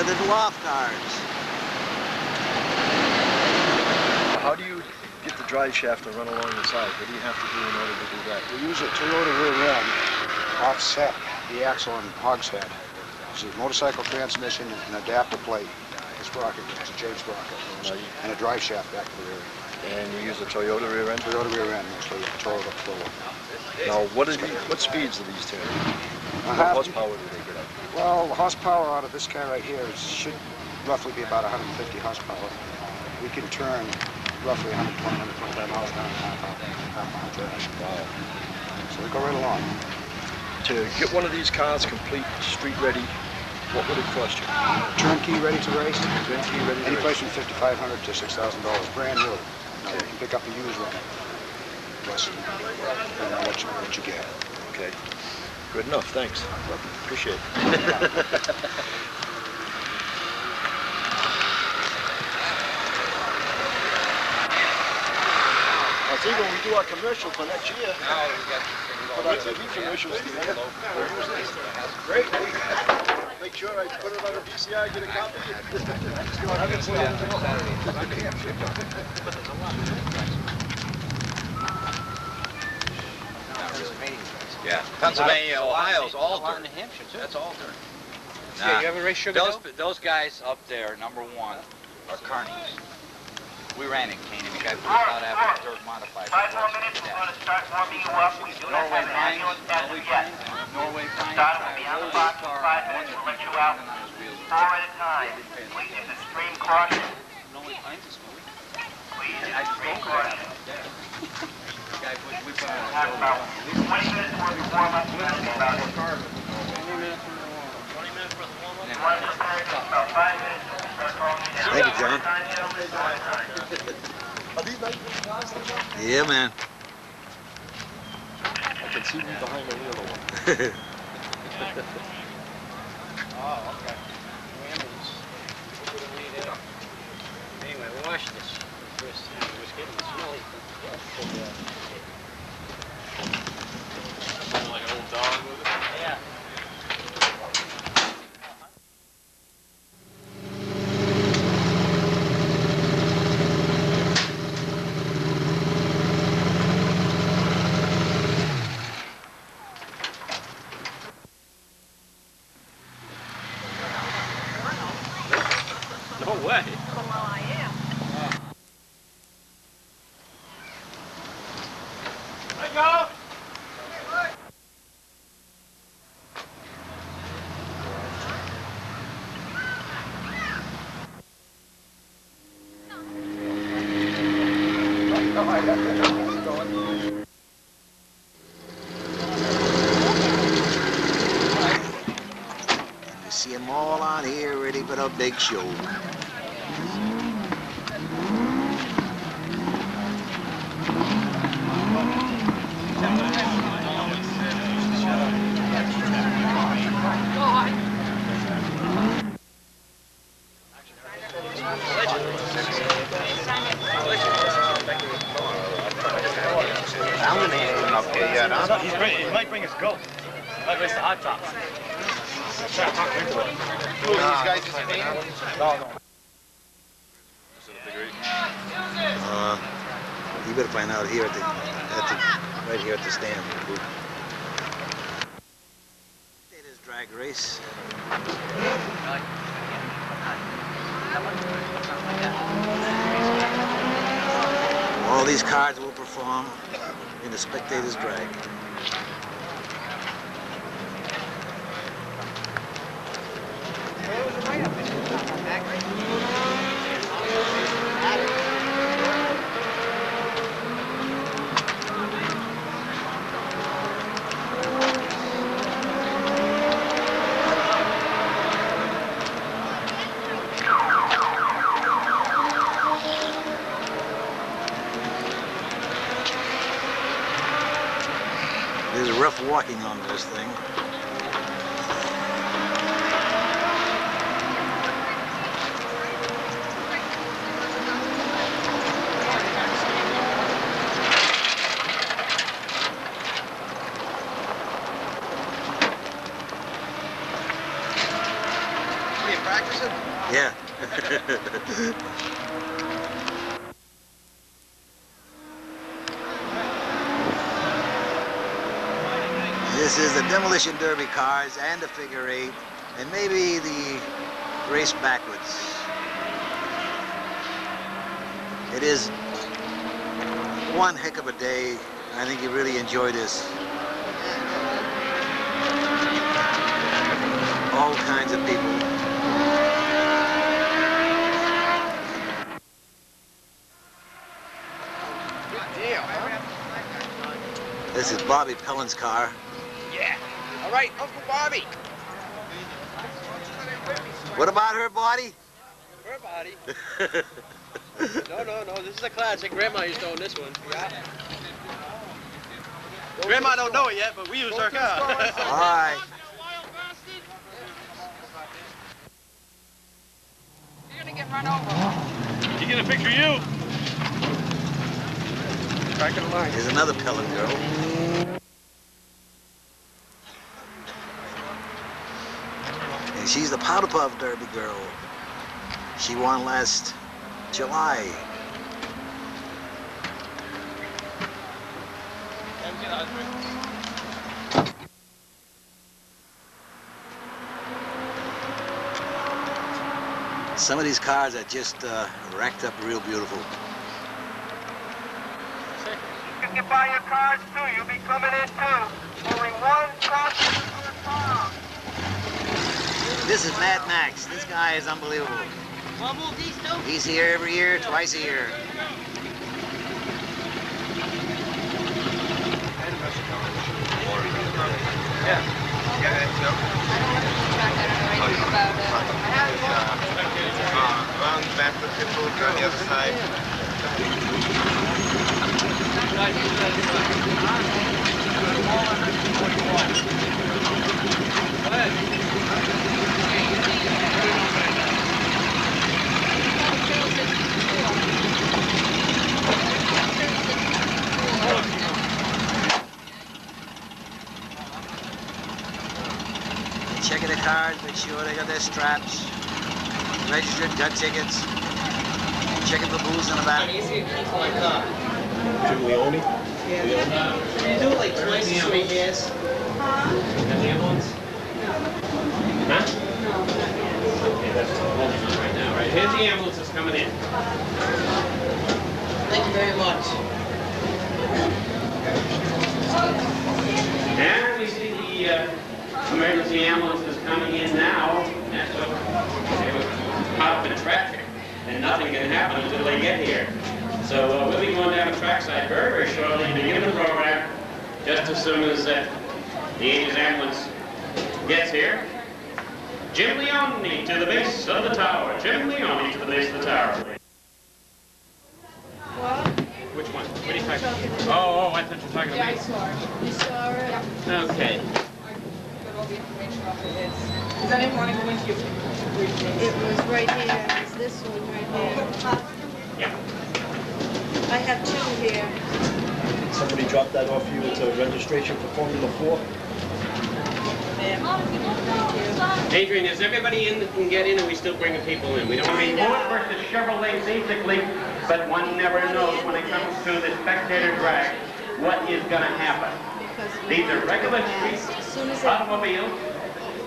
of the dwarf cars. How do you get the drive shaft to run along the side? What do you have to do in order to do that? We use a Toyota rear end, offset the axle and hogshead. It's a motorcycle transmission, an adapter plate, a sprocket, it's a James sprocket, and a drive shaft back to the rear end. And you use a Toyota rear end? Toyota rear end, mostly, Toyota Polo. Now, what speeds do these turn? What horsepower do they get up? Well, the horsepower out of this car right here should roughly be about 150 horsepower. We can turn roughly 120, 125 miles an hour, half mile track. Wow. So they go right along. To get one of these cars complete, street ready, what would it cost you? Turnkey ready to race? Turnkey ready to Any place race? from $5,500 to $6,000, brand new. Now you can pick up a used one. Plus, depending on what you get. Okay. Good enough, thanks. Appreciate it. See, when we do our commercial for next year, for our TV commercials together, great. Make sure I put it on a VCR, get a copy. Yeah, Pennsylvania, Ohio's all dirt. New Hampshire too. That's all dirt. Yeah, you ever race sugar? Those guys up there, number one, are carnies. We ran in Canaan. The guy put us out after the dirt modified. 5 more minutes, we're going to start warming you up. We do not have an ambulance as of yet. Norway Pines. Start will be on the box in 5 minutes. We'll let you out 4 at a time. Please use extreme caution. Norway Pines is smooth. Please use extreme caution. We put Have about 20 minutes worth of warm-up. We'll be about 20 minutes worth of warm-up. You want to prepare about 5 minutes. Thank you, John. Are these nice cars? Yeah, man. I can see me behind the wheel of one. Oh, okay. Anyway, we watched this for the first time. It was getting smelly. Like an old dog with it? Yeah. No way. Well, I am. Let go! You see them all on here ready for the big show. He might bring his goat. He might race the hot top. Try to talk him into it. Who are these guys? No. You better find out here right here at the stand. This drag race. All these cars will perform in the spectators' drag. There's rough walking on this thing. Pretty practicing? Yeah. This is the demolition derby cars and the figure eight, and maybe the race backwards. It is one heck of a day. I think you really enjoy this. All kinds of people. Good deal, huh? This is Bobby Pellin's car. Yeah. All right, Uncle Bobby. What about her body? Her body. No. This is a classic. Grandma used to own this one. Yeah. Grandma don't know it yet, but we used her car. All right. You're gonna get run over. You get a picture of you. Cracking the line. Here's another Pellin girl. And she's the Powder Puff Derby girl. She won last July. Some of these cars are just racked up real beautiful. You can buy your cars too. You'll be coming in too. Only one cost per car. This is Mad Max. This guy is unbelievable. He's here every year, twice a year. Round back with the boot on the other side. Checking the cars, make sure they got their straps, registered, got tickets, checking for booze in the back. Leone? You do it like twice in 3 years. The ambulance? Huh? Okay, that's holding on right now, right? Here's the ambulance that's coming in. Thank you very much. And we see the emergency ambulance is coming in now. That's what they were caught up in traffic, and nothing can happen until they get here. So we'll be going down to trackside very, very shortly to begin the program, just as soon as the 80s ambulance gets here. Jim Leone to the base of the tower. Jim Leone to the base of the tower. What? Which one? What are you talking about? Oh, I thought you were talking to me. Yeah, I saw it. You saw it? Okay. Got all the information off of this. Because I didn't want to go into your briefcase. It was right here. It's this one right here. Yeah. I have 2 here. Somebody dropped that off you. It's a registration for Formula 4. Thank you. Adrian, is everybody in that can get in, or we still bringing people in? We don't want to be Ford versus Chevrolet, basically, but one never knows when it comes to the spectator drag what is going to happen. These are regular street automobiles.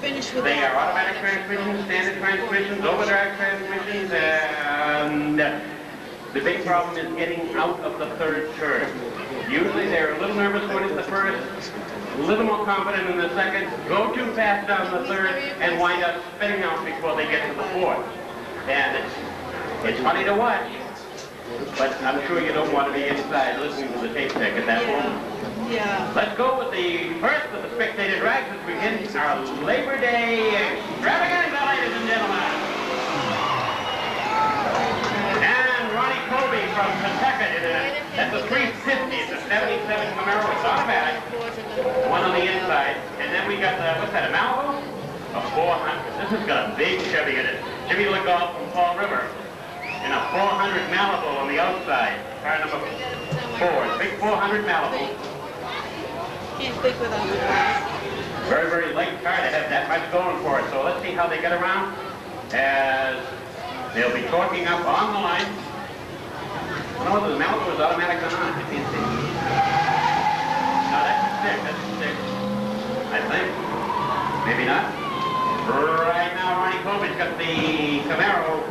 They are automatic transmissions, standard transmissions, overdrive transmissions, and the big problem is getting out of the third turn. Usually they're a little nervous going into the first, a little more confident in the second, go too fast down the third, and wind up spinning out before they get to the fourth. And it's funny to watch, but I'm sure you don't want to be inside listening to the tape deck at that moment. Yeah. Let's go with the first of the spectator drags as we begin our Labor Day extravaganza, ladies and gentlemen. And Ronnie Colby from Kentucky. That's a 350. It's a 77 Camaro. It's automatic. One on the inside. And then we got the, what's that, a Malibu? A 400. This has got a big Chevy in it. Jimmy Legault from Fall River. And a 400 Malibu on the outside. Car number 4. Big 400 Malibu. Can't think without the glass. Very, very light car to have that much going for it. So let's see how they get around. as they'll be torquing up on the line. No, the Malibu is automatic or not. I can't see. No, that's a stick. That's a stick. I think. Maybe not. Right now, Ronnie Colby's got the Camaro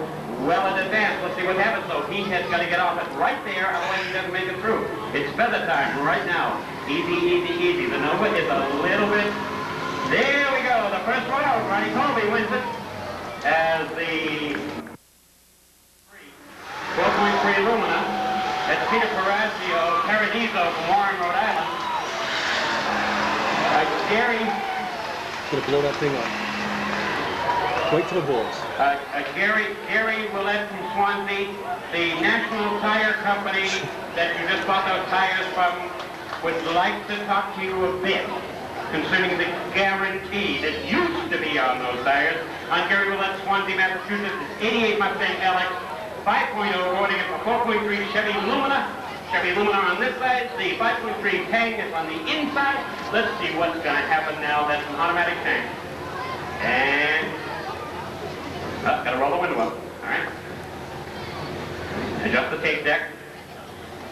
well in advance. Let's see what happens, though. He has got to get off it right there, otherwise he doesn't make it through. It's feather time right now. Easy, easy, easy. The Nova is a little bit... There we go. The first one out. Ronnie Colby wins it as the 12.3 Lumina. That's Peter Perazio, Paradiso from Warren, Rhode Island. Gary... Gonna blow that thing up. Wait till the boys. Gary Willett from Swansea, the National Tire Company that you just bought those tires from, would like to talk to you a bit concerning the guarantee that used to be on those tires. On Gary Willett, Swansea, Massachusetts, it's 88 Mustang LX 5.0 going against a 4.3 Chevy Lumina. Chevy Lumina on this side, the 5.3 Tang is on the inside. Let's see what's going to happen now. That's an automatic Tang. And... oh, got to roll the window up. All right. Adjust the tape deck.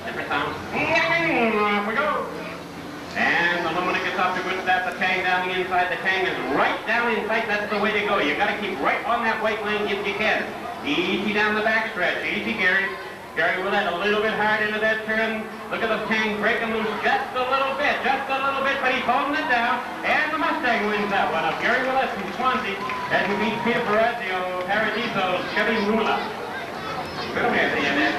Different sounds. Off we go. And the Lumina gets off to a good start. The Tang down the inside. The Tang is right down in sight. That's the way to go. You got to keep right on that white line if you can. Easy down the backstretch. Easy, Gary. Gary Willett a little bit hard into that turn. Look at the Tang breaking loose just a little bit, but he's holding it down. And the Mustang wins that one up. Gary Willett from Swansea, and he beats Peter Perazio, Paradiso, Chevy Lumina. Good way at the end there.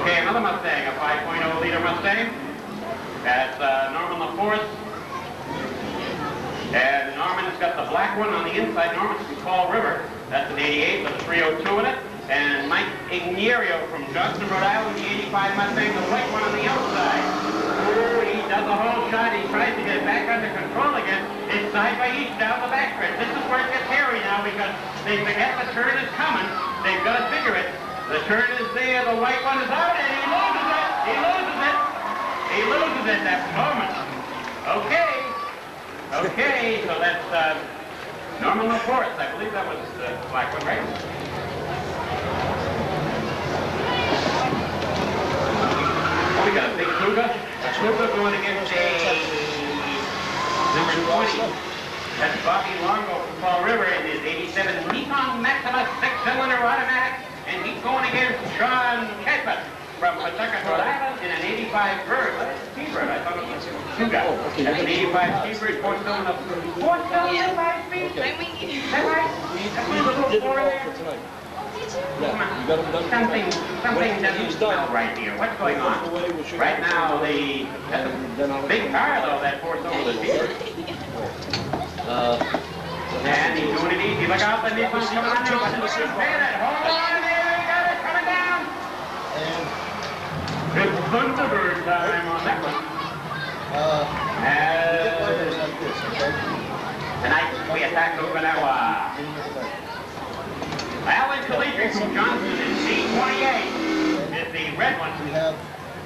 Okay, another Mustang, a 5.0 liter Mustang. That's Norman LaForce. And Norman's got the black one on the inside. Norman's from Fall River. That's an 88 with a 302 in it. And Mike Ignierio from Johnston, Rhode Island, the 85 Mustang, the white one on the outside. Ooh, he does a whole shot. He tries to get it back under control again. It's side by each down the backstretch. This is where it gets hairy now because they forget the turn is coming. They've got to figure it. The turn is there. The white one is out, and he loses it. He loses it. He loses it that moment. Okay. Okay, so that's Norman LaForce. I believe that was the black one, right? We got a big Cougar. Cougar going against a number 20. That's Bobby Longo from Fall River in his 87 Nissan Maxima 6-cylinder automatic. And he's going against Sean Kedman from Pawtucket, Rhode Island in an 85 Bird. That's a T-Bird. I thought it was a Cougar. That's an 85 T-Bird, 4-cylinder. 4-cylinder, 5 speed? Is that right? That's a little 4 there. Something doesn't smell right here. What's going on? Right now, that's a big car, though, that 4-cylinder T-Bird. And he's doing it easy. Look out, the Nissan's coming on there. Hold on there, he got it coming down. It's Thunderbird time on that one. Tonight, we attack Okinawa. Alan Calitri from Johnson in C28 is the red one.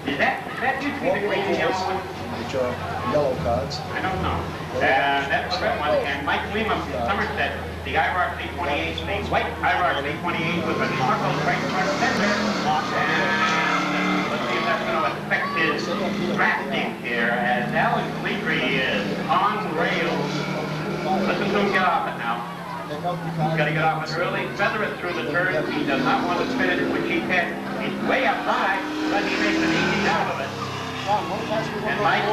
Is that used to be the green and yellow one? Which are yellow cards. I don't know. That's the red one. And Mike Lima from Somerset, the IROC C28, the white IROC C28 with a knuckle right front center. And let's see if that's going to affect his drafting here as Alan Calitri is on rails. Listen to him get off it now. He's got to get off it early, feather it through the turn. He does not want to spin it, which he can. He's way up high, but he makes an easy job of it. And Mike,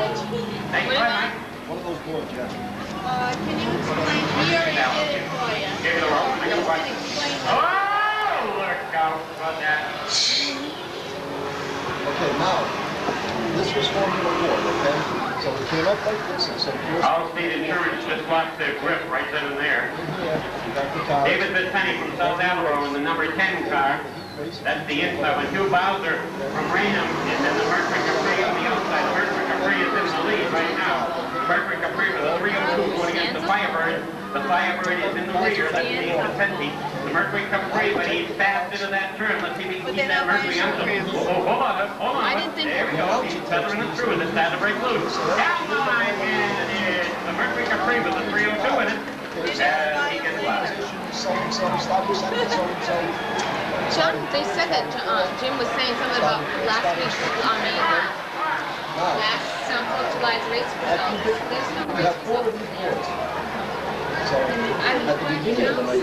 thanks, Mike. One of those boards, yeah. Can you explain? We already did it for you. Give it a roll. I got to watch it. Oh, look out for that. Okay, now, this was Formula 1, okay? So it came up like this, and so first... Allstate Insurance just lost their grip right then and there. You got the car. David Bettany from South Attleboro in the number 10 car. That's the inside one. Hugh Bowser from Raynham is in the Mercury Capri on the outside. The Mercury Capri is in the lead right now. Mercury Capri with a 302 going against the Firebird. The Firebird is in the rear. That's the Incenti. The Mercury Capri, but he's fast into that turn. Let's see if he can keep that Mercury under. Oh, hold on. There we go. He's feathering it through. It's starting to break loose. Down the line, and it's the Mercury Capri with the 302 in it. And he gets by. John, they said that Jim was saying something about last week's, last 4th of July's race results. There's no race results. I was wondering why he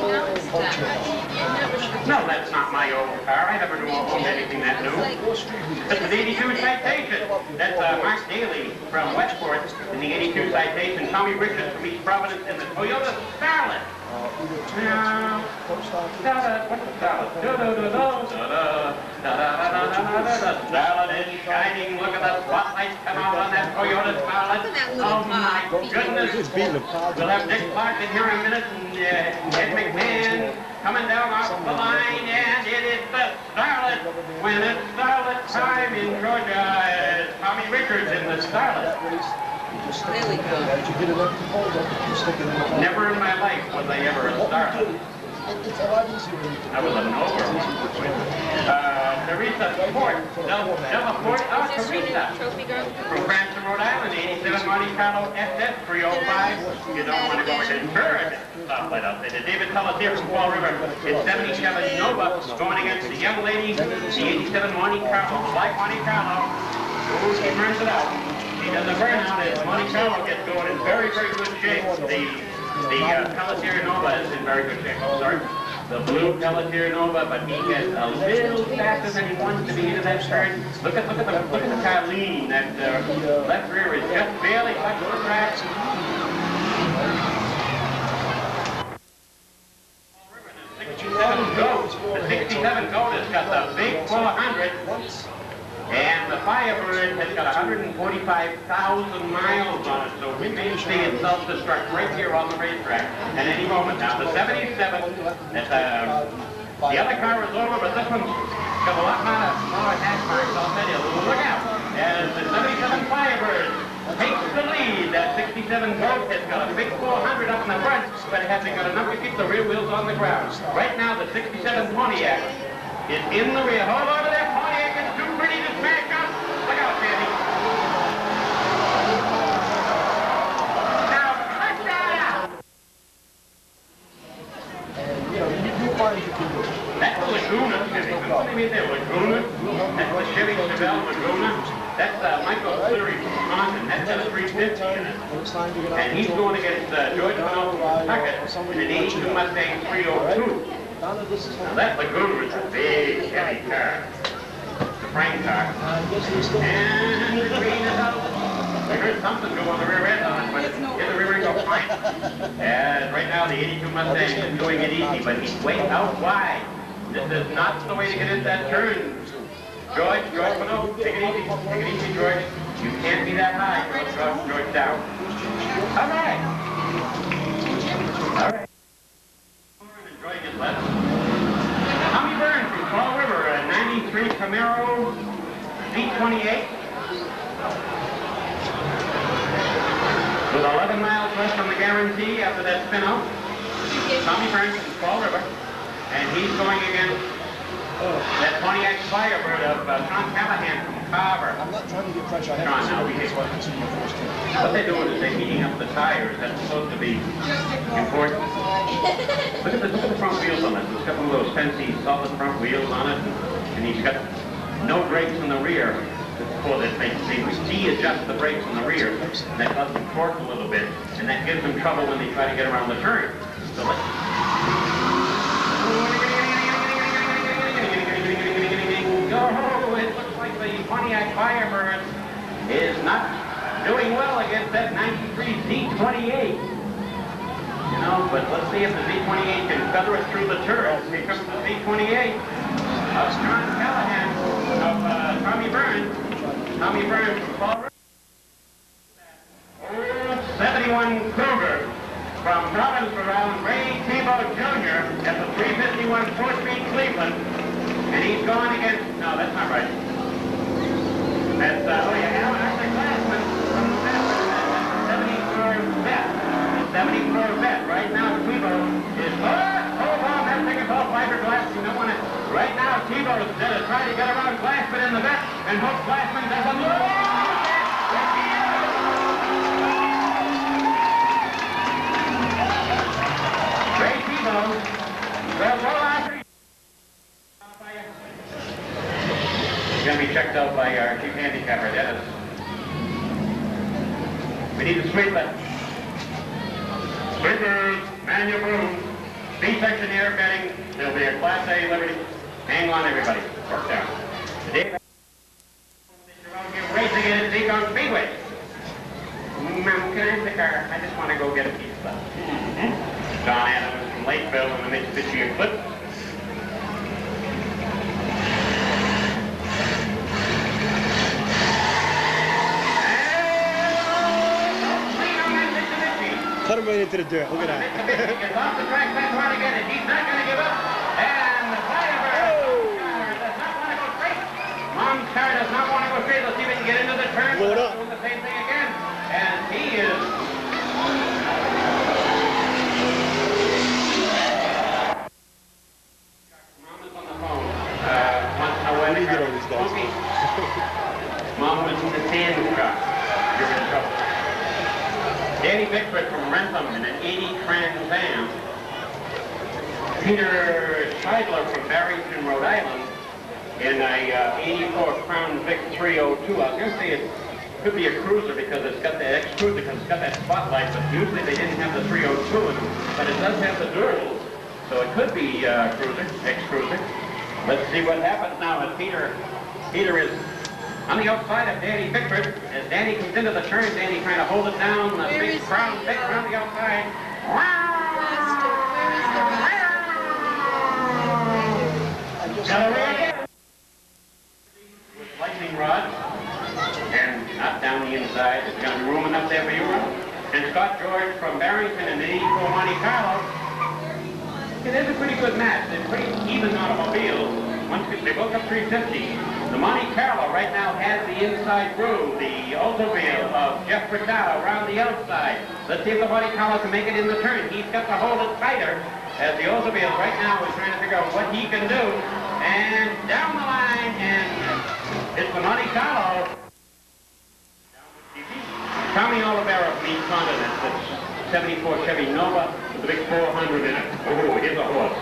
announced that. No, that's not my old car. I never knew owned anything that new. This is 82 citation. That's Mark Daly from Westport in the 82 citation. Tommy Richards from East Providence in the Toyota Starlet. Now, what's the Starlet? Starlet is shining. Look at the spotlights come out on that Toyota Starlet. Oh my goodness. We'll have Dick Clark in here in a minute and Ed McMahon coming down off the line, and it is the Starlet. When it's Starlet time in Georgia, Tommy Richards in the Starlet. There we go. Never in my life was I ever a Starlet. I was a Nova. Teresa Ford. Delma Ford. Oh, Teresa. Trophy girl. From Cranston, Rhode Island, 87 Monte Carlo SS 305. You don't want to go with it. Bird. Stoplight out there. David Tellis here from Fall River. It's 77 Nova going against the young lady, the 87 Monte Carlo, Black Monte Carlo. Ooh, she burns it out. She does a burnout as Monte Carlo gets going in very, very good shape. The Pelletier Nova is in very good shape. Oh, sorry. The blue Pelletier Nova, but he gets a little faster than he wants to be into that turn. Look at the car lean. That left rear is just barely touching the track. The 67 Gold has got the big 400. And the Firebird has got 145,000 miles on it, so we may see it self-destruct right here on the racetrack at any moment. Now, the 77, the other car is over, but this one's got a lot more hash marks, I'll tell you. Look out, as the 77 Firebird takes the lead. That 67 Gold has got a big 400 up in the front, but it hasn't got enough to keep the rear wheels on the ground. Right now, the 67 Pontiac is in the rear. Hold on to that Pontiac, it's too pretty to smash up. Look out, Sandy. Now, cut that out. That's the Laguna Chevy. What do you mean there, Laguna? That's the Chevy Chevelle Laguna. That's Michael Cleary from Wisconsin. That's got a 350 in it. And he's going against George Manolo Tuckett in an 82 Mustang 302. Now that Laguna is a big, heavy car. The frame car. And the green is out. I heard something go on the rear end on it, but yeah, the rear end go fine. And right now the 82 Mustang is doing it easy, but he's way out wide. This is not the way to get into that turn. George, no, take it easy, George. You can't be that high, George down. All right. All right. Enjoying his left. Tommy Byrne from Fall River, a 93 Camaro V28. With 11 miles left on the guarantee after that spin-out. Tommy Byrne from Fall River. And he's going against that Pontiac Firebird of Sean Callahan from Carver. I'm not trying to get fresh. I Sean, now we get what they're doing is they're heating up the tires. That's supposed to be important. Look at the front wheels on it. It's got one of those fancy solid front wheels on it, and he's got no brakes in the rear. Before that, they de-adjust the brakes in the rear, and that lets them torque a little bit, and that gives them trouble when they try to get around the turn. So let's... Oh, it looks like the Pontiac Firebird is not doing well against that 93 Z28. You know, but let's see if the Z28 can feather it through the turret. Here comes the Z28 of Sean Callahan of Tommy Byrne. Tommy Byrne from Fall River. 71 Kruger from Providence, Rhode Island. Ray Tebow Jr. at the 351 4-speed Cleveland. And he's going against, no, that's not right. That's, oh yeah, Arthur Glassman from the 70 Corvette. The 70 Corvette. Right now, Tebow is, hold on, that thing is all fiberglass. You don't want to, right now, Tebow is trying to get around Glassman in the vet and hope Glassman doesn't move. Ray Tebow be checked out by our chief handicapper, Dennis. We need a sweeper. Sweepers, man your broom. B-section air betting. There'll be a Class A Liberty. Hang on, everybody. Work down. Today, racing in Seekonk Speedway. Mom, can I have the car? I just want to go get a piece of stuff. John Adams from Lakeville in the Mitsubishi Eclipse. Cut him right into the dirt. Look at that. Gets off the track, that's why to get it. He's not going to give up. And the Firebird does not want to go straight. Mom's car does not want to go straight. Let's see if we can get into the turn. Blow it up. Do the same thing again. And he is... Mom is on the phone. When you get all these guys. Mom was in the sand truck. You're in trouble. Danny Bickford from Rentham in an 80 Trans Am. Peter Scheidler from Barrington, Rhode Island in a 84 Crown Vic 302. I was going to say it could be a cruiser because it's got the X-Cruiser because it's got that spotlight, but usually they didn't have the 302 in them. But it does have the durables, so it could be cruiser, X-Cruiser. Let's see what happens now as Peter is on the outside of Danny Bickford. As Danny comes into the turn, Danny trying to hold it down. The big Crown Vic around the outside. With lightning rods and not down the inside. There's going to be room enough there for you. And Scott George from Barrington in the 84 Monte Carlo. It is a pretty good match. They're pretty even automobiles. They both up 350. The Monte Carlo right now has the inside groove, the Oldsmobile of Jeff Furtado around the outside. Let's see if the Monte Carlo can make it in the turn. He's got to hold it tighter as the Oldsmobile right now is trying to figure out what he can do. And down the line, and it's the Monte Carlo. Tommy Olivera from East Continent, that's 74 Chevy Nova with the big 400 in it. Oh, here's a horse.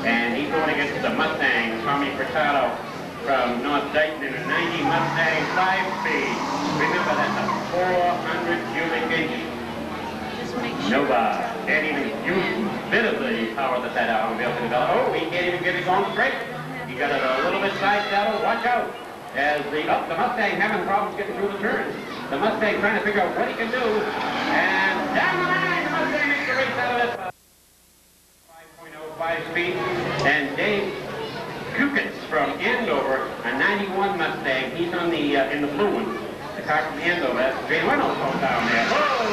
And he's going against the Mustang, Tommy Furtado from North Dayton in a 90 Mustang 5-speed. Remember, that's a 400 cubic inch Nova. Can't even use a bit of the power that automobile can develop. Oh, he can't even get it going straight. He got it a little bit side saddle. Watch out. As the Mustang having problems getting through the turn. The Mustang trying to figure out what he can do. And down the line, the Mustang makes the race out of it. 5.05 speed. And Dave Kukitz from Andover, a 91 Mustang. He's on the in the blue one. The car from Andover. That's Jay Reynolds down there. Whoa!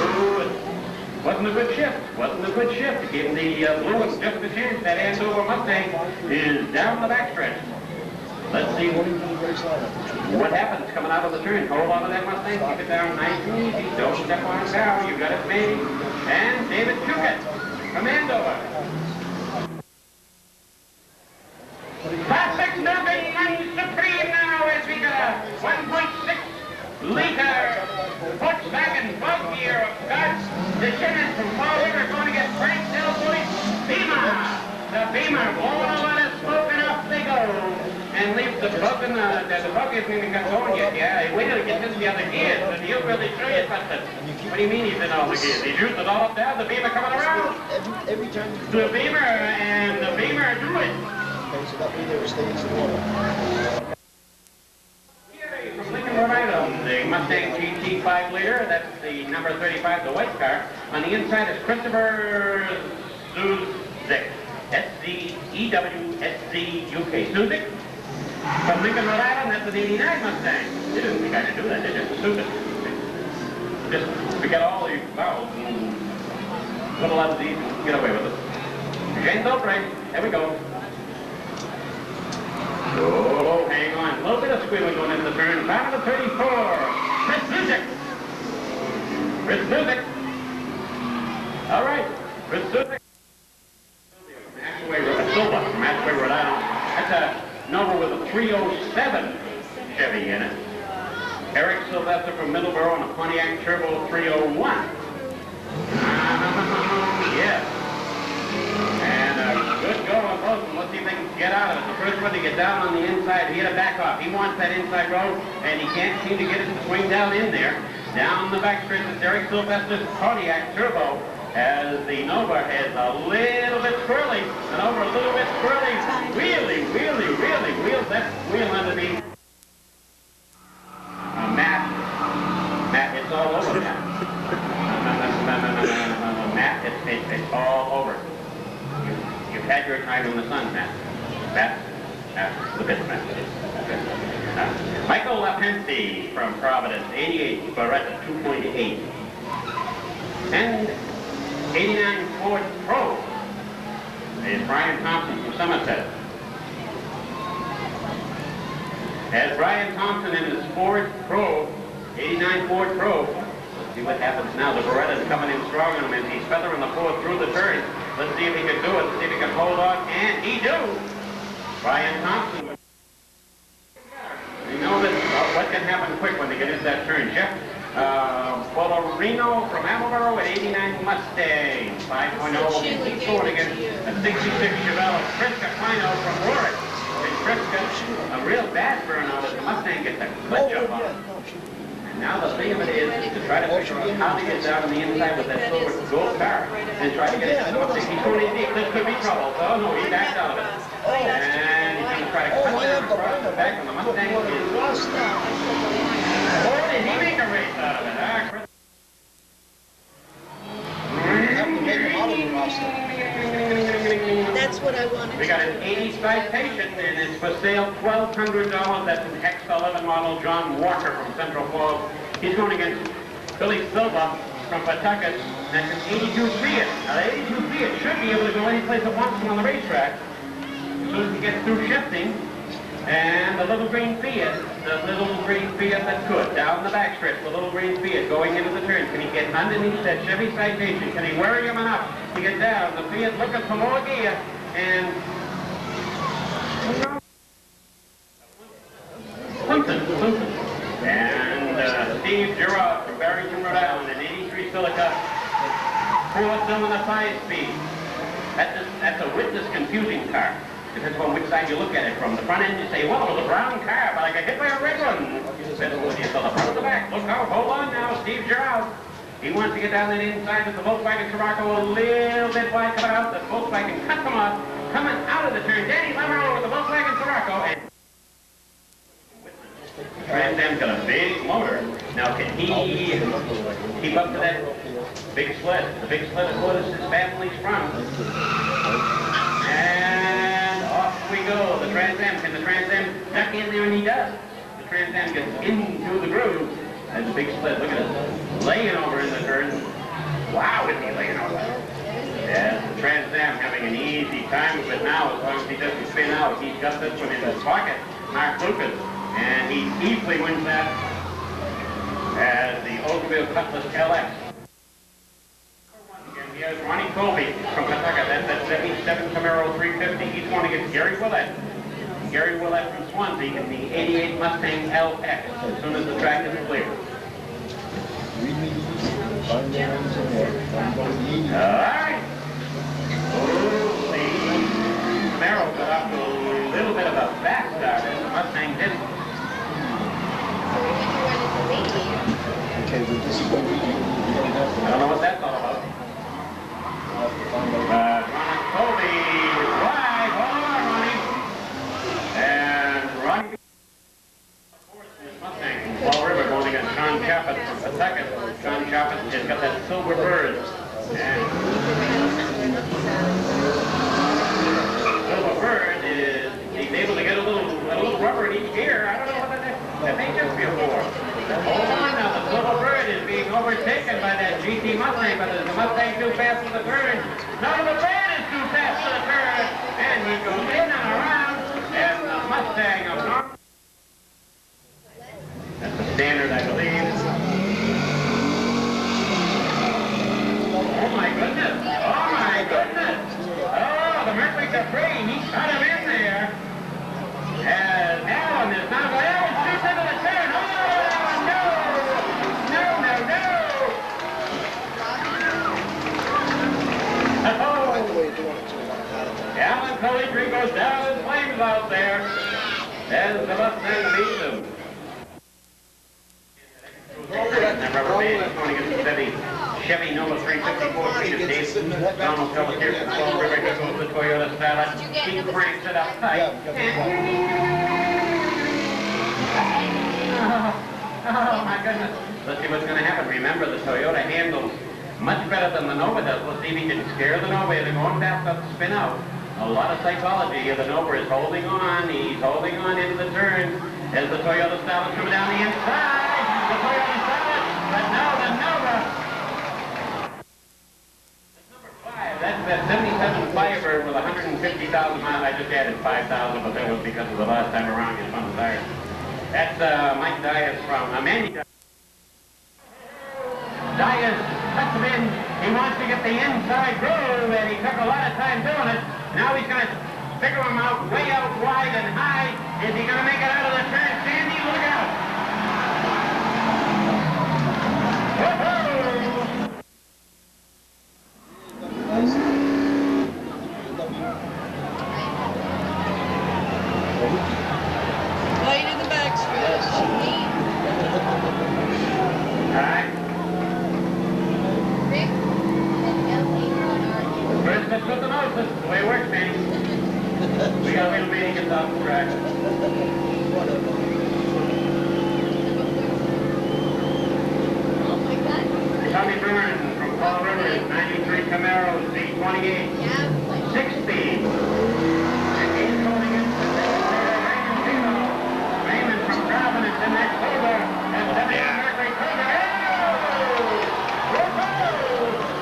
Ooh, wasn't a good shift. Wasn't a good shift. It gave him the blue one just a chance. That Andover Mustang is down the backstretch. Let's see what happens coming out of the turn. Hold on to that Mustang. Keep it down nice and easy. Don't step on it down. You got it made. And David Kukitz from Andover. Classic Dugan runs supreme now as we got a 1.6 liter Volkswagen bug gear of Scott's descendant from Fall River going to get Frank Delboy's Beamer. The Beamer blowing a lot of smoke and off they go. And leaves the bug in the bug isn't even got going yet. Yeah, he waited to get into the other gears, but he'll really show you something. What do you mean he's in all the gears? He's using it all up there, the Beamer coming around. Every time you The Beamer and the Beamer do it. so that way they were staying in the water. From Lincoln, Rhode Island, the Mustang GT 5-liter, that's the number 35, the white car. On the inside is Christopher Zuzik, S-Z-E-W-S-Z-U-K. Zuzik. From Lincoln, Rhode Island, that's an 89 Mustang. They didn't think I could do that, they just assumed it. Just forget all the vowels and put a lot of these and get away with it. Jane Delbray, there we go. Oh, hang on. A little bit of squealing going into the turn. Down to the 34. Chris Zuzik. Chris Zuzik. All right. Chris Zuzik. Silva from Ashway, Rhode Island. That's a Nova with a 307 Chevy in it. Eric Sylvester from Middleborough on a Pontiac Turbo 301. Yeah. And a good go on both. goes, and let's see if they can get out of it. The first one to get down on the inside, he had a back off. He wants that inside road, and he can't seem to get it to swing down in there. Down the back stretch is Derek Sylvester's Pontiac Turbo, as the Nova is a little bit swirly, and over a little bit swirly, really wheels that wheel underneath. Matt, it's all over, Matt. Matt, it's all over. You've had your time in the sun, Matt. Matt, look at the Matt. Michael Lapensky from Providence, 88 Beretta 2.8. And 89 Ford Pro is Brian Thompson from Somerset. As Brian Thompson in his Ford Pro, 89 Ford Pro, let's see what happens now. The Beretta's coming in strong on him, and he's feathering the floor through the turn. Let's see if he can do it. Let's see if he can hold on, and he do. Brian Thompson. You know that what can happen quick when they get into that turn, Jeff? Reno from Attleboro at 89 Mustang 5.0. He's going against a 66 Chevelle Chris Capino from Warwick. And Chris got a real bad burnout as the Mustang gets a good jump on him. And now the thing of it is to try to figure out how to get down on the inside with that silver gold car and try to get it to the Mustang. He's going in deep. This could be trouble. Oh no, he backed out of it. And he's going to try to cut down across the back on the Mustang. Or did he make a race out of it? Chris. That's what I wanted. We got an 80 citation, and it's for sale $1,200. That's an X11 model John Walker from Central Falls. He's going against Billy Silva from Pawtucket. That's an 82 Fiat. Now, the 82 Fiat should be able to go any place it wants to on the racetrack as soon as he gets through shifting. And the little green Fiat that could, down the backstretch, the little green Fiat going into the turn. Can he get underneath that Chevy Citation? Can he worry him enough to get down? The Fiat looking for more gear, and something. And Steve Girard from Barrington, Rhode Island, an 83 Silica, 4-cylinder 5-speed. That's a witness confusing car. Depends on which side you look at it from. The front end, you say, well, it was a brown car, but I got hit by a red one. Depends on the front or the back. Look out, hold on now, Steve Girard. He wants to get down that inside with the Volkswagen Scirocco a little bit wide coming out. The Volkswagen cuts him off, coming out of the turn. Danny Leverall with the Volkswagen Scirocco. And Trans Am's got a big motor. Now, can he keep up to that big sled? The big sled, of course, is his family's from. And off we go. The Trans Am. Can the Trans Am duck in there? And he does. The Trans Am gets into the groove. And the big sled, look at it, laying over in the turn. Wow, isn't he laying over? Yeah, the Trans Am having an easy time with it now, as long as he doesn't spin out. He's got this one in his pocket, Mark Lucas, and he easily wins that as the Oldsmobile Cutlass LX. Again, here's Ronnie Colby from Pawtucket. That's that 77 Camaro 350. He's going against Gary Willett. Gary Willett from Swansea in the 88 Mustang LX as soon as the track is clear. All right. The Camaro got off to a little bit of a back start as the Mustang didn't. I don't know what that's all about. Ronnie Colby is wide. Hold on, Ronnie. And Ronnie Mustang, Fall River going against John Chappett from Pawtucket. John Chappett has got that silver bird. And silver bird he's able to get a little rubber in each gear. I don't know what that may just be for. Hold on now, the silver bird is being overtaken by that GT Mustang, but is the Mustang too fast for the turn? No, the bird is too fast for the turn, and he goes in and around, and the Mustang of North. That's the standard, I believe. Oh my goodness! Oh my goodness! Oh, the Mercury Capri, he cut him in there. And Alan is now going, Alan shoots into the turn. Oh, no! No, no, no! Oh! Alan Coley as the Mustang beats them. And rubber band is going against the Chevy Nova 354 Dave Donald Pelletier from Fall River. Here goes the Toyota Starlet. He cranks it up tight. Oh my goodness. Let's see what's going to happen. Remember, the Toyota handles much better than the Nova does. Let's see if he can scare the Nova. They're going fast up to spin out. A lot of psychology here. The Nova is holding on. He's holding on into the turn as the Toyota Starlet coming down the inside. The Toyota Starlet, but now the Nova. Number 5, that's that 77 Firebird with 150,000 miles. I just added 5,000, but that was because of the last time around you spun the tires. That's Mike Dias from Manny Dias. Dias cuts him in. He wants to get the inside groove, and he took a lot of time doing it. Now he's going to figure him out way out wide and high. Is he going to make it out of the turn? Sandy, look out! Right in the backstretch. All right. First pitch with the nose. This is the way it works, Manny. We got a little Manny gets off the track. Tommy Byrne from Fall River is 93 Camaro Z28. 6-speed. And he's going against the Raymond from Providence in next over. And 71 Mercury Cruiser.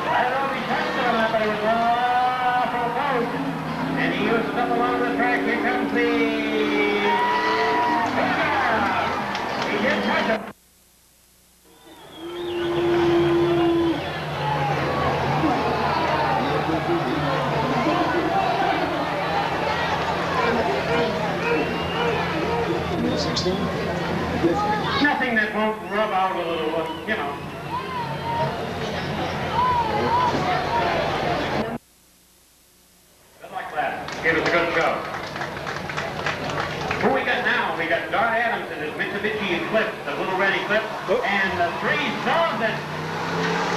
I don't know if he touched it or not, but it was awful close. And he used it up along the track. Here comes the... He did touch it. Nothing that won't rub out a little, you know. Good luck, lad. Give us a good show. Who we got now? We got Dart Adams and his Mitsubishi Eclipse, the little red Eclipse, and the 3 stalls it.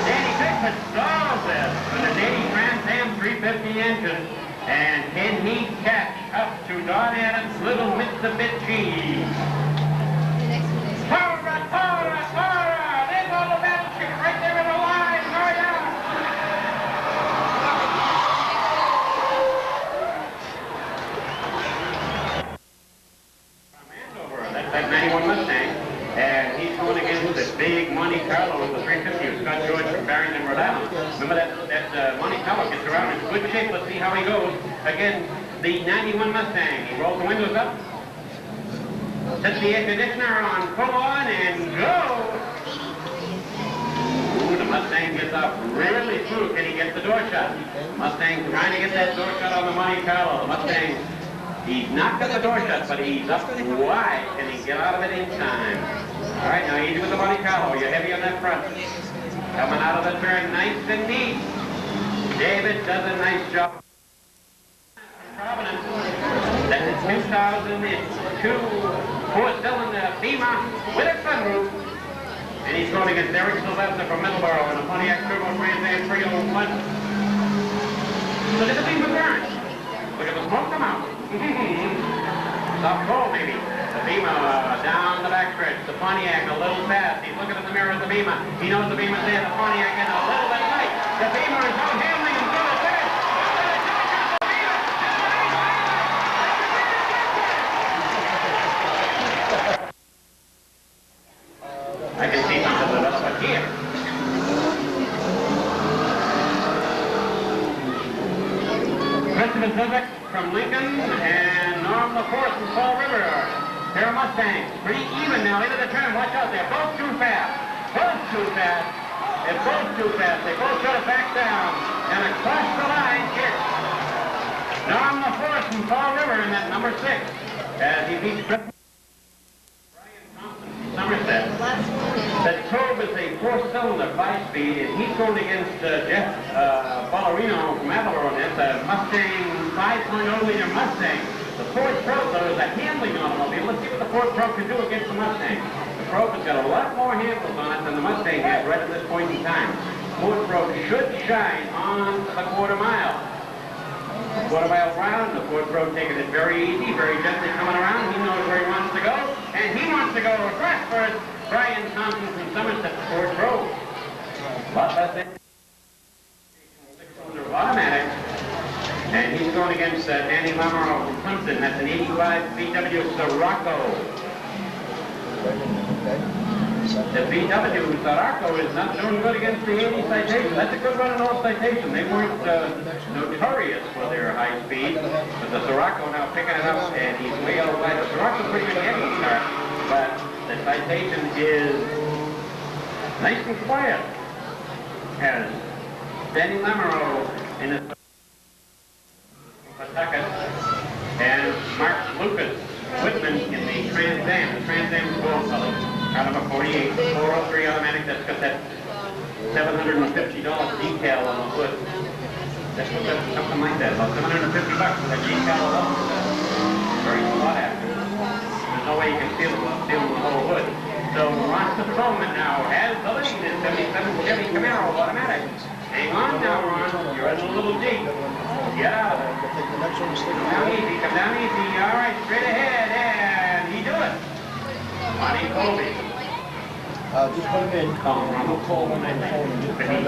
Danny Pickford stalls it with a Danny Trans Am 350 engine. And can he catch up to Dart Adams' little Mitsubishi? Power! There's all the battleship right there in the line! Hurry up! From Andover, that's that 91 Mustang. And he's going against this big Monte Carlo with the 350 of Scott George from Barrington, Rhode Island. Remember that Monte Carlo gets around in good shape. Let's see how he goes against the 91 Mustang. He rolls the windows up. Set the air conditioner on full on and go! Ooh, the Mustang gets up really smooth. Can he get the door shut? Mustang trying to get that door shut on the Monte Carlo. The Mustang, he's not got the door shut, but he's up wide. Can he get out of it in time? All right, now easy with the Monte Carlo. You're heavy on that front. Coming out of the turn nice and neat. David does a nice job. Providence. That's a 2002 4-cylinder Beamer with a sunroof. And he's going against Eric Sylvester from Middleborough in a Pontiac Turbo Trans Am 301. Look at the Beamer burn. Look at the smoke come out. Soft coal, maybe. The Beamer down the backstretch. The Pontiac a little fast. He's looking at the mirror of the Beamer. He knows the Beamer's there. The Pontiac in a little bit tight. The Beamer is out handling him through the turn. I can see something develop here. Christopher Zubek from Lincoln and Norm LaForce from Fall River. Pair of Mustangs. Pretty even now into the turn. Watch out. They're both too fast. Both too fast. They're both too fast. They both try to back down. And across the line, here. Norm LaForce from Fall River in that number 6. As he beats Brian Thompson from Somerset. The Tobe is a 4-cylinder 5-speed, and he's going against Jeff Ballerino from Avalon. It's a Mustang 5.0-liter Mustang. The Ford Probe, though, is a handling automobile. Let's see what the Ford Probe can do against the Mustang. The Probe has got a lot more handles on it than the Mustang has right at this point in time. Ford Probe should shine on the quarter mile. Quarter mile round, the Ford Probe taking it very easy, very gently coming around. He knows where he wants to go, and he wants to go across first. Brian Thompson from Somerset, the Ford Probe. Lot less than six-cylinder automatic. And he's going against Danny Lamoureux from Clemson. That's an 85 VW Sirocco. The VW Sirocco is not doing good against the 80 Citation. That's a good run and all Citation. They weren't notorious for their high speed, but the Sirocco now picking it up, and he's way out wide. The Sirocco's pretty good heavy car, but the Citation is nice and quiet. As Danny Lamoureux in the Pawtucket, and Mark Lucas Whitman in the Trans Am. The Trans Am is gold colored. Car number 48, 403 automatic. That's got that $750 decal on the hood. That's what that's something like that. About $750 for that decal alone. Very sought after. There's no way you can steal the whole hood. So Ron Perlman now has the lead in 77 Chevy Camaro automatic. Hang on now, Ron. You're in a little deep. Get out of it. Come down easy, come down easy. All right, straight ahead, and he do it. Monty Colby. Just put him in. We'll call him in. Beneath.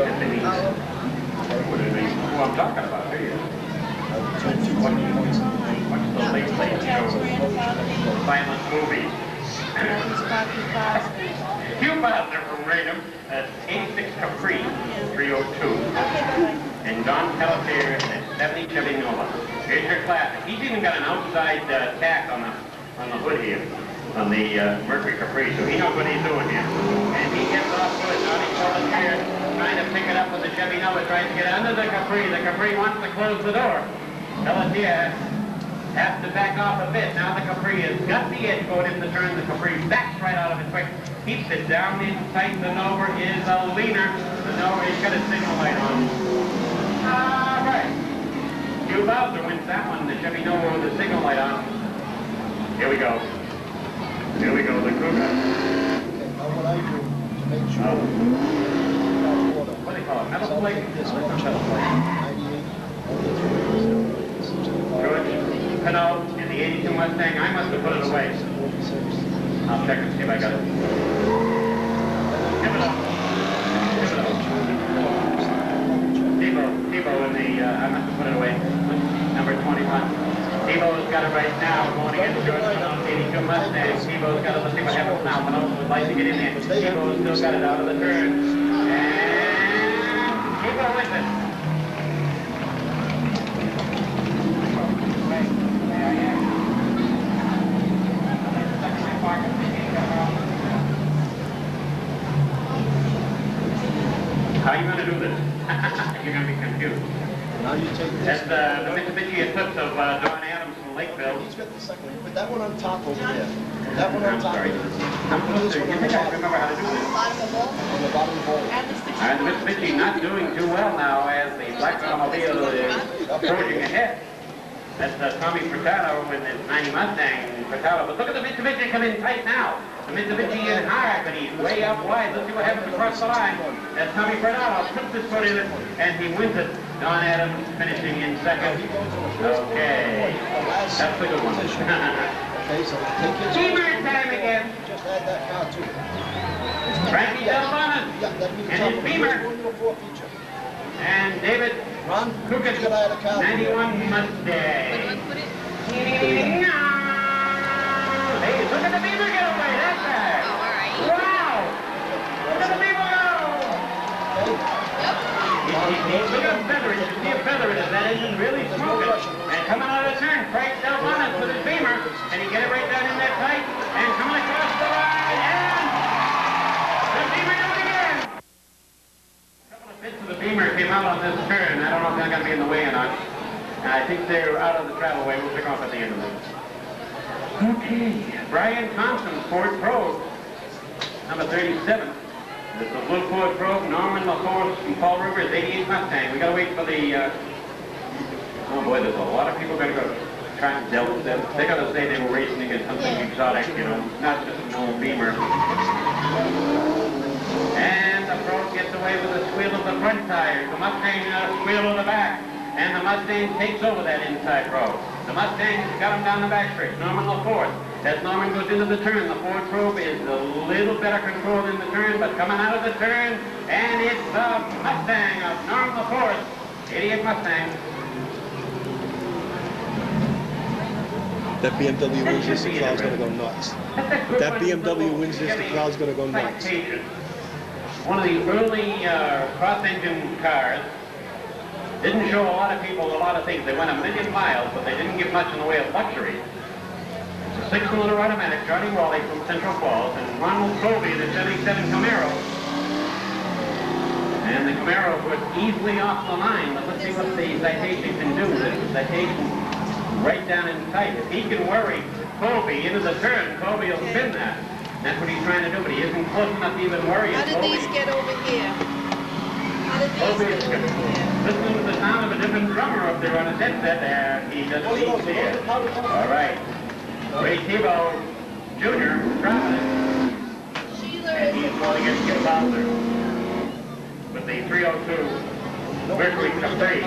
Who I'm talking about, here. What's the late show? Silent movies. Hugh Bowser from Raynham at 86 Capri, 302. And Don Pelletier at 70 Chevy Nova. Here's your classic. He's even got an outside tack on the hood here, on the Mercury Capri, so he knows what he's doing here. And he gets off good. Donnie Pelletier trying to pick it up with the Chevy Nova, trying to get under the Capri. The Capri wants to close the door. Pelletier has to back off a bit. Now the Capri has got the edge going in the turn. The Capri backs right out of it quick. Keeps it down in tight. The Nova is a leaner. The Nova has got a signal light on. All right. Hugh Bowser wins that one. The Chevy Nova with the signal light on. Here we go. Here we go. The Cougar. Now what I do to make sure what do they call it? Metal plate? this No, it's not metal plate. 98, George Pinot in the 82 Mustang. I must have put it away. I'll check and see if I got it. Give it up. Give it up. Tebow in the, I must have put it away. Number 21. Tebow's got it right now, going against George Pinot's 82 Mustang. Tebow's got it. Let's see what happens now. Pinot would like to get in there. Tebow's still got it out of the turn. And Tebow wins it. How are you going to do this? You're going to be confused. Now you take this. That's the Mitsubishi Eclipse of Don Adams from Lakeville. He's got the second one. Put that one on top over there. Put that one on I'm top. sorry. Over there. I'm supposed to, you think I remember how to do this? On the bottom of the bowl. All right, the Mitsubishi not doing too well now as the black automobile is approaching ahead. That's Tommy Furtado with his 90 Mustang Furtado. But look at the Mitsubishi come in tight now. The Mitsubishi is high, but he's way up wide. Let's see what happens across the line. As Tommy Furtado puts his foot in it, and he wins it. Don Adams finishing in second. Okay. That's a good one. Okay, so take his... Beamer time again. Just add that car to it. Frankie Delbonin Yeah, that'd be the and top his one. Beamer. One little four feature. And David Ron, Kukas, you gotta add a car. 91 Mustang. Hey, look at the Beamer get away, that guy. Oh, all right. Wow! Look at the Beamer go! Look at him feather it. You see him feather it, and that engine really smoking. And coming out of the turn, Frank Delbonin with his Beamer, and he get it right down in that tight, and coming across the line, and the Beamer do it again! A couple of bits of the Beamer came out on this turn. I don't know if they're going to be in the way or not. I think they're out of the travel way. We'll pick off at the end of this. Okay, Brian Thompson, Ford Probe, number 37. This is the blue Ford Probe, Norman LaForce and Paul Rivers, 88 Mustang. We gotta wait for the, oh boy, there's a lot of people gonna go. they're going to say they were racing against something exotic, you know, not just an old Beamer. And the Pro gets away with the squeal of the front tires. The Mustang squeal of the back. And the Mustang takes over that inside row. The Mustang's got him down the back straight. Norman LaForce. As Norman goes into the turn, the Ford Probe is a little better controlled in the turn, but coming out of the turn, and it's the Mustang of Norman LaForce. 88 Mustang. That BMW wins this, the crowd's going to go nuts. If that BMW wins this, the crowd's going to go nuts. One of the early cross-engine cars. Didn't show a lot of people a lot of things. They went 1,000,000 miles, but they didn't give much in the way of luxury. It's a 6-cylinder automatic, Johnny Wally from Central Falls, and Ronald Colby, the 77 Camaro. And the Camaro was easily off the line, but let's see what the citation can do. The citation right down in sight. If he can worry Colby into the turn, Colby will spin that. That's what he's trying to do, but he isn't close enough to even worry. How did these get over here? How did these get over here? Listening to the sound of a different drummer up there on his headset there. He doesn't need to hear. All right. Ray Tebow Jr. Providence. And he's going against Skip Bowser with the 302 Mercury Capri.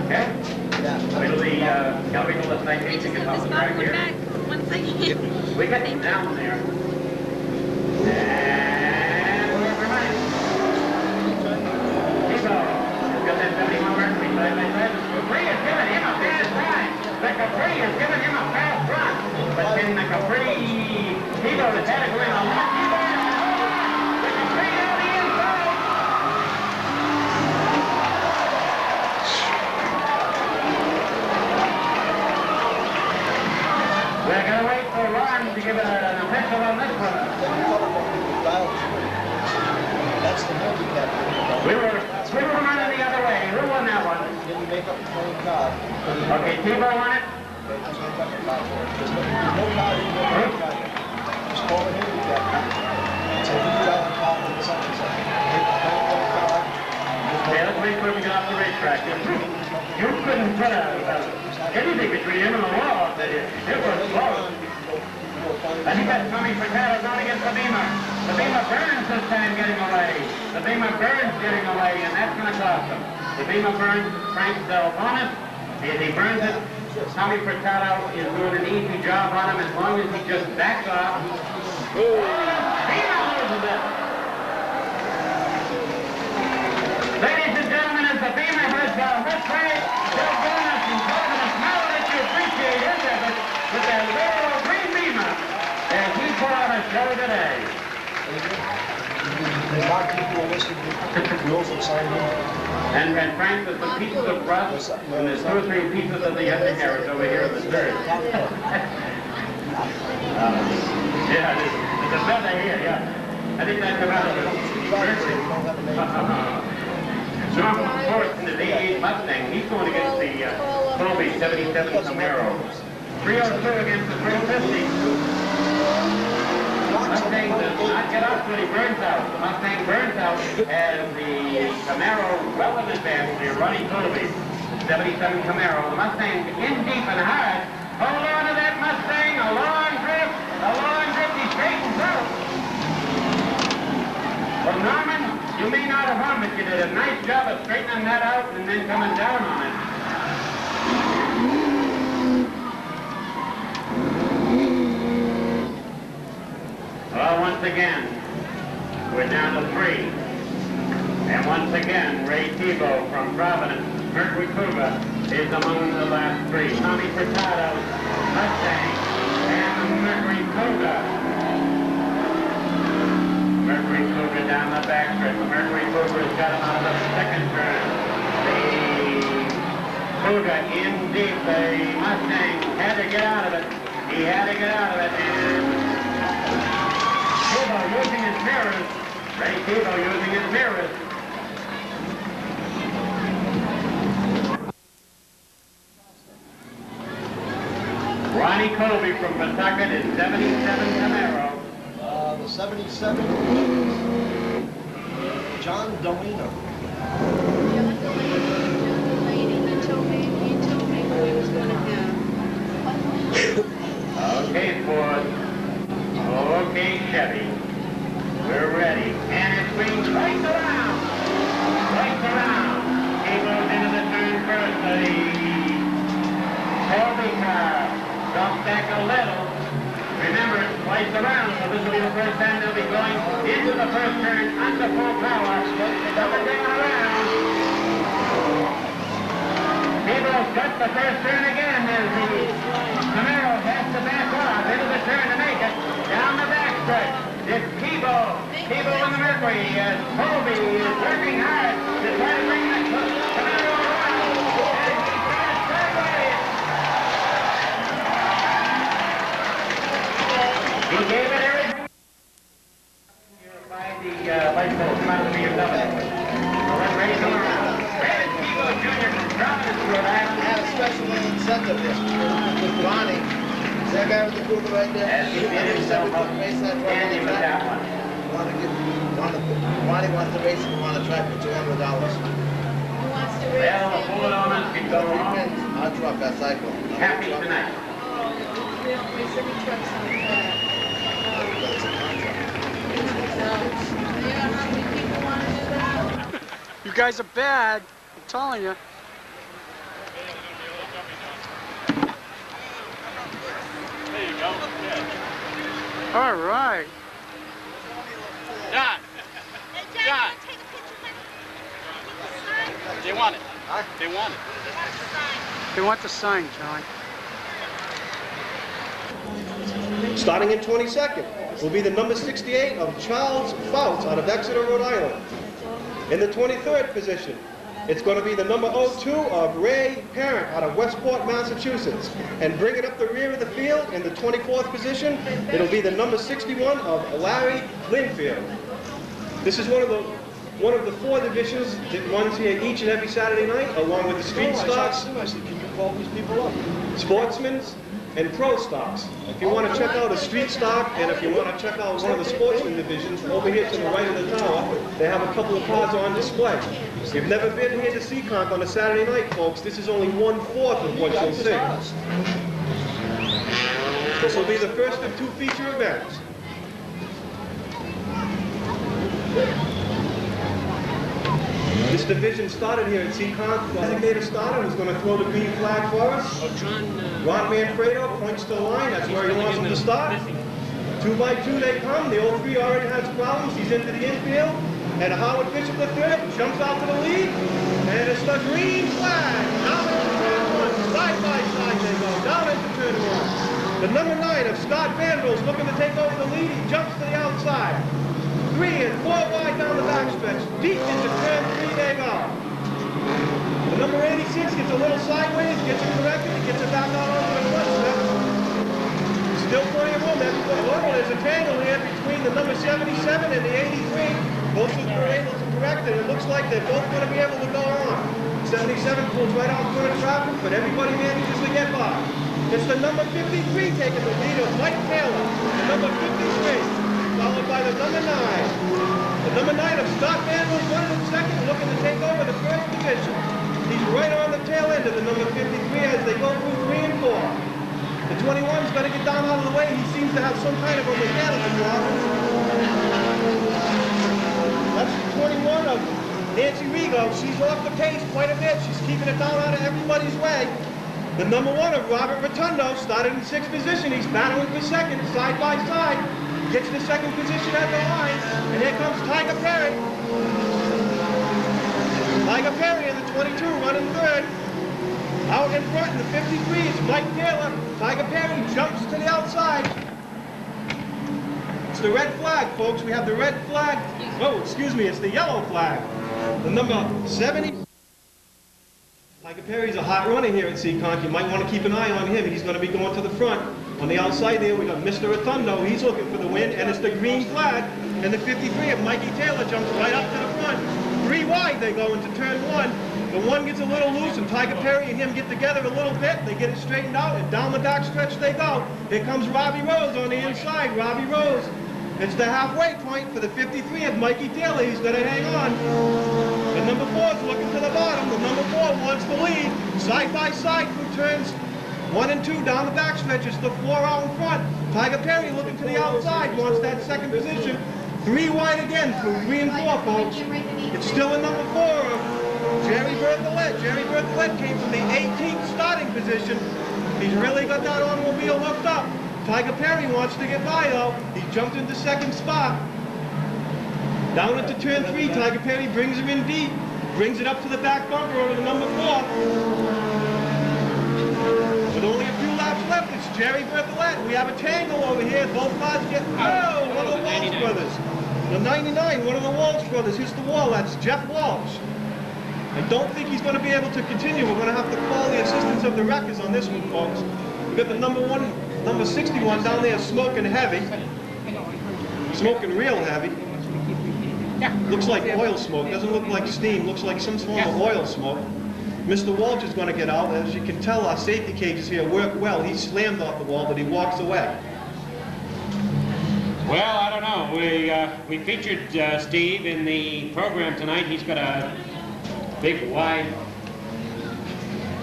Okay. Wait till the Calvary Gillis citation gets off the track here. We got him down there. And we're ready. Tebow has got that 71 Mercury side by side. The Capri is giving him a fast ride. The Capri is giving him a fast run. But then the Capri, Tebow has had to go in a lot. The Capri on the inside. We're going to wait for Ron to give an official on this one. That's the handicap. We were running the other way. Who won that one? Didn't make up the phone card. Okay, Tebow won it. There's no card. Just call the handicap. So if you got a card on the second side, Okay, let's wait for him to get off the racetrack. You couldn't put anything between him and the wall. It was close. I think that's Tommy Furtado going against the Beamer. The Beamer Burns this time getting away. The Beamer Burns getting away, and that's going to cost him. The Beamer Burns, Frank Delbonis. If he burns it, Tommy Furtado is doing an easy job on him as long as he just backs off. Beamer loses it. Ladies and gentlemen, as the Beamer has this way, Delbonis and Delbonis, now that you appreciate his effort with that little green Beamer, as he put on a show today. there's a lot of people who are listed. We also signed in. And Frank, there's some pieces of rust, and there's 2 or 3 pieces of the ethnic carrots over here in the dirt. Yeah, there's a feather here, yeah. I think that's about it. Norman LaForce in his 88 Mustang, he's going against the Colby 77 Camaro. 302 against the 350. Mustang does not get up when he burns out. The Mustang burns out as the Camaro well in advance of the Ronnie Colby 77 Camaro. The Mustang in deep and hard. Hold on to that Mustang, a long drift, he straightens out. Well, Norman, you may not have won, but you did a nice job of straightening that out and then coming down on it. Well, once again, we're down to 3. And once again, Ray Tebow from Providence, Mercury Cougar, is among the last 3. Tommy Furtado, Mustang, and Mercury Cougar. Mercury Cougar down the backstretch. The Mercury Cougar's got him out of the second turn. The Cougar in deep. The Mustang had to get out of it. He had to get out of it. And Tebow using his mirrors. Ray Tebow using his mirrors. Ronnie Colby from Pawtucket is 77 Camaro. The 77, John Dolino. John Delaney, he told me he was going to have. Okay, Ford. Okay, Chevy. We're ready. And it swings right around. Right around. He moves into the turn first. The Colby car drops back a little. Remember, it's twice around, so this will be the first time they'll be going into the first turn under full power. Up and down around. Peebles got the first turn again. There's the Camaro has to back off into the turn to make it. Down the backstretch. It's Peebles. Peebles in the Mercury. Colby is working hard to try to bring the Camaro around. And he's got it sideways. He gave it everything. By the light bulb come out of the BMW. Well, let's race him around. David Peebles Jr. from Providence, Rhode Island. I have a special incentive here with Ronnie. Is that guy with the cooler right there? As he did himself up, Andy with that one. Ronnie wants to race him on a track for $200. Who wants to race? Well, the bullet owners can go on. Our truck, our cycle. Happy tonight. We don't race every truck's on the track. That's a contract. You know how many people want to do that? You guys are bad. I'm telling you. There you go. All right. John. John. They want it. They want it. They want the sign, John. Starting in 22nd will be the number 68 of Charles Fouts out of Exeter, Rhode Island. In the 23rd position, it's going to be the number 02 of Ray Parent out of Westport, Massachusetts. And bringing up the rear of the field in the 24th position, it'll be the number 61 of Larry Linfield. This is one of the 4 divisions that runs here each and every Saturday night, along with the street stocks, Can you call these people up? sportsmen's, and pro stocks. If you want to check out a street stock, and if you want to check out one of the sportsman divisions, over here to the right of the tower, they have a couple of cars on display. If you've never been here to Seekonk on a Saturday night, folks, this is only 1/4 of what you'll see. This will be the first of 2 feature events. This division started here at Seekonk. The designator starter who's going to throw the green flag for us. Ron Manfredo points to the line. That's where he wants them to start. 2 by 2 they come. The 03 already has problems. He's into the infield. And Howard Bishop III jumps out to the lead. And it's the green flag. Down into turn 1. Side by side they go. Down into turn 1. The number 9 of Scott Vanderbilt's looking to take over the lead. He jumps to the outside. 3 and 4 wide down the backstretch. Deep into turn 3 they go. The number 86 gets a little sideways, gets it corrected, and gets it back out onto the front step. Still plenty of room. There's a tangle here between the number 77 and the 83. Both of them are able to correct it. It looks like they're both going to be able to go on. 77 pulls right out in front of traffic, but everybody manages to get by. It's the number 53 taking the lead of Mike Taylor. The number 53. Followed by the number 9. The number 9 of Scott Vanderbilt's running in second, looking to take over the first division. He's right on the tail end of the number 53 as they go through 3 and 4. The 21's got to get down out of the way. He seems to have some kind of a mechanical problem. That's the 21 of Nancy Rigo. She's off the pace quite a bit. She's keeping it down out of everybody's way. The number 1 of Robert Rotundo started in 6th position. He's battling for second, side by side. Gets the 2nd position at the line, and here comes Tiger Perry. Tiger Perry in the 22 running 3rd. Out in front in the 53 is Mike Taylor. Tiger Perry jumps to the outside. It's the red flag, folks. We have the red flag. Oh, excuse me, it's the yellow flag. The number 70. Tiger Perry's a hot runner here at Seekonk. You might want to keep an eye on him. He's going to be going to the front. On the outside there, we got Mr. Rotundo. He's looking for the win, and it's the green flag. And the 53 of Mikey Taylor jumps right up to the front. 3 wide they go into turn 1. The 1 gets a little loose, and Tiger Perry and him get together a little bit. They get it straightened out, and down the back stretch they go. Here comes Robbie Rose on the inside. Robbie Rose It's the halfway point for the 53 of Mikey Taylor. He's going to hang on. The number 4 is looking to the bottom. The number 4 wants the lead. Side by side through turns 1 and 2 down the backstretch. It's the 4 out in front. Tiger Perry looking to the outside. Wants that second position. 3 wide again through 3 and 4, folks. It's still in number 4 of Jerry Berthollet. Jerry Berthollet came from the 18th starting position. He's really got that automobile hooked up. Tiger Perry wants to get by though. He jumped into second spot. Down into turn 3, Tiger Perry brings him in deep. Brings it up to the back bumper over the number 4. With only a few laps left, it's Jerry Berthollet. We have a tangle over here. Both cars get, oh, one of the Walsh brothers. The 99, one of the Walsh brothers hits the wall. That's Jeff Walsh. I don't think he's going to be able to continue. We're going to have to call the assistance of the wreckers on this one, folks. We've got the number 61 down there smoking heavy. Smoking real heavy. Looks like oil smoke. Doesn't look like steam. Looks like some form of oil smoke. Mr. Walsh is going to get out. As you can tell, our safety cages here work well. He slammed off the wall, but he walks away. Well, I don't know. We featured Steve in the program tonight. He's got a big, wide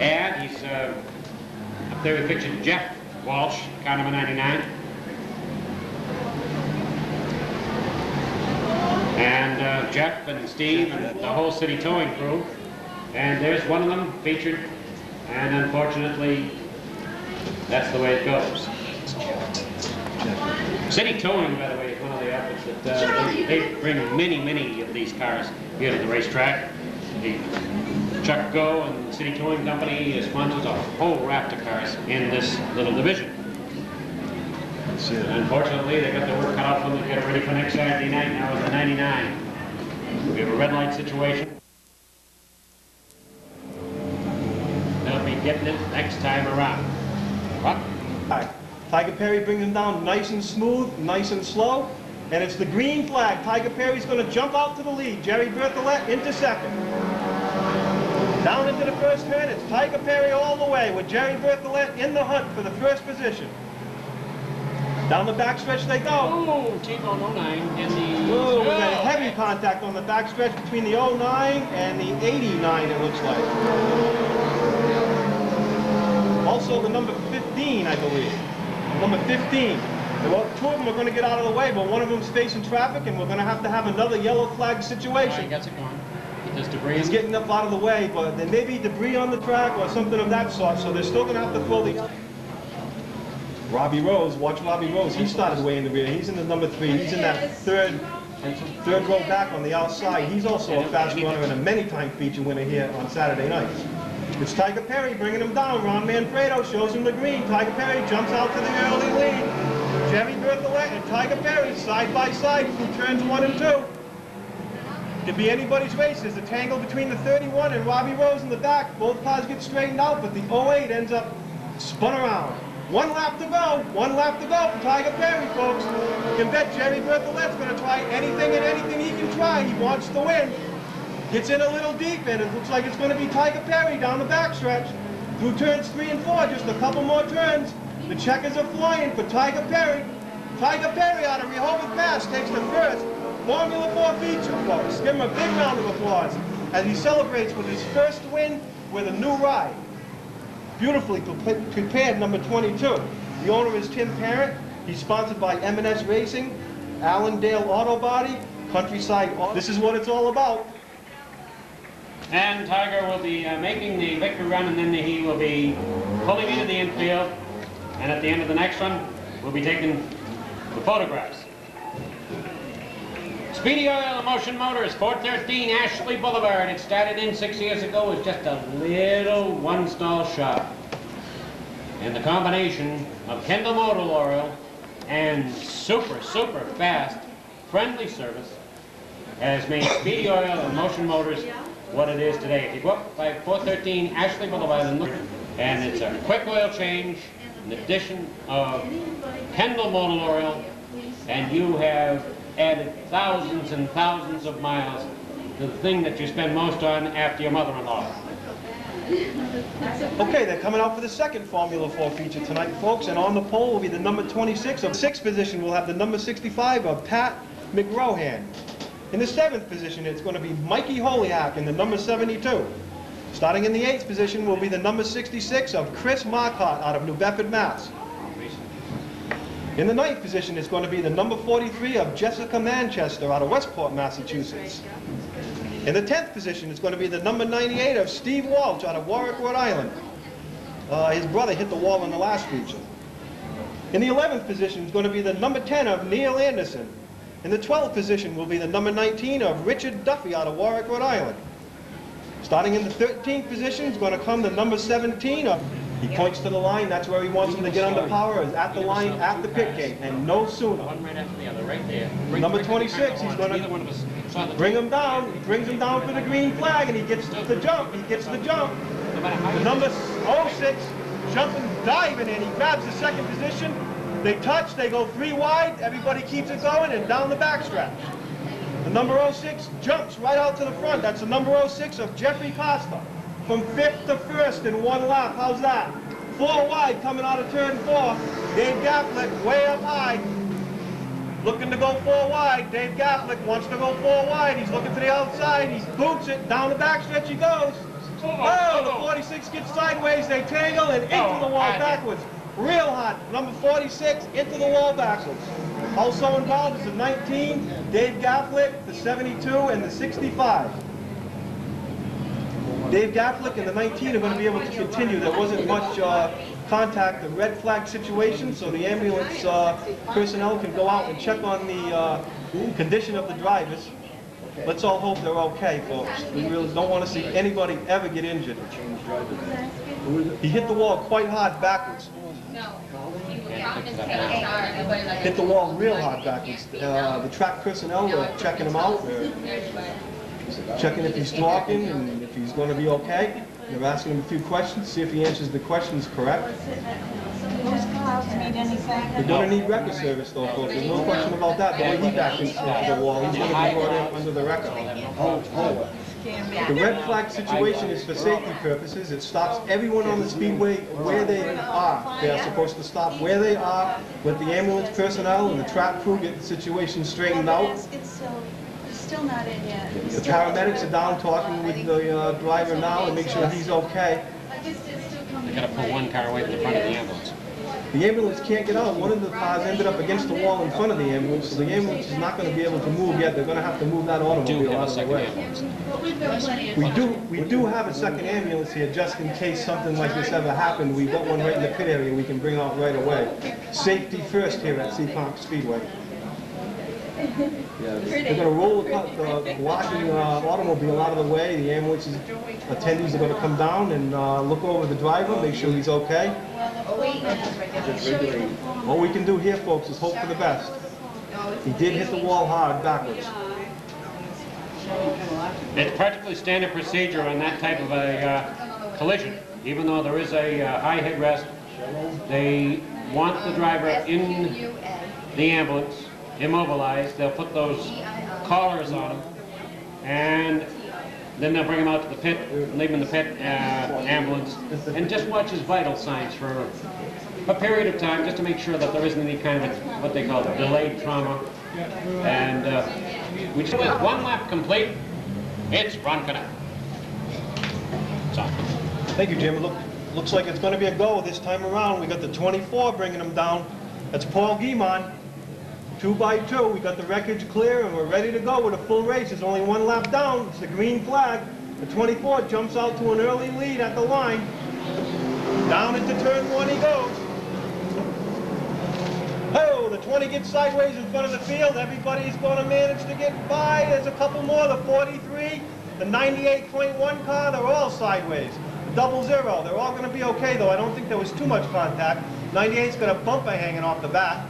ad. He's up there. We featured Jeff Walsh, car number 99. And Jeff and Steve and the whole city towing crew. And there's one of them featured. And unfortunately, that's the way it goes. City Towing, by the way, is one of the outfits that they bring many of these cars here to the racetrack. The Chuck Go and the City Towing Company sponsors a whole raft of cars in this little division. Unfortunately, they got their work cut out for them to get ready for next Saturday night. Now it's the 99. We have a red light situation. They'll be getting it next time around. What? Tiger Perry brings him down nice and smooth, nice and slow. And it's the green flag. Tiger Perry's going to jump out to the lead. Jerry Berthollet into second. Down into the first turn, it's Tiger Perry all the way with Jerry Berthollet in the hunt for the first position. Down the backstretch they go. Oh, T-Bone 09 in the... Whoa, we got a heavy contact on the backstretch between the 09 and the 89, it looks like. Also the number 15, I believe. Number 15. Well, 2 of them are going to get out of the way, but one of them's facing traffic, and we're going to have another yellow flag situation. He gets it going. There's debris. He's getting up out of the way, but there may be debris on the track or something of that sort, so they're still going to have to throw the... Robbie Rose, watch Robbie Rose. He started way in the rear. He's in the number 3. He's in that third row back on the outside. He's also a fast runner and a many-time feature winner here on Saturday nights. It's Tiger Perry bringing him down. Ron Manfredo shows him the green. Tiger Perry jumps out to the early lead. Jerry Berthollet and Tiger Perry side by side through turns 1 and 2. Could be anybody's race. There's a tangle between the 31 and Robbie Rose in the back. Both cars get straightened out, but the 08 ends up spun around. 1 lap to go. 1 lap to go for Tiger Perry, folks. You can bet Jerry Berthollet's going to try anything and anything he can try. He wants to win. Gets in a little deep, and it looks like it's going to be Tiger Perry down the backstretch. Through turns 3 and 4, just a couple more turns. The checkers are flying for Tiger Perry. Tiger Perry out of Rehoboth, Mass. takes the first Formula 4 feature, folks. Give him a big round of applause as he celebrates with his first win with a new ride. Beautifully prepared, number 22. The owner is Tim Parent. He's sponsored by M&S Racing, Allendale Auto Body, Countryside Auto. This is what it's all about. And Tiger will be making the victory run, and then he will be pulling into the infield. And at the end of the next one, we'll be taking the photographs. Speedy Oil and Motion Motors, 413 Ashley Boulevard. It started in 6 years ago as just a little one-stall shop. And the combination of Kendall Motor Oil and super fast, friendly service has made Speedy Oil and Motion Motors what it is today. If you go up by 413 Ashley Boulevard and look, and it's a quick oil change, an addition of Kendall Motor Oil, and you have added thousands and thousands of miles to the thing that you spend most on after your mother-in-law. Okay, they're coming out for the second Formula 4 feature tonight, folks, and on the pole will be the number 26. Of sixth position, we'll have the number 65 of Pat McGrohan. In the seventh position, it's going to be Mikey Holyhack in the number 72. Starting in the eighth position will be the number 66 of Chris Marcotte out of New Bedford, Mass. In the ninth position, it's going to be the number 43 of Jessica Manchester out of Westport, Massachusetts. In the 10th position, it's going to be the number 98 of Steve Walsh out of Warwick, Rhode Island. His brother hit the wall in the last feature. In the 11th position, it's going to be the number 10 of Neil Anderson. In the 12th position will be the number 19 of Richard Duffy out of Warwick, Rhode Island. Starting in the 13th position is going to come the number 17 of... He points to the line, that's where he wants him to get under power, is at the line, at the pit gate, and no sooner. One right after the other, right there. Number 26, he's going to bring him down. He brings him down for the green flag, and he gets the jump. He gets the jump. The number 06, jumping, diving in. He grabs the second position. They touch, they go 3 wide. Everybody keeps it going, and down the backstretch. The number 06 jumps right out to the front. That's the number 06 of Jeffrey Costa. From 5th to 1st in 1 lap. How's that? 4 wide coming out of turn 4. Dave Gaflick way up high. Looking to go 4 wide. Dave Gaflick wants to go 4 wide. He's looking to the outside. He boots it. Down the backstretch he goes. Oh, the 46 gets sideways. They tangle and into the wall backwards. Real hot. Number 46 into the wall backwards. Also involved is the 19, Dave Gaflick, the 72, and the 65. Dave Gaflick and the 19 are going to be able to continue. There wasn't much contact, the red flag situation, so the ambulance personnel can go out and check on the condition of the drivers. Let's all hope they're okay, folks. We really don't want to see anybody ever get injured. He hit the wall quite hard backwards. Hit the wall real hard backwards. The track personnel were checking him out. Checking if he's talking and if he's going to be okay. They're asking him a few questions, see if he answers the questions correct. They're going to need record service though, folks. There's no question about that. The way he backed into the wall, he's going to be brought in under the record. The red flag situation is for safety purposes. It stops everyone on the speedway where they are. They are supposed to stop where they are, let the ambulance personnel and the track crew get the situation straightened out. Still not in yet. The paramedics are down talking with the driver now and make sure he's okay. They got to pull one car away from the front of the ambulance. The ambulance can't get out. One of the cars ended up against the wall in front of the ambulance, so the ambulance is not going to be able to move yet. They're going to have to move that automobile out of the way. We do have a second ambulance here just in case something like this ever happened. We've got one right in the pit area we can bring out right away. Safety first here at Seekonk Speedway. Yeah, they're going to roll the blocking automobile out of the way. The ambulance attendees are going to come down and look over the driver, make sure he's okay. All we can do here, folks, is hope for the best. He did hit the wall hard backwards. It's practically standard procedure on that type of a collision. Even though there is a high headrest, they want the driver in the ambulance, immobilized. They'll put those collars on him, and then they'll bring him out to the pit, leave him in the pit ambulance, and just watch his vital signs for a period of time, just to make sure that there isn't any kind of what they call delayed trauma. And we just with 1 lap complete, it's Ron Canal. Thank you, Jim. Looks like it's going to be a go this time around. We got the 24 bringing him down. That's Paul Guimond. 2 by 2. We got the wreckage clear and we're ready to go with a full race. There's only 1 lap down. It's the green flag. The 24 jumps out to an early lead at the line. Down into turn 1 he goes. Oh, the 20 gets sideways in front of the field. Everybody's going to manage to get by. There's a couple more. The 43, the 98.1 car, they're all sideways. The 00, they're all going to be okay though. I don't think there was too much contact. 98's got a bumper hanging off the back.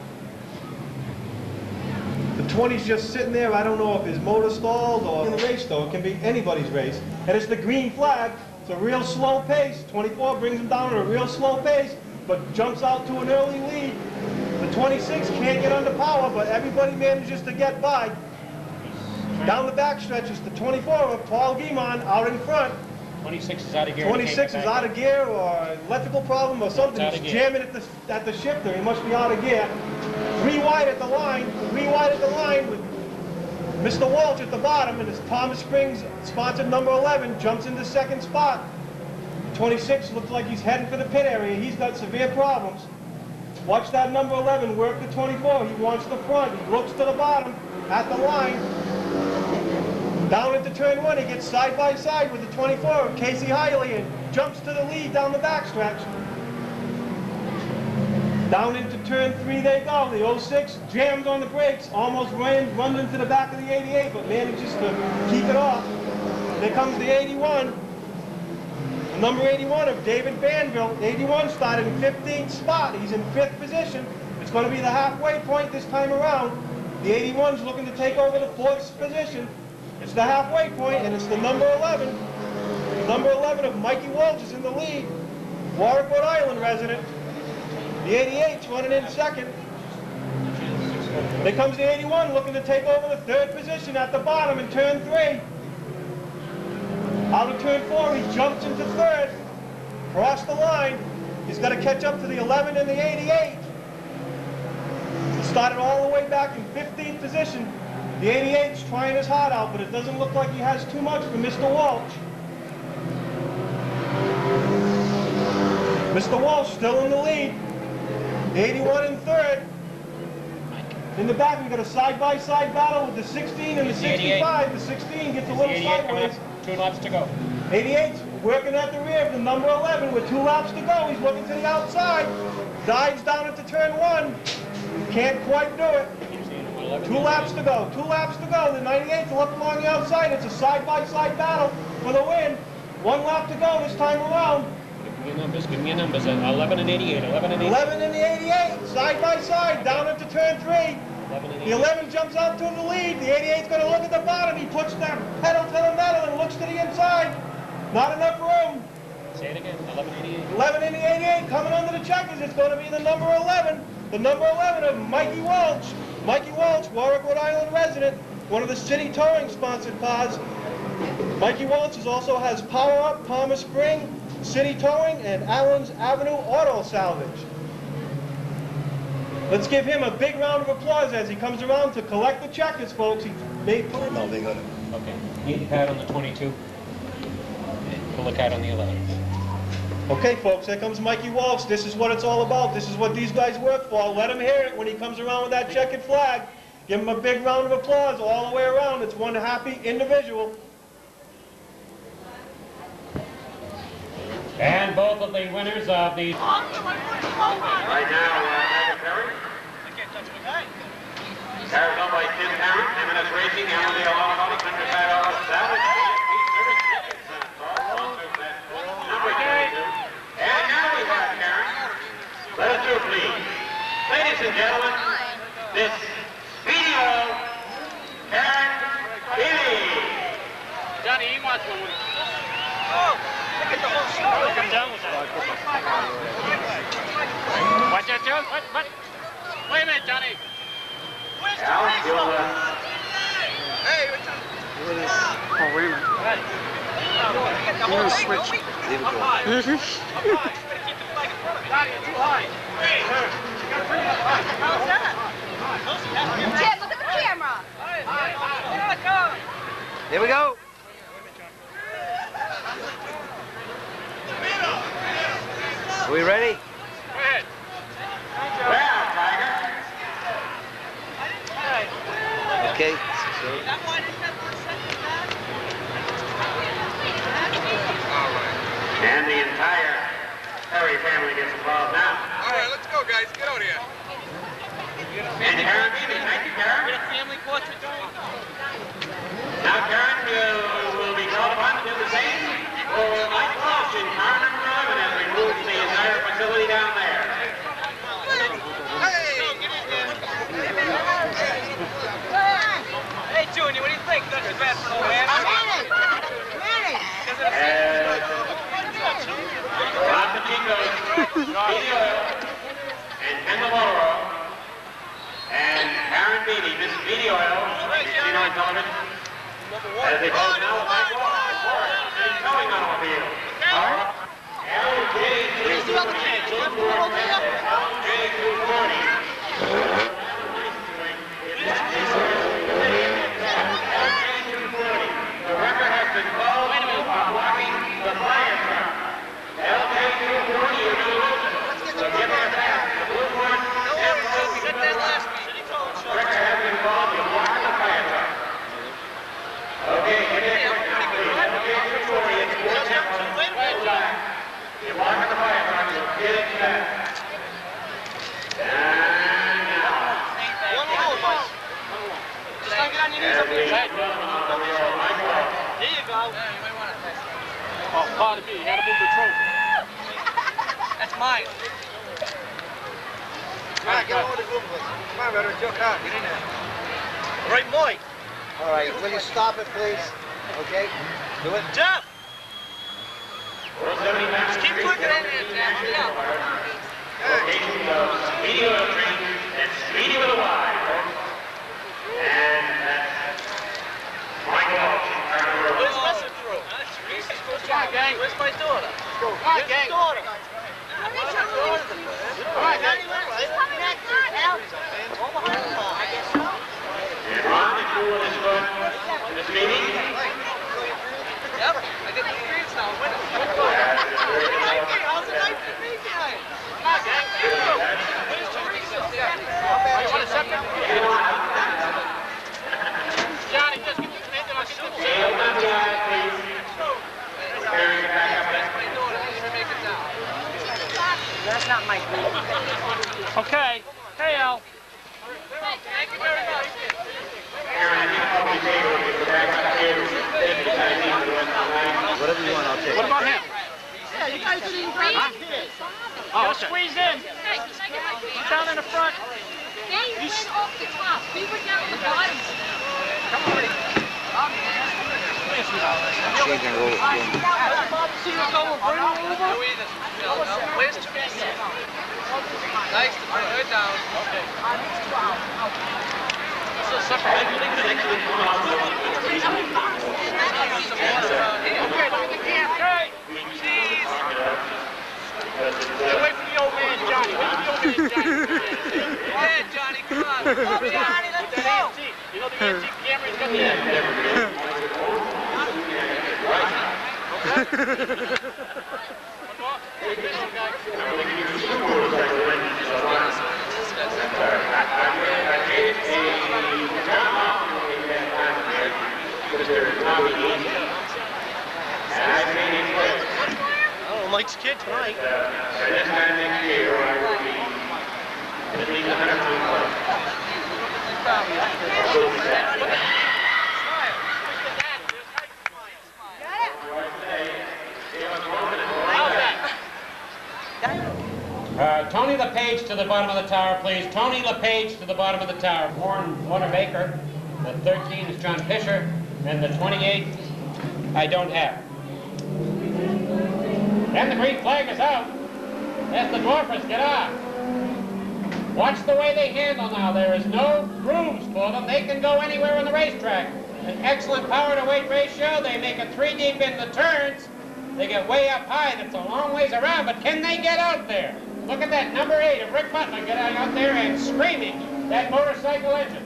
The 20's just sitting there. I don't know if his motor stalled or in the race though. It can be anybody's race. And it's the green flag. It's a real slow pace. 24 brings him down at a real slow pace, but jumps out to an early lead. The 26 can't get under power, but everybody manages to get by. Down the back stretch is the 24 of Paul Guimond out in front. 26 is out of gear. 26 is out of gear, or electrical problem, or something. It's out of He's gear. jamming at the shifter. He must be out of gear. 3 wide at the line. 3 wide at the line with Mr. Walsh at the bottom, and his Thomas Springs sponsored number 11 jumps into second spot. 26 looks like he's heading for the pit area. He's got severe problems. Watch that number 11 work the 24. He wants the front. He looks to the bottom at the line. Down into turn 1, he gets side by side with the 24, Casey Hiley, and jumps to the lead down the backstretch. Down into turn 3 they go. The 06 jams on the brakes, almost runs into the back of the 88, but manages to keep it off. There comes the 81. Number 81 of David Banville. 81 started in 15th spot. He's in 5th position. It's going to be the halfway point this time around. The 81's looking to take over the 4th position. It's the halfway point, and it's the number 11. Number 11 of Mikey Walsh is in the lead. Warwick, Rhode Island resident. The 88's running in second. There comes the 81 looking to take over the 3rd position at the bottom in turn 3. Out of turn 4, he jumps into 3rd. Across the line. He's got to catch up to the 11 and the 88. He started all the way back in 15th position. The 88's trying his heart out, but it doesn't look like he has too much for Mr. Walsh. Mr. Walsh still in the lead. The 81 in 3rd. In the back, we've got a side-by-side battle with the 16 and the 65. The 16 gets a little sideways. 2 laps to go. 88's working at the rear of the number 11 with 2 laps to go. He's looking to the outside. Dives down into turn 1. Can't quite do it. 2 laps to go. 2 laps to go. The 98's up along the outside. It's a side-by-side battle for the win. 1 lap to go this time around. Give me your numbers. 11 and 88. 11 and 88. 11 and the 88, side by side, down into turn 3. The 11 jumps out to the lead. The 88's going to look at the bottom. He puts the pedal to the metal and looks to the inside. Not enough room. Say it again. 11 and 88. 11 and the 88 coming under the checkers. It's going to be the number 11. The number 11 of Mikey Walsh. Mikey Walsh, Warwick, Rhode Island resident. One of the City Towing sponsored cars. Mikey Walsh also has Power Up, Palmer Spring, City Towing, and Allen's Avenue Auto Salvage. Let's give him a big round of applause as he comes around to collect the checkers, folks. He made No, they got it. Okay. Need the pad on the 22. Pull the card on the 11. Okay, folks, here comes Mikey Walsh. This is what it's all about. This is what these guys work for. Let him hear it when he comes around with that checkered flag. Give him a big round of applause all the way around. It's one happy individual. And both of the winners of the... Right now, Perry. Carried on by Tim Tarrant, M&S Racing, Allendale Automotive, Countryside Auto Salvage, number 32. And now we have Karen. Let us do, please. Ladies and gentlemen, this video, Karen Healy. Johnny, he wants one. Oh, look at the whole show. Come down with that. Watch that, Joe. What? Wait a minute, Johnny. Al, you'll, Hey, what's up? Oh, wait a minute. I'm going to switch. Leave it go. Up high. Up high. You better keep the flag in front of me. Johnny, it's too high. Hey, you got to bring it up high. How's that? Jim, look at the camera. Here we go. Are we ready? Go ahead. well, Tiger. Okay. And the entire Perry family gets involved now. All right, let's go, guys. Get out here. And Karen Beebe, thank you, Karen. Get a family portrait going. Now, Karen, you will be called upon to do the same for Mike Walsh in car number 11 as we move the entire facility down there. Hey, Junior, what do you think? That's bad for an old man. Rob Pacheco, Speedy Oil, and Ken Lamoro, and Karen Beatty, Miss Speedy Oil, seen on television, as ought to be. You gotta move the trophy. That's mine. Come on, get over the boom, please. Come on, Rudder, it's your car. Get in there. Right, Mike. All right, will you stop it, please? Okay? Do it. Jeff! Just keep clicking in there, Jeff. Yeah. Location of Speedy with a 3 and Speedy with a Y. And Michael Walsh. Where's Messenger Road? Come on, gang. Where's my daughter? Come on, gang. Daughter. Come on, gang. And Ron is cool this one. This meeting. Yep, I get the experience now. I'm winning. How's it like to be behind? Come on, gang. Where's Teresa? You want a separate? Johnny, just get your hand in our shoe. That's not my group. Okay. Hey, Al. Thank you very much. Whatever you want, I'll take. What about him? Yeah, you guys didn't even grab my kid. Oh, okay. Squeeze in. Hey, can I get my kid? He's down in the front. They went off the top. We were down the bottom. Come on. Changing rules. Where's Teresa? Nice to put her down. Okay. This is separate. Okay. Cheese. Get away from the old man, Johnny. Where's the old man, Johnny? Go ahead, Johnny, come on. Come, Johnny, let's go. You know the antique camera? He's got the antique. Oh, Mike's kid tonight. Tony LePage to the bottom of the tower, please. Tony LePage to the bottom of the tower. Warner Baker. The 13 is John Fisher. And the 28 I don't have. And the green flag is out. As the dwarfers get off. Watch the way they handle now. There is no grooves for them. They can go anywhere on the racetrack. An excellent power to weight ratio. They make it 3 deep in the turns. They get way up high. That's a long ways around, but can they get out there? Look at that, number 8 of Rick Butler getting out there and screaming that motorcycle engine.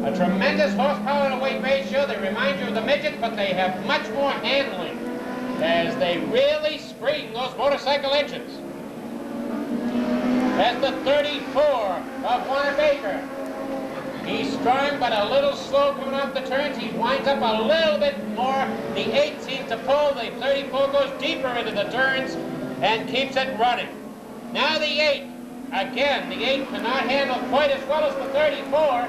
A tremendous horsepower to weight ratio. They remind you of the midgets, but they have much more handling as they really scream those motorcycle engines. That's the 34 of Warner Baker. He's strong, but a little slow coming off the turns. He winds up a little bit more. The 8 seems to pull. The 34 goes deeper into the turns and keeps it running. Now the 8. Again, the 8 cannot handle quite as well as the 34.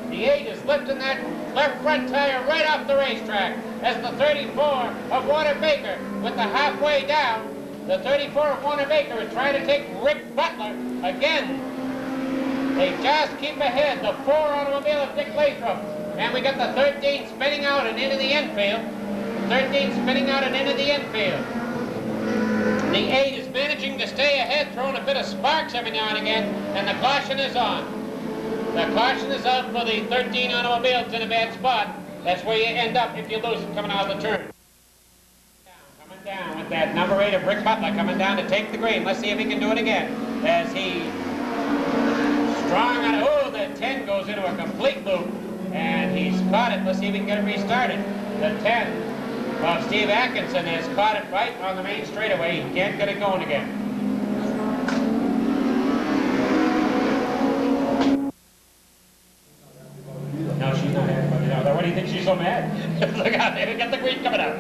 The 8 is lifting that left front tire right off the racetrack as the 34 of Warner Baker with the halfway down. The 34 of Warner Baker is trying to take Rick Butler again. They just keep ahead. The 4 automobile of Dick Lathrop. And we got the 13 spinning out and into the infield. 13 spinning out and into the infield. The 8 is managing to stay ahead, throwing a bit of sparks every now and again, and the caution is on. The caution is out for the 13 automobile. It's in a bad spot. That's where you end up if you lose it coming out of the turn. Coming down with that number 8 of Rick Butler coming down to take the green. Let's see if he can do it again. As he strong on it. Oh, the 10 goes into a complete loop, and he's caught it. Let's see if we can get it restarted. The 10 of Steve Atkinson has caught it right on the main straightaway. He can't get it going again. No, she's not happy. No, why do you think she's so mad? Look out there, we got the green coming out.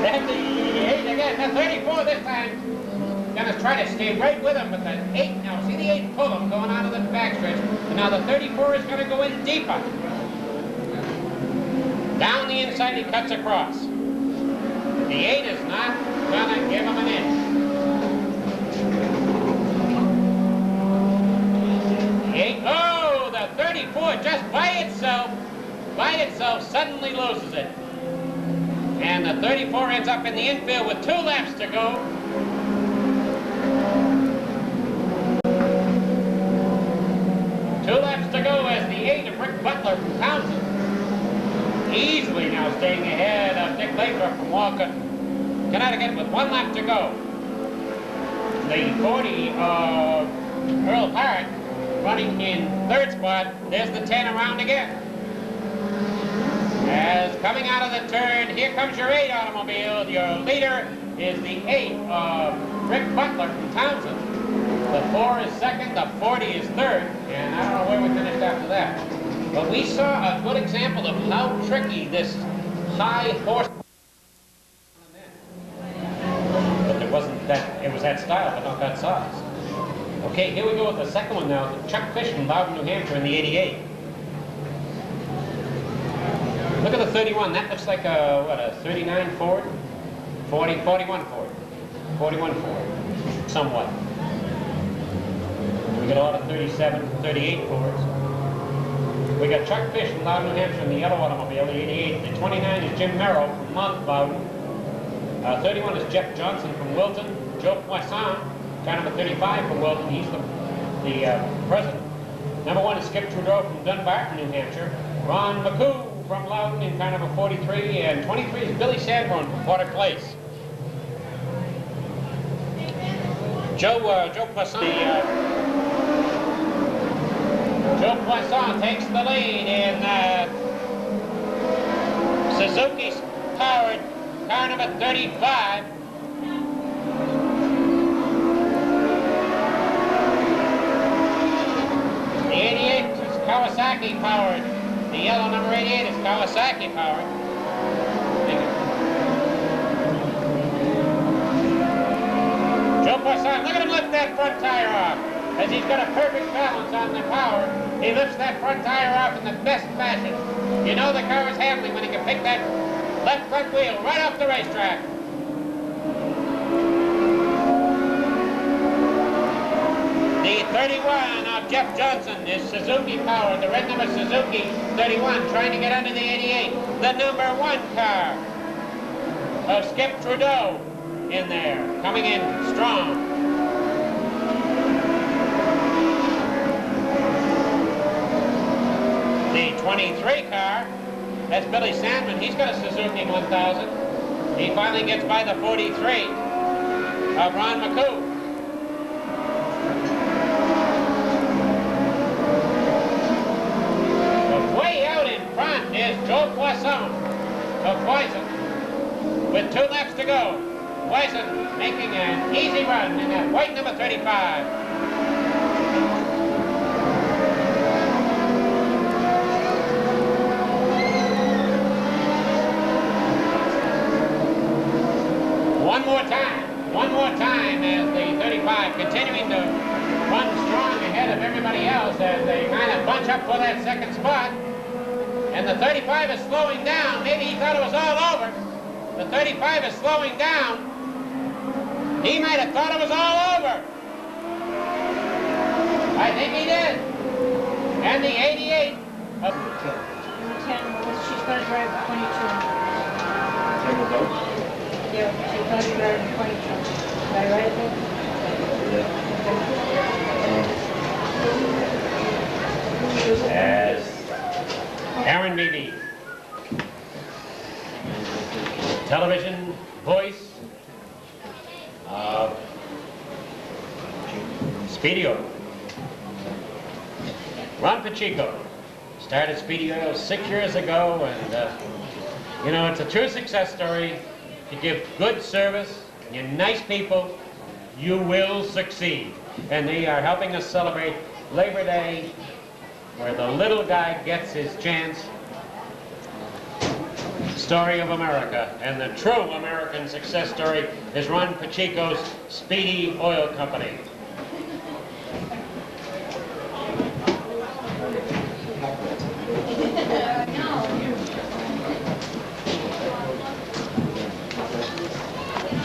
That's the 8 again, the 34 this time. Gonna try to stay right with him with the 8 now. See the 8 pull him going out of the backstretch. And now the 34 is gonna go in deeper. Down the inside, he cuts across. The 8 is not gonna give him an inch. The 8, oh, the 34 just by itself suddenly loses it. And the 34 ends up in the infield with 2 laps to go. As the 8 of Rick Butler from Townsend. Easily now staying ahead of Dick Lathrop from Walker, Connecticut with 1 lap to go. The 40 of Earl Parrott running in 3rd spot. There's the 10 around again. As coming out of the turn, here comes your 8 automobile. Your leader is the 8 of Rick Butler from Townsend. The 4 is 2nd, the 40 is 3rd, and I don't know where we finished after that. But we saw a good example of how tricky this high horse. But it wasn't that, it was that style, but not that size. Okay, here we go with the second one now. Chuck Fish from Loudon, New Hampshire in the 88. Look at the 31. That looks like a, what, a 39 Ford? 41 Ford. 41 Ford, somewhat. We got a lot of 37, 38 Fords. We got Chuck Fish from Loudon, New Hampshire in the yellow automobile, the 88. The 29 is Jim Merrill from Loudon. 31 is Jeff Johnson from Wilton. Joe Poisson, kind of a 35 from Wilton. He's the president. Number 1 is Skip Trudeau from Dunbarton, New Hampshire. Ron McCoo from Loudon in kind of a 43. And 23 is Billy Sanborn from Porter Place. Joe Poisson. Joe Poisson takes the lead in Suzuki's powered car number 35. The 88 is Kawasaki powered. The yellow number 88 is Kawasaki powered. Joe Poisson, look at him lift that front tire off. As he's got a perfect balance on the power, he lifts that front tire off in the best fashion. You know the car is handling when he can pick that left front wheel right off the racetrack. The 31 of Jeff Johnson is Suzuki powered. The red number Suzuki 31 trying to get under the 88. The number 1 car of Skip Trudeau in there, coming in strong. The 23 car, that's Billy Sandman. He's got a Suzuki 1000. He finally gets by the 43 of Ron McCoo. But way out in front is Joe Poisson of Poison with 2 laps to go. Poison making an easy run in that white number 35. One more time as the 35 continuing to run strong ahead of everybody else as they kind of bunch up for that 2nd spot. And the 35 is slowing down. Maybe he thought it was all over. The 35 is slowing down. He might have thought it was all over. I think he did. And the 88 of 10, she's going to drive 22. Yeah, she's going to drive 22. Am I right there? as Aaron Beebe, television voice of Speedy Oil. Ron Pacheco started Speedy Oil 6 years ago, and you know, it's a true success story. If you give good service, and you're nice people, you will succeed. And they are helping us celebrate Labor Day, where the little guy gets his chance. Story of America, and the true American success story is Ron Pacheco's Speedy Oil Company.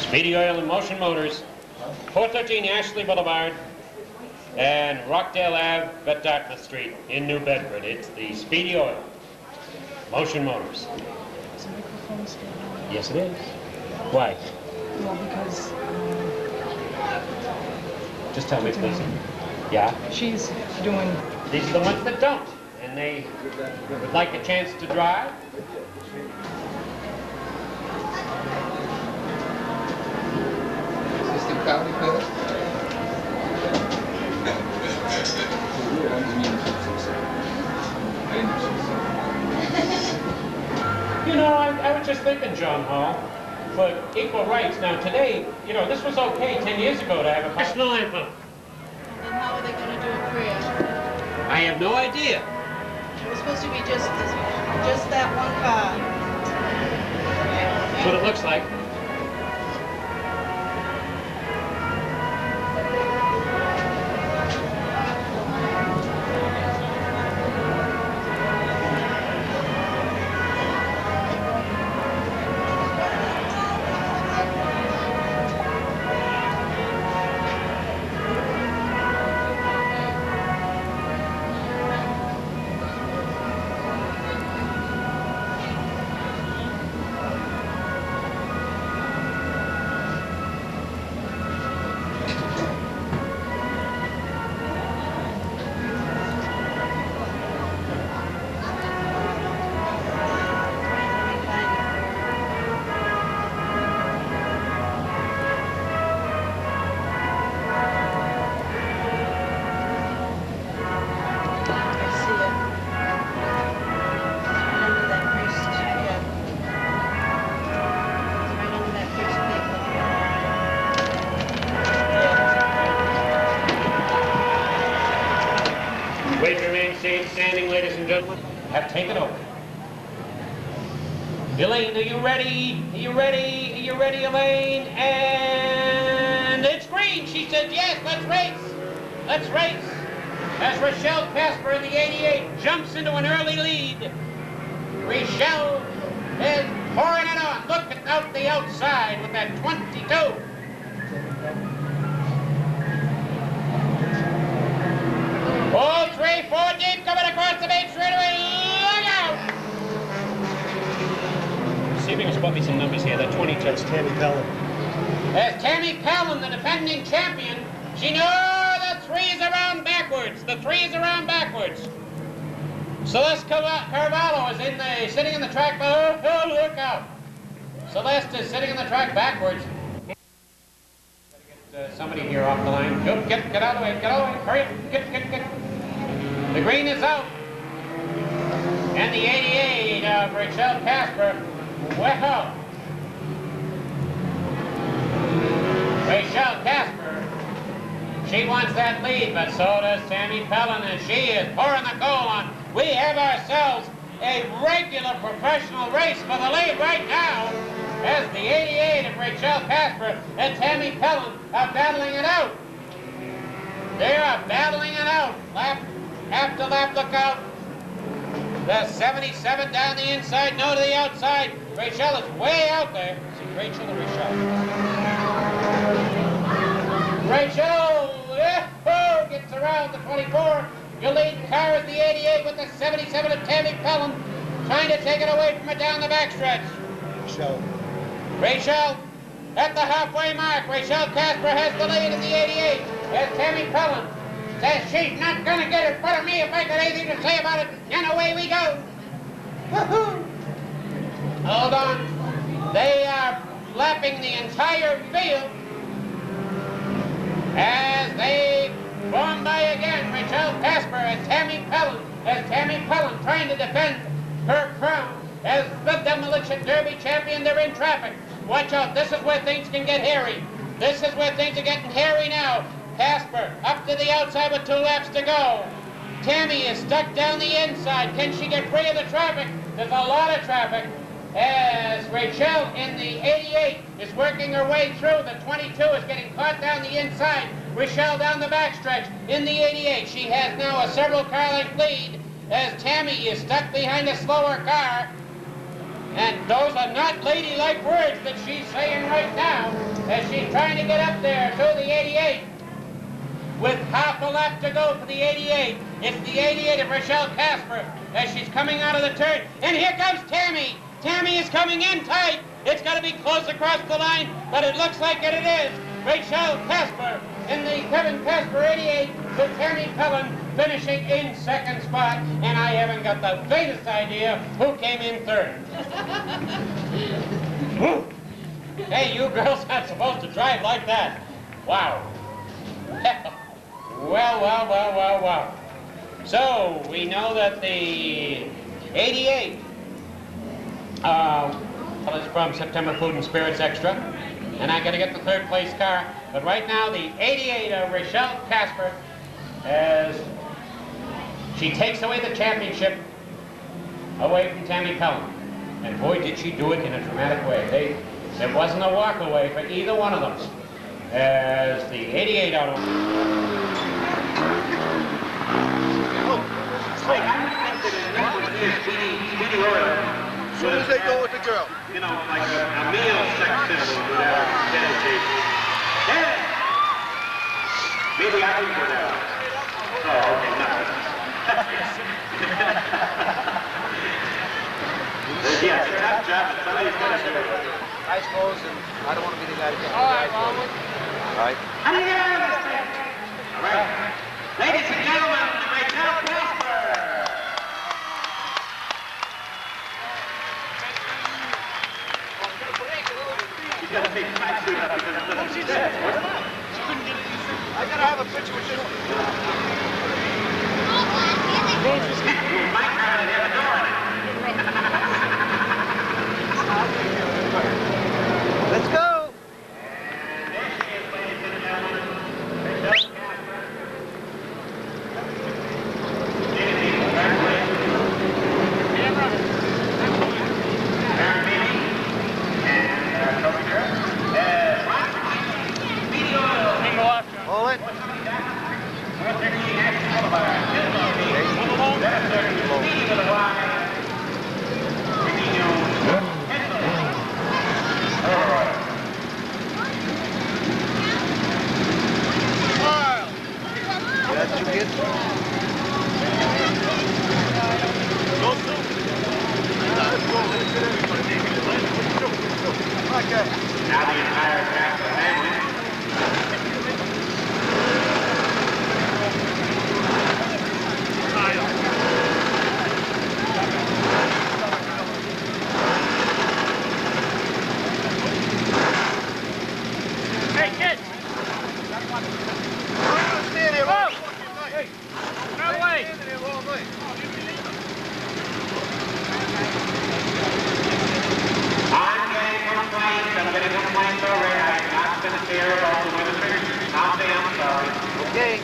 Speedy Oil and Motion Motors, 413 Ashley Boulevard and Rockdale Ave at Dartmouth Street in New Bedford. It's the Speedy Oil, Motion Motors. Is the microphone still on? Yes, it is. Why? Well, because Just tell me, please. Yeah? she's doing... These are the ones that don't, and they would like a chance to drive. Is this the county pass? You know, I was just thinking, John Hall, for equal rights. Now, today, you know, this was okay 10 years ago to have a national anthem. Then how are they going to do a prayer? I have no idea. It was supposed to be just that one car. That's what it looks like. Standing, ladies and gentlemen, have taken over. Elaine, are you ready? Are you ready? Are you ready, Elaine? And it's green. She said, yes, let's race. Let's race. As Rochelle Casper in the 88 jumps into an early lead. Rochelle is pouring it on. Look out the outside with that 22. All 3, 4 deep coming across the main straightaway. Look out! See if we can spot me some numbers here. That 22. That's Tammy Pellin. There's Tammy Pellin, the defending champion. She knows the 3 is around backwards. The 3 is around backwards. Celeste Carvalho is sitting in the track. Oh, look out! Celeste is sitting in the track backwards. Somebody here off the line. Go, get out of the way, get out of the way. Hurry up, get. The green is out. And the 88 of Rochelle Casper, well. Rochelle Casper, she wants that lead, but so does Tammy Pellin, and she is pouring the goal on. We have ourselves a regular professional race for the lead right now, as the 88 of Rochelle Casper and Tammy Pellin are battling it out. They are battling it out. Lap after lap, look out. The 77 down the inside, no to the outside. Rochelle is way out there. Is it Rachel or Rochelle? Rachel, gets around the 24. Your lead car is the 88 with the 77 of Tammy Pellin, trying to take it away from her down the backstretch. Rachel at the halfway mark. Rochelle Casper has the lead in the 88. As Tammy Pellin says she's not going to get in front of me if I got anything to say about it. And away we go. Woohoo! Hold on. They are lapping the entire field as they form by again. Rochelle Casper and Tammy Pellin. As Tammy Pellin trying to defend her crown as the Demolition Derby champion. They're in traffic. Watch out. This is where things can get hairy. This is where things are getting hairy now. Casper up to the outside with 2 laps to go. Tammy is stuck down the inside. Can she get free of the traffic? There's a lot of traffic. As Rachel in the 88 is working her way through. The 22 is getting caught down the inside. Rochelle down the backstretch in the 88. She has now a several car length lead as Tammy is stuck behind a slower car. And those are not ladylike words that she's saying right now as she's trying to get up there to the 88. With half a lap to go for the 88. It's the 88 of Rochelle Casper as she's coming out of the turn. And here comes Tammy. Tammy is coming in tight. It's got to be close across the line, but it looks like it is. Rochelle Casper in the Kevin Casper 88 with Tammy Pellin finishing in second spot. And I haven't got the faintest idea who came in third. Hey, you girls aren't supposed to drive like that. Wow. Well. So, we know that the 88 is from September Food and Spirits Extra, and I got to get the third place car. But right now, the 88 of Rochelle Casper, as she takes away the championship away from Tammy Pellin. And boy, did she do it in a dramatic way. There wasn't a walk away for either one of them. As the 88 out of... As soon as they go with the girl. You know, like a meal sex symbol with dedication. Yeah! Maybe I can go there. Oh, okay, nothing. Yeah, it's a tough job, but somebody's got to do it. I suppose, and I don't want to be the guy to get All right, Walter. All right. How do you get out of this thing? All right. Ladies and gentlemen, Rochelle Casper. She's got a big fat suit up because of what she said. She couldn't get it. I got to have a picture with this one. My car didn't have a door in it. Let's go. There she is, ladies and gentlemen. Rochelle Casper. Hold it. That's two kids. Now the entire Casper family. Hey, kids! Stand here. Whoa! Hey! No way! I'm getting complaints already. I cannot spend a fair about the women's figure. I'll say I'm sorry. Okay.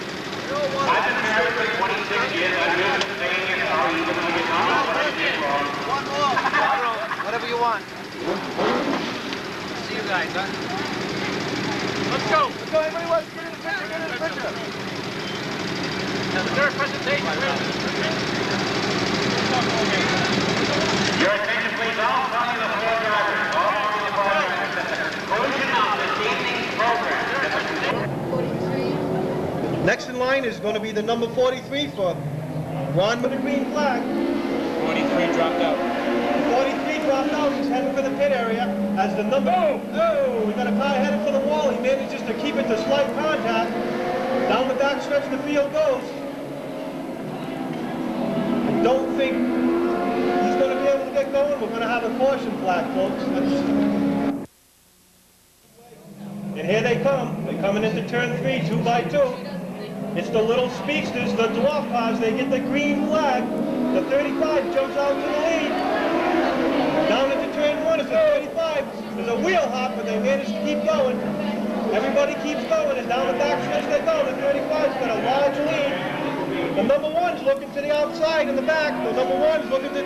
I've been married for 26 years. I'm used to saying you're sorry even when you don't know what I did wrong. One more. Whatever you want. See you guys, huh? Let's go! Let's go, everybody wants to get in the picture, get in the picture. Now the third presentation. Your attention, please, all following the four drivers. All following the four drivers. At the conclusion of this evening's program. Next in line is going to be the number 43 for Ron with the green flag. 43 dropped out. 43 dropped out. He's heading for the pit area as the number... Oh, we got a car headed for the wall. He manages to keep it to slight contact. Down the back stretch the field goes. I don't think he's going to be able to get going. We're going to have a caution flag, folks. And here they come. They're coming into turn 3, 2 by 2. It's the little speedsters, the dwarf cars. They get the green flag. The 35 jumps out to the lead. Down into turn 1 is the 35. There's a wheel hop, but they manage to keep going. Everybody keeps going, and down the back stretch they go. The 35's got a large lead. The number 1's looking to the outside in the back. The number 1's looking to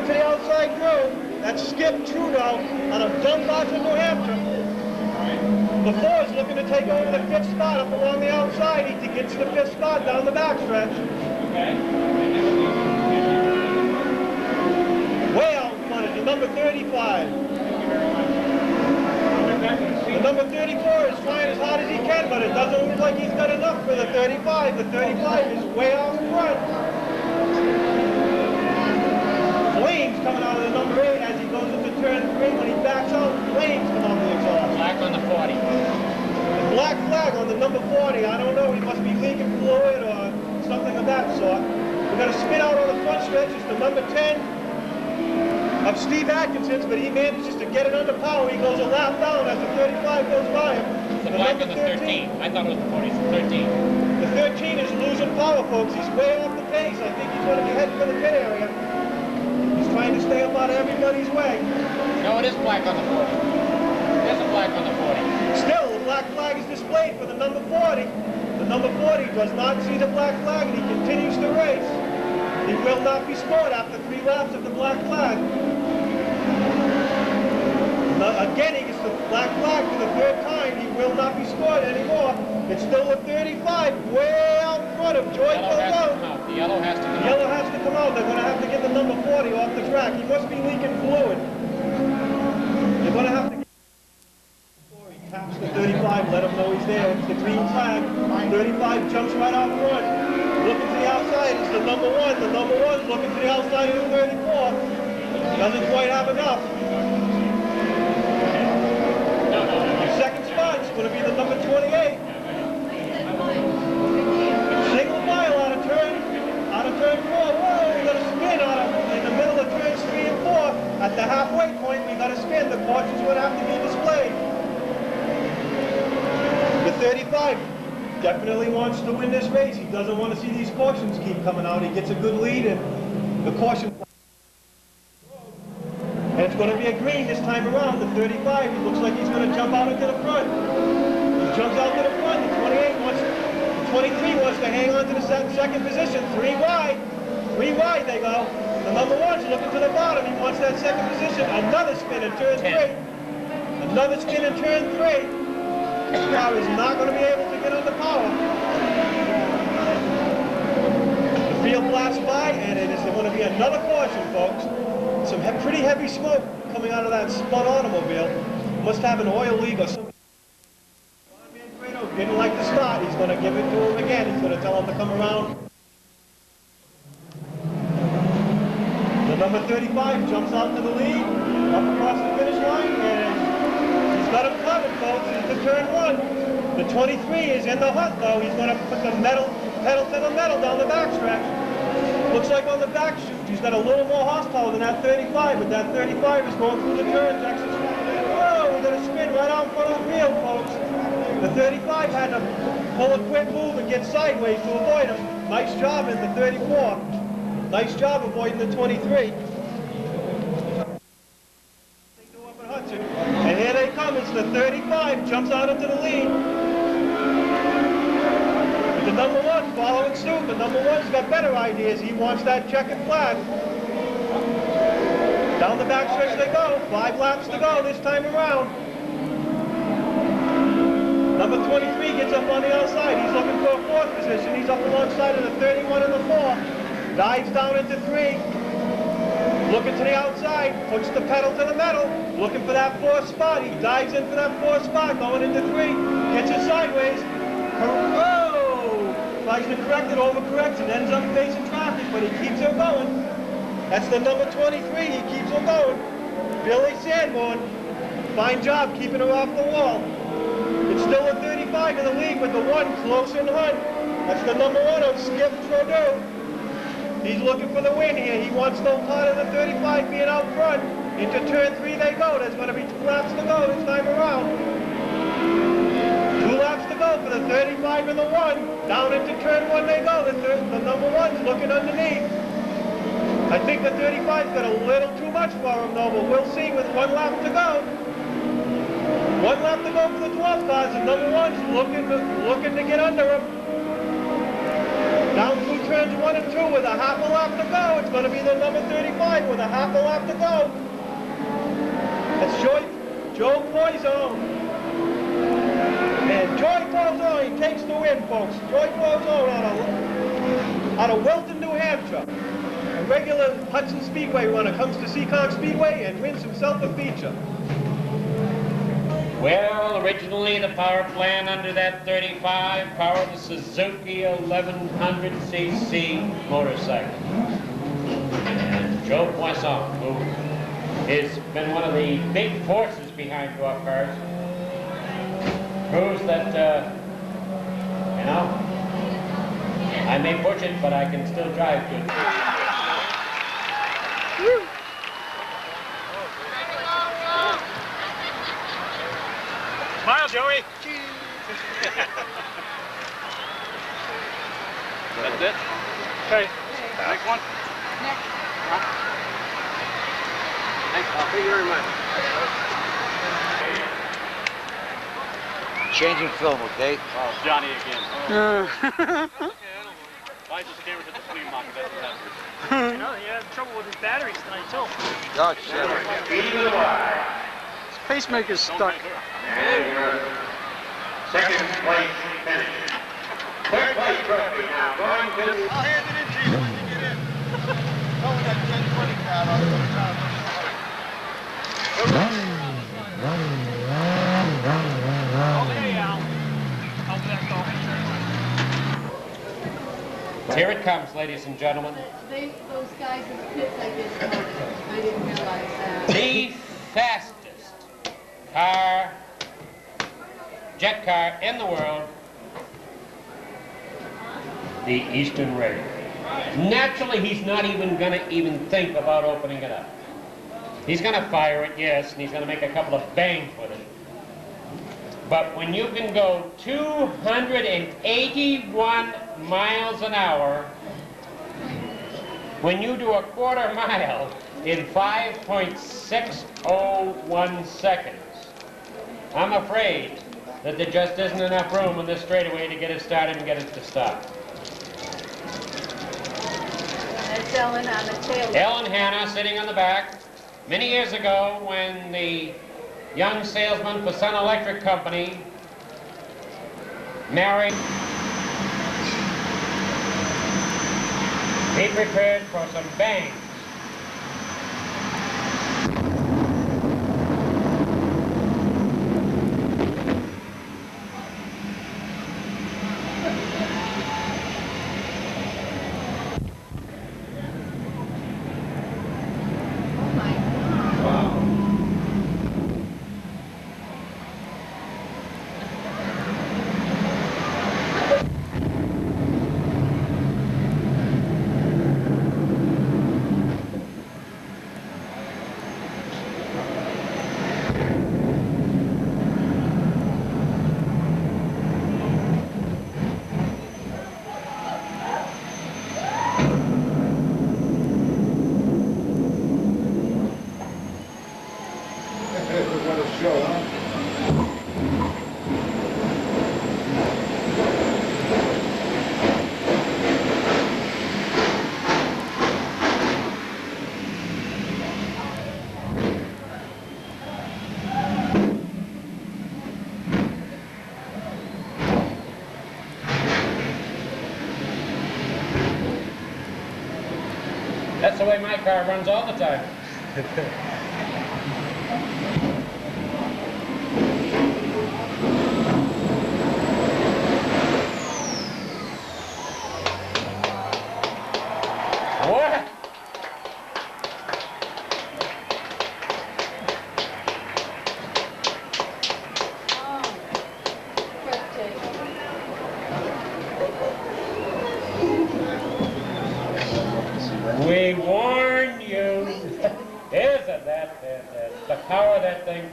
the outside through. That's Skip Trudeau out of Dunbarton, New Hampshire. The 4's looking to take over the 5th spot up along the outside. He gets the 5th spot down the back stretch. Way out in front is the number 35. The number 34 is trying as hard as he can, but it doesn't look like he's got enough for the 35. The 35 is way out front. Flames coming out of the number 8 as he goes into turn 3. When he backs out, flames come out of the exhaust. Black on the 40. The black flag on the number 40. I don't know. He must be leaking fluid or something of that sort. We're going to spin out on the front stretch. It's the number 10 of Steve Atkinson's, but he manages to get it under power. He goes a lap down as the 35 goes by him. The black on the 13. I thought it was the 40. It's the 13. The 13 is losing power, folks. He's way off the pace. I think he's going to be heading for the pit area. He's trying to stay up out of everybody's way. No, it is black on the 40. There's a black on the 40. Still, the black flag is displayed for the number 40. The number 40 does not see the black flag, and he continues to race. He will not be scored after 3 laps of the black flag. Again, he gets the black flag for the 3rd time. He will not be scored anymore. It's still a 35, way out front of Joy Road. The yellow has to come out. The yellow has to come out. They're going to have to get the number 40 off the track. He must be leaking fluid. They're going to have to get before he taps the 35, let him know he's there. It's the green flag. 35 jumps right out front. Looking to the outside, it's the number 1. The number 1's looking to the outside of the 34. Doesn't quite have enough. Second spot's going to be the number 28. Single file out of turn 4. Whoa, we got to spin in the middle of turns 3 and 4. At the halfway point, we got to spin. The caution's going to have to be displayed. The 35 definitely wants to win this race. He doesn't want to see these cautions keep coming out. He gets a good lead, and the caution. And it's going to be a green this time around. The 35, he looks like he's going to jump out into the front. He jumps out to the front. The 23 wants to hang on to the second position. 3 wide. 3 wide they go. The number 1's looking to the bottom. He wants that second position. Another spin in turn 3. Another spin in turn 3. The car is not going to be able to get under power. The field blasts by, and it is going to be another caution, folks. Some pretty heavy smoke coming out of that spun automobile. Must have an oil leak or something. Didn't like the start. He's going to give it to him again. He's going to tell him to come around. The number 35 jumps out to the lead, up across the finish line, and he's got him covered, folks, into turn 1. The 23 is in the hunt, though. He's going to put the pedal to the metal down the backstretch. Looks like on the back chute, he's got a little more horsepower than that 35, but that 35 is going through the turns. Whoa, we're going to spin right out in front of the field, folks. The 35 had to pull a quick move and get sideways to avoid him. Nice job in the 34. Nice job avoiding the 23. And here they come. It's the 35. Jumps out into the lead. The number 1 following suit. The number 1's got better ideas. He wants that checkered flag. Down the backstretch they go. 5 laps to go this time around. Number 23 gets up on the outside. He's looking for a 4th position. He's up alongside of the 31 and the 4. Dives down into 3. Looking to the outside. Puts the pedal to the metal. Looking for that 4th spot. He dives in for that 4th spot. Going into 3. Gets it sideways. Oh! Tries to correct it, overcorrects, and ends up facing traffic, but he keeps it going. That's the number 23. He keeps it going. Billy Sanborn. Fine job keeping her off the wall. It's still a 35 in the lead with the 1 close in hunt. That's the number 1 of Skip Trudeau. He's looking for the win here. He wants no part of the 35 being out front. Into turn 3 they go. There's going to be 2 laps to go this time around. 2 laps to go for the 35 and the 1. Down into turn 1 they go. The number 1's looking underneath. I think the 35's got a little too much for him though, but we'll see with 1 lap to go. 1 lap to go for the 12 cars. The number 1's looking to get under him. Down through turns 1 and 2 with a half a lap to go. It's going to be the number 35 with a half a lap to go. That's Joe Poison. And Joy Poison takes the win, folks. Joy Poison out of Wilton, New Hampshire. A regular Hudson Speedway runner comes to Seekonk Speedway and wins himself a feature. Well, originally the power plant under that 35 powered the Suzuki 1100cc motorcycle. And Joe Poisson, who has been one of the big forces behind dwarf cars, proves that, you know, I may push it, but I can still drive good. Smile, Joey. That's it? Okay. Next one? Thank you very much. Changing film, okay? Oh, Johnny again. I just came to the flea market. That's what happened. You know, he had trouble with his batteries tonight, too. Oh, shit. His pacemaker's stuck. Second place finish. Third place trophy now going to... I'll hand it in to you when you get in. Oh, we got 10-20 crowd on the crowd. Okay, Al. Over that door. Here it comes, ladies and gentlemen. Those guys in the pits, I didn't notice. I didn't realize that. The fastest car, jet car in the world, the Eastern Rail. Naturally, he's not even going to think about opening it up. He's going to fire it, yes, and he's going to make a couple of bangs with it. But when you can go 281 miles an hour, when you do a quarter mile in 5.601 seconds, I'm afraid that there just isn't enough room on this straightaway to get it started and get it to stop. That's Ellen on the tail. Ellen Hanna sitting on the back. Many years ago, when the young salesman for Sun Electric Company married, he prepared for some bangs. That's the way my car runs all the time. What? We warn you. Isn't that the power of that thing?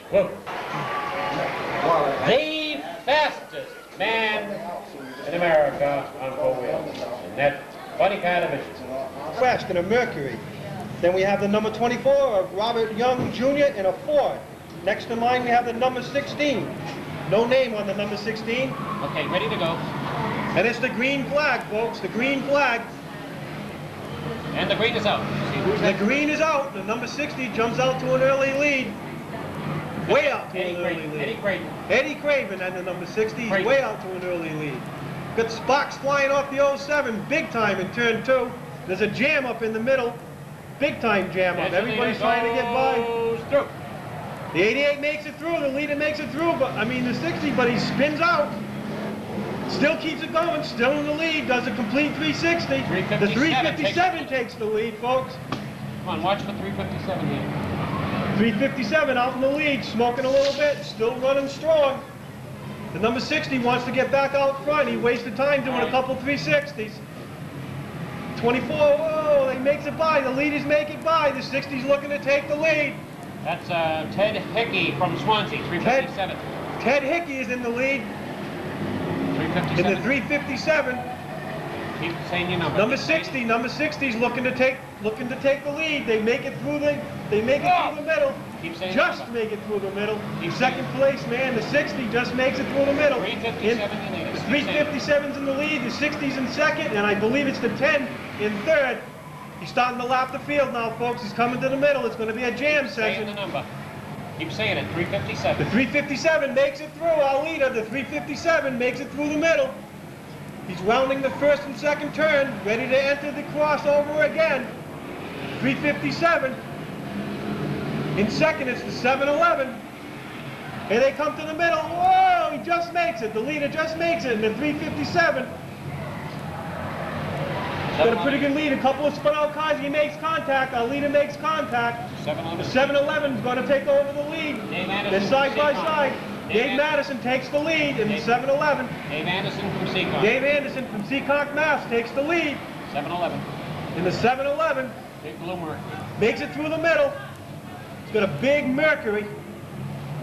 Whoa. The fastest man in America on four wheels. And that funny kind of vision. Fast in a Mercury. Then we have the number 24 of Robert Young Jr. in a Ford. Next in line we have the number 16. No name on the number 16. Okay, ready to go. And it's the green flag, folks, the green flag. And the green is out. The green is out. The number 60 jumps out to an early lead. Way out to an early lead. Eddie Craven. Eddie Craven and the number 60 way out to an early lead. Got sparks flying off the 07 big time in turn 2. there's a jam up in the middle. Big time jam up. Everybody's trying to get by. Through. The 88 makes it through, the leader makes it through, but I mean the 60, but he spins out. Still keeps it going, still in the lead, does a complete 360. The 357 takes the lead, folks. Come on, watch for 357 here. 357 out in the lead, smoking a little bit, still running strong. The number 60 wants to get back out front. He wasted time doing a couple 360s. 24, whoa, he makes it by. The leaders make it by. The 60's looking to take the lead. That's Ted Hickey from Swansea, 357. Ted Hickey is in the lead. 357. In the 357. Keep saying your number. Number 60. Number 60's looking to take the lead. They make it through the through the middle. Keep saying just number. make it through the middle. Second place, man. The 60 just makes it through the middle. 357 in lead. The 357's in the lead. The 60's in second, and I believe it's the 10 in third. He's starting to lap the field now, folks. He's coming to the middle. It's going to be a jam session. Saying the number. Keep saying it. 357. The 357 makes it through. Our leader, the 357, makes it through the middle. He's rounding the first and second turn, ready to enter the crossover again. 357. In second, it's the 711. Here they come to the middle. Whoa, he just makes it. The leader just makes it in the 357. Got a pretty good lead. A couple of spun out cars. He makes contact. Our leader makes contact. The 711 is going to take over the lead. They're side by side. Dave Madison takes the lead in the 711. Dave Anderson from Seekonk. Dave Anderson from Seekonk, Mass. takes the lead. 711. In the 711. Big blue Mercury. Makes it through the middle. It's got a big Mercury.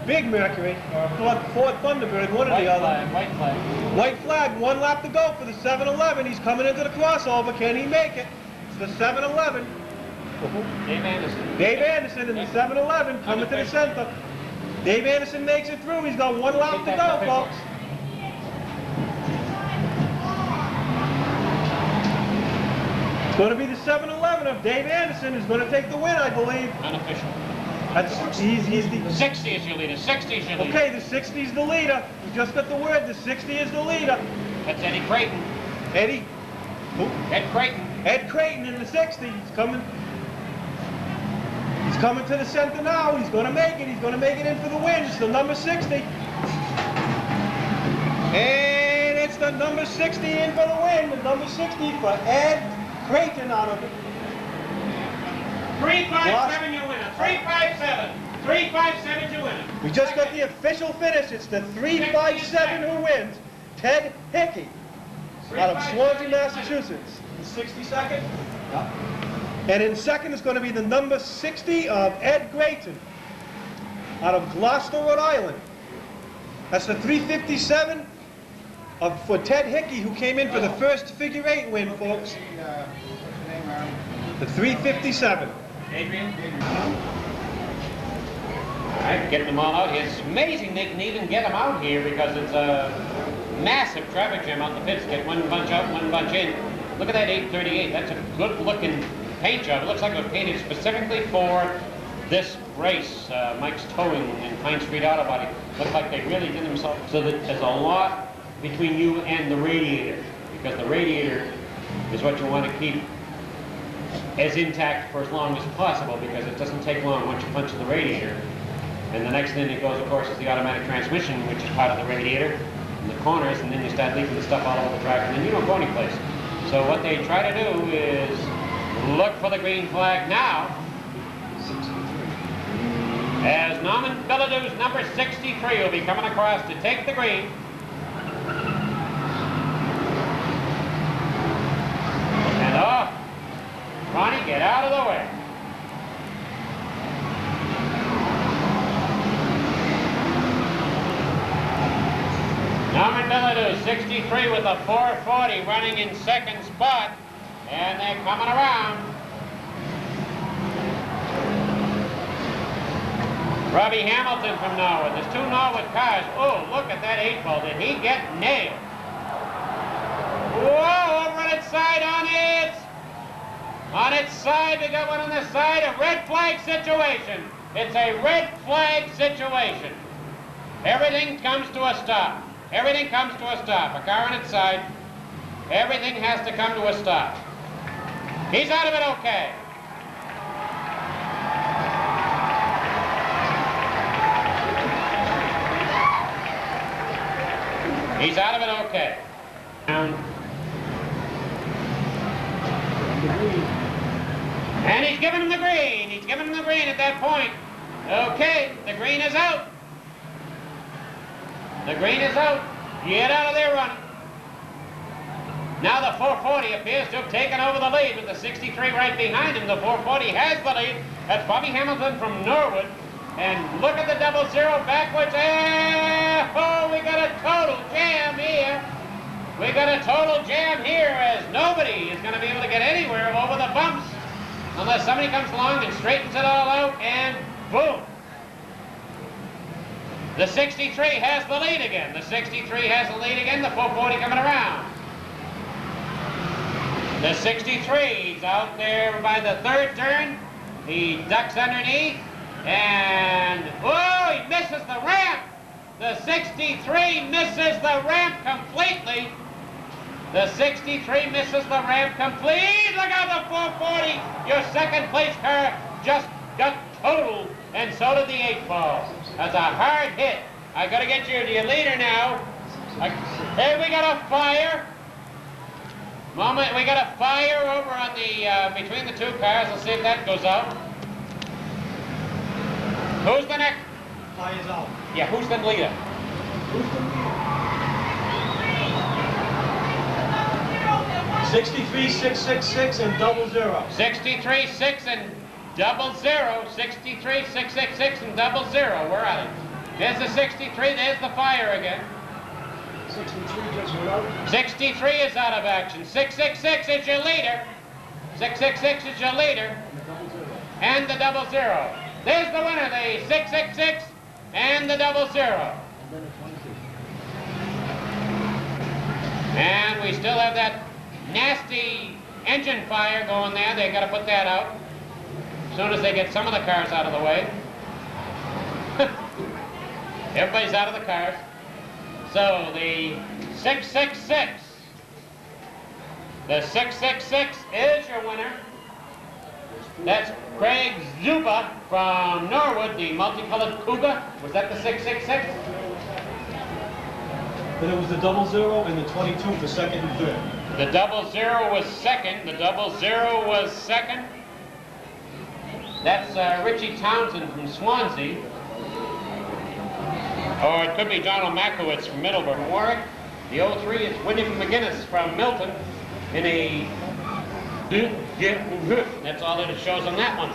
Big Mercury. Or Ford Thunderbird, one or the other. White flag. White flag. 1 lap to go for the 711. He's coming into the crossover. Can he make it? It's the 711. Dave Anderson. Dave Anderson in the 711 coming to the center. Dave Anderson makes it through. He's got 1 lap to go, folks. It's going to be the 711 of Dave Anderson is going to take the win, I believe. Unofficial. He's the 60 is your leader. 60 is your leader. Okay, the 60 is the leader. We just got the word. The 60 is the leader. That's Eddie Creighton. Eddie? Who? Ed Creighton. Ed Creighton in the 60. He's coming. He's coming to the center now. He's going to make it. He's going to make it in for the win. It's the number 60. And it's the number 60 in for the win. The number 60 for Ed Creighton out of it. 357 you winner. 357. 357 you winner. We just got the official finish. It's the 357 who wins. Ted Hickey out of Swansea, Massachusetts. The 62nd? Yeah. And in second is going to be the number 60 of Ed Creighton out of Gloucester, Rhode Island. That's the 357 for Ted Hickey, who came in for the first figure 8 win, folks. The 357. Adrian? Alright, getting them all out here. It's amazing they can even get them out here because it's a massive traffic jam out in the pits. Get one bunch out, one bunch in. Look at that 838. That's a good looking paint job. It looks like it was painted specifically for this race. Mike's Towing and Pine Street Auto Body. Looks like they really did themselves. So that there's a lot between you and the radiator, because the radiator is what you want to keep as intact for as long as possible, because it doesn't take long once you punch in the radiator. And the next thing that goes, of course, is the automatic transmission, which is part of the radiator, in the corners, and then you start leaving the stuff all over the track, and then you don't go anyplace. So what they try to do is look for the green flag now, as Norman Billadue's number 63 will be coming across to take the green. And off. Ronnie, get out of the way. Norman Billadue, 63 with a 440, running in second spot. And they're coming around. Robbie Hamilton from Norwood. There's 2 Norwood cars. Oh, look at that 8-ball. Did he get nailed? Whoa, over on its side, on its side. We got one on the side. A red flag situation. It's a red flag situation. Everything comes to a stop. Everything comes to a stop. A car on its side. Everything has to come to a stop. He's out of it okay. He's out of it okay. And he's giving him the green. He's giving him the green at that point. Okay, the green is out. The green is out. Get out of there running. Now the 440 appears to have taken over the lead with the 63 right behind him. The 440 has the lead. That's Bobby Hamilton from Norwood. And look at the 00 backwards. Oh, we got a total jam here. We got a total jam here as nobody is going to be able to get anywhere over the bumps unless somebody comes along and straightens it all out, and boom. The 63 has the lead again. The 63 has the lead again. The 440 coming around. The 63's out there by the third turn. He ducks underneath, and oh, he misses the ramp. The 63 misses the ramp completely. The 63 misses the ramp complete. Look out, the 440. Your second place car just got totaled, and so did the 8-ball. That's a hard hit. I got to get you to your leader now. Hey, we got a fire. Moment, we got a fire over on the between the two cars. Let's see if that goes out. Who's the next? Fire's out. Yeah, who's the leader? Who's the leader? 63, 666, and 00. 63, 6, and 00. 63, 666, and 00. Where are they? There's the 63. There's the fire again. 63 just went out. 63 is out of action. 666 is your leader. 666 is your leader. And the 00. There's the winner, the 666 and the 00. And we still have that nasty engine fire going there. They got to put that out as soon as they get some of the cars out of the way. Everybody's out of the cars. So the 666. The 666 is your winner. That's Craig Zuba from Norwood, the multicolored Cougar. Was that the 666? Then it was the 00 and the 22 for second and third. The 00 was second. The 00 was second. That's Richie Townsend from Swansea. Or it could be Donald Makowitz from Middleburg. Warwick. The 03 is William McGinnis from Milton in a... That's all that it shows on that one.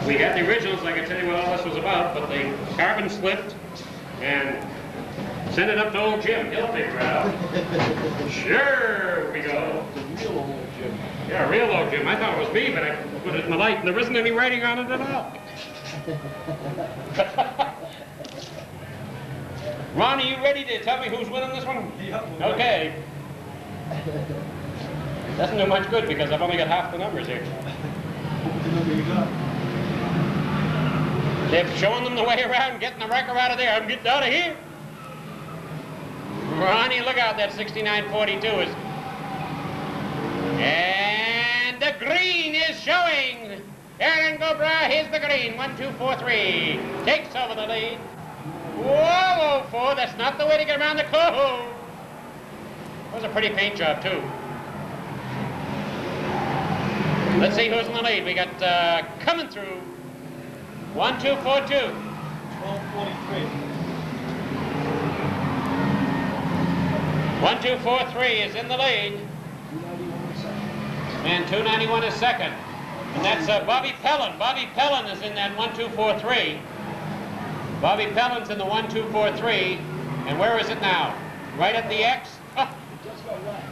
We had the originals, I can tell you what all this was about, but the carbon slipped and send it up to old Jim. He'll figure it out. Sure we go. The real old Jim. Yeah, real old Jim. I thought it was me, but I put it in the light and there isn't any writing on it at all. Ron, are you ready to tell me who's winning this one? Yep. Okay. Doesn't do much good because I've only got half the numbers here. What number you got? They're showing them the way around, getting the wrecker out of there. I'm getting out of here. Ronnie, look out, that 6942 is... And the green is showing. Aaron Gobra, here's the green. 1, 2, 4, 3. Takes over the lead. Whoa, 04, that's not the way to get around the cove. That was a pretty paint job, too. Let's see who's in the lead. We got coming through. 1, 2, 4, 2. 1243. 1, 2, 4, 3 is in the lead. 291 second. And 291 is second. And that's Bobby Pellin. Bobby Pellin is in that 1, 2, 4, 3. Bobby Pellin's in the 1, 2, 4, 3. And where is it now? Right at the X? Oh,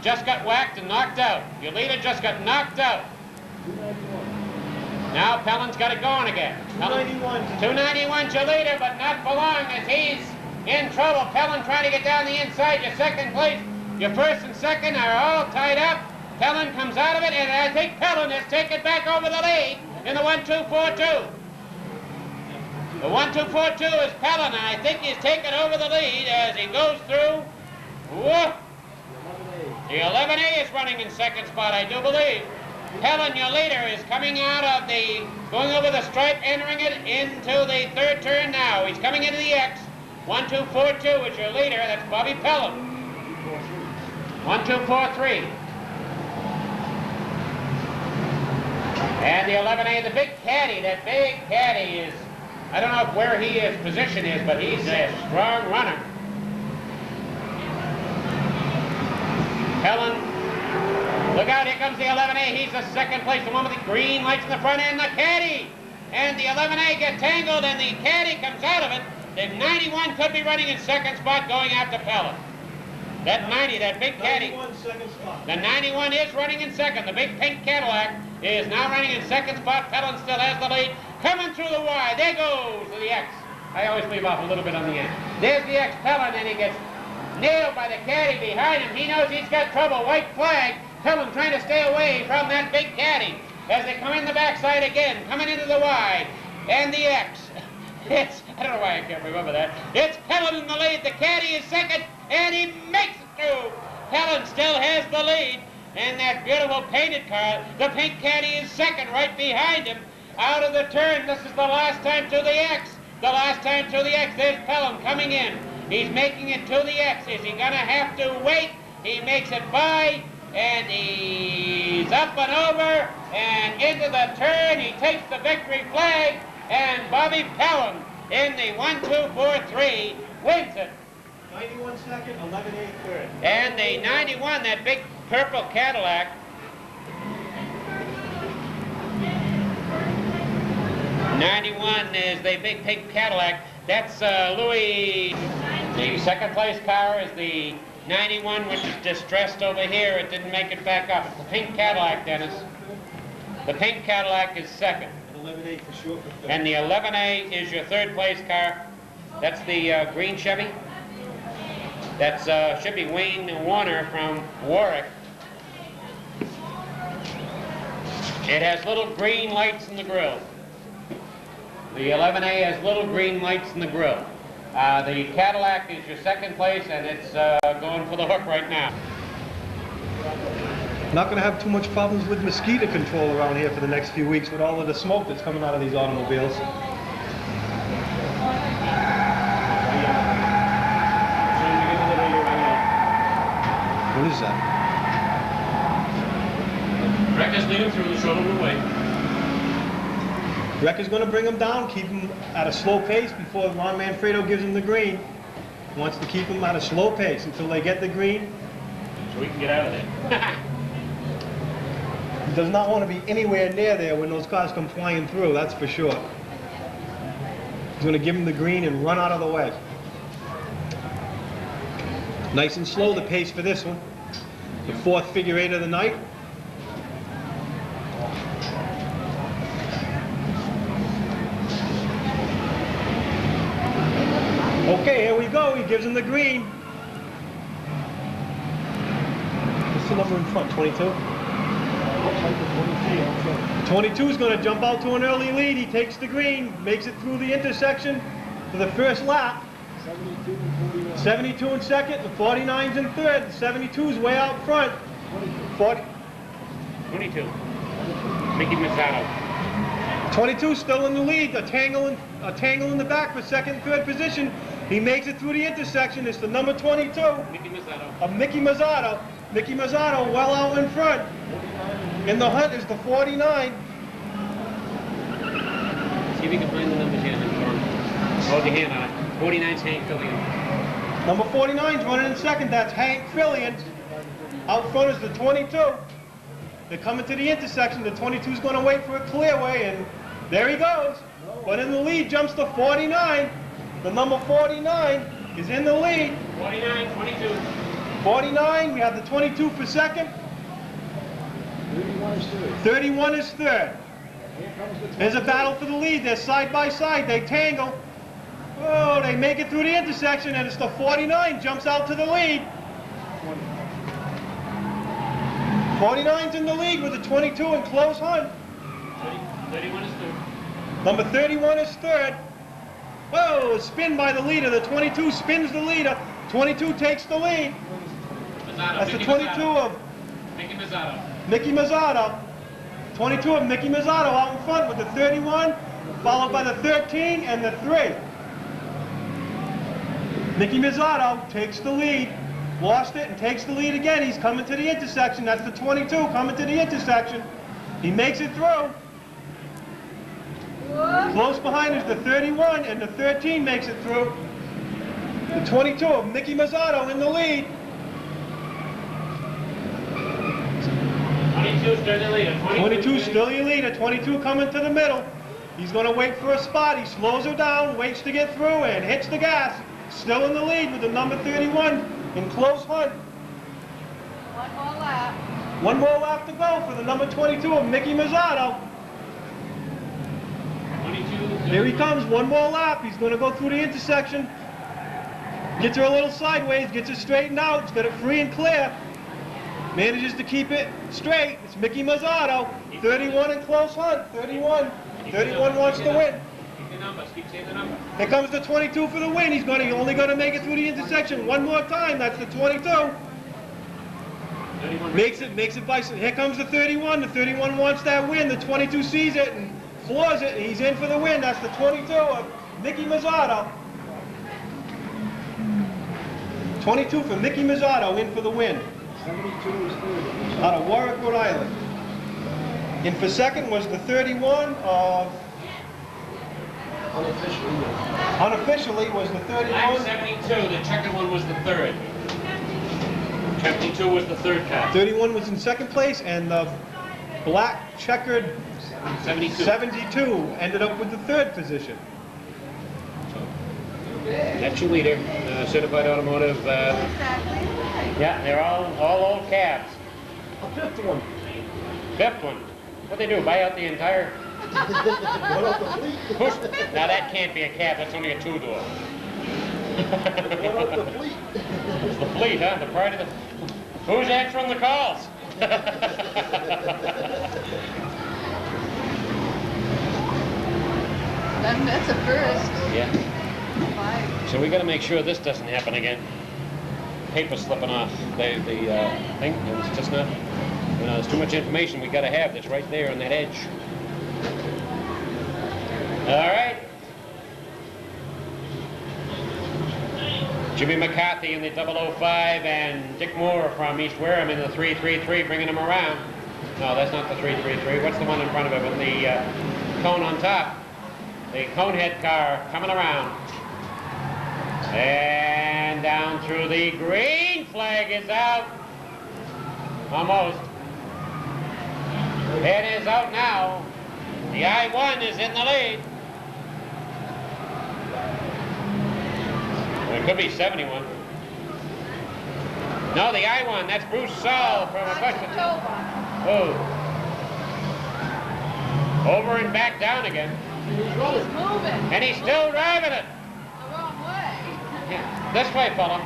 just got whacked and knocked out. Your leader just got knocked out. 291. Now Pellin's got it going again. 291. 291's your leader, but not for long as he's in trouble. Pellin trying to get down the inside. Your second place, your first and second are all tied up. Pellin comes out of it, and I think Pellin has taken back over the lead in the 1, 2, 4, 2. The 1, 2, 4, 2 is Pellin, and I think he's taken over the lead as he goes through. Whoa! The 11A is running in second spot, I do believe. Helen, your leader, is coming out of the, going over the stripe, entering it into the third turn now. He's coming into the X. 1242 is your leader. That's Bobby Pelham. 1243. And the 11A, the big caddy, that big caddy is, I don't know where his position is, but he's a strong runner. Helen, look out, here comes the 11A. He's the second place, the one with the green lights in the front end, the caddy. And the 11A gets tangled, and the caddy comes out of it. The 91 could be running in second spot going after Pelham. That 90, that big caddy. 91, second spot. The 91 is running in second. The big pink Cadillac is now running in second spot. Pelham still has the lead. Coming through the Y. There goes the X. I always leave off a little bit on the end. There's the X Pelham, and he gets nailed by the caddy behind him. He knows he's got trouble. White flag. Pelham trying to stay away from that big caddy as they come in the backside again, coming into the Y. And the X. It's, I don't know why I can't remember that. It's Pelham in the lead. The caddy is second, and he makes it through. Pelham still has the lead. And that beautiful painted car, the pink caddy is second, right behind him. Out of the turn, this is the last time to the X. The last time to the X. There's Pelham coming in. He's making it to the X. Is he going to have to wait? He makes it by, and he's up and over, and into the turn. He takes the victory flag, and Bobby Pelham in the 1-2-4-3 wins it. 91 second, 11A third. And the 91, that big purple Cadillac, '91 is the big pink Cadillac. That's Louis. The second place car is the 91, which is distressed over here. It didn't make it back up. It's the pink Cadillac, Dennis. The pink Cadillac is second. 11A for sure. And the 11A is your third place car. That's the green Chevy. That's should be Wayne Warner from Warwick. It has little green lights in the grill. The 11A has little green lights in the grill. The Cadillac is your second place, and it's going for the hook right now. Not going to have too much problems with mosquito control around here for the next few weeks with all of the smoke that's coming out of these automobiles. What is that? Recker's leading through the shoulder of the way. Recker's going to bring him down, keep him at a slow pace before Ron Manfredo gives him the green. He wants to keep him at a slow pace until they get the green. So we can get out of there. He does not want to be anywhere near there when those cars come flying through, that's for sure. He's going to give him the green and run out of the way. Nice and slow, the pace for this one. The fourth figure eight of the night. Okay, here we go. He gives him the green. What's the number in front? 22? 22 is going to jump out to an early lead. He takes the green, makes it through the intersection for the first lap. 72 in second, the 49's in third, the 72's way out front. 22. Mickey Mazzato. 22 still in the lead, a tangle in the back for second and third position. He makes it through the intersection. It's the number 22 Mickey Mazzato. of Mickey Mazzato. Mickey Mazzato well out in front. In the hunt is the 49. See if you can find the numbers here. Hold your hand on it. 49's Hank Fillion. Number 49's running in second. That's Hank Fillion. Out front is the 22. They're coming to the intersection. The 22's going to wait for a clearway, and there he goes. But in the lead jumps the 49. The number 49 is in the lead. 49, 22. 49, we have the 22 for second. 31 is third. 31 is third. There's a battle for the lead. They're side by side. They tangle. Oh, they make it through the intersection, and it's the 49 jumps out to the lead. 49's in the lead with the 22 in close hunt. 31 is third. Number 31 is third. Whoa, spin by the leader. The 22 spins the leader. 22 takes the lead. That's the 22 of Mickey Mazzato. Mickey Mazzato. 22 of Mickey Mazzato out in front with the 31, followed by the 13 and the 3. Mickey Mazzato takes the lead, lost it and takes the lead again. He's coming to the intersection. That's the 22 coming to the intersection. He makes it through. Close behind is the 31 and the 13 makes it through. The 22 of Mickey Mazzato in the lead. 22 still your leader. 22 still your leader. 22 coming to the middle. He's going to wait for a spot. He slows her down, waits to get through, and hits the gas. Still in the lead with the number 31 in close hunt. One more lap. One more lap to go for the number 22 of Mickey Mazzato. 22. Here he comes. One more lap. He's going to go through the intersection. Gets her a little sideways. Gets her straightened out. He's got it free and clear. Manages to keep it straight. It's Mickey Mazzato. 31 in close hunt. 31. 31 wants to win. Keep the numbers. Keep saying the number. Here comes the 22 for the win. He's only going to make it through the intersection one more time. That's the 22. 31. Makes it by. Here comes the 31. The 31 wants that win. The 22 sees it and floors it. And he's in for the win. That's the 22 of Mickey Mazzato. 22 for Mickey Mazzato in for the win. 72 is third. Out of Warwick, Rhode Island. In for second was the 31 of... Unofficially was the 31. 72. The checkered one was the third. 72 was the third car. 31 was in second place, and the black checkered 72 ended up with the third position. That's your leader, Certified Automotive. Yeah, they're all old cabs. A fifth one. Fifth one. What they do? Buy out the entire. Push. Now that can't be a cab. That's only a two-door. What of the fleet? It's the fleet, huh? The pride of the. Who's answering the calls? That's a first. Yeah. 5. So we got to make sure this doesn't happen again. Paper's slipping off. The thing. It's just not. You know, there's too much information we got to have that's right there on that edge. All right. Jimmy McCarthy in the 005 and Dick Moore from East Wareham in the 333 bringing them around. No, that's not the 333. What's the one in front of it with the cone on top? The Conehead car coming around. And down through the green flag is out. Almost. It is out now. The I-1 is in the lead. It could be 71. No, the I-1. That's Bruce Saul from Augusta. Oh. Over and back down again. He's moving. And he's still driving it. The wrong way. Yeah, this way, fella.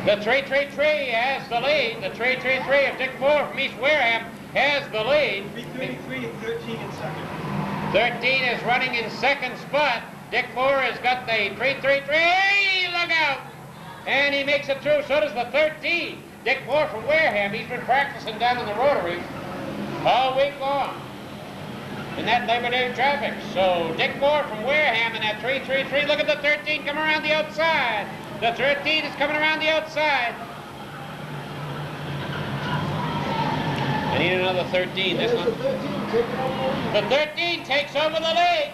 The 333 has the lead. The 333 of Dick Moore from East Wareham has the lead. 333 and 13 in second. 13 is running in second spot. Dick Moore has got the 333. Look out! And he makes it through. So does the 13. Dick Moore from Wareham. He's been practicing down in the rotary all week long in that Labor Day traffic. So Dick Moore from Wareham in that 333. Look at the 13 coming around the outside. The 13 is coming around the outside. I need another 13. This one. The 13 takes over the lead.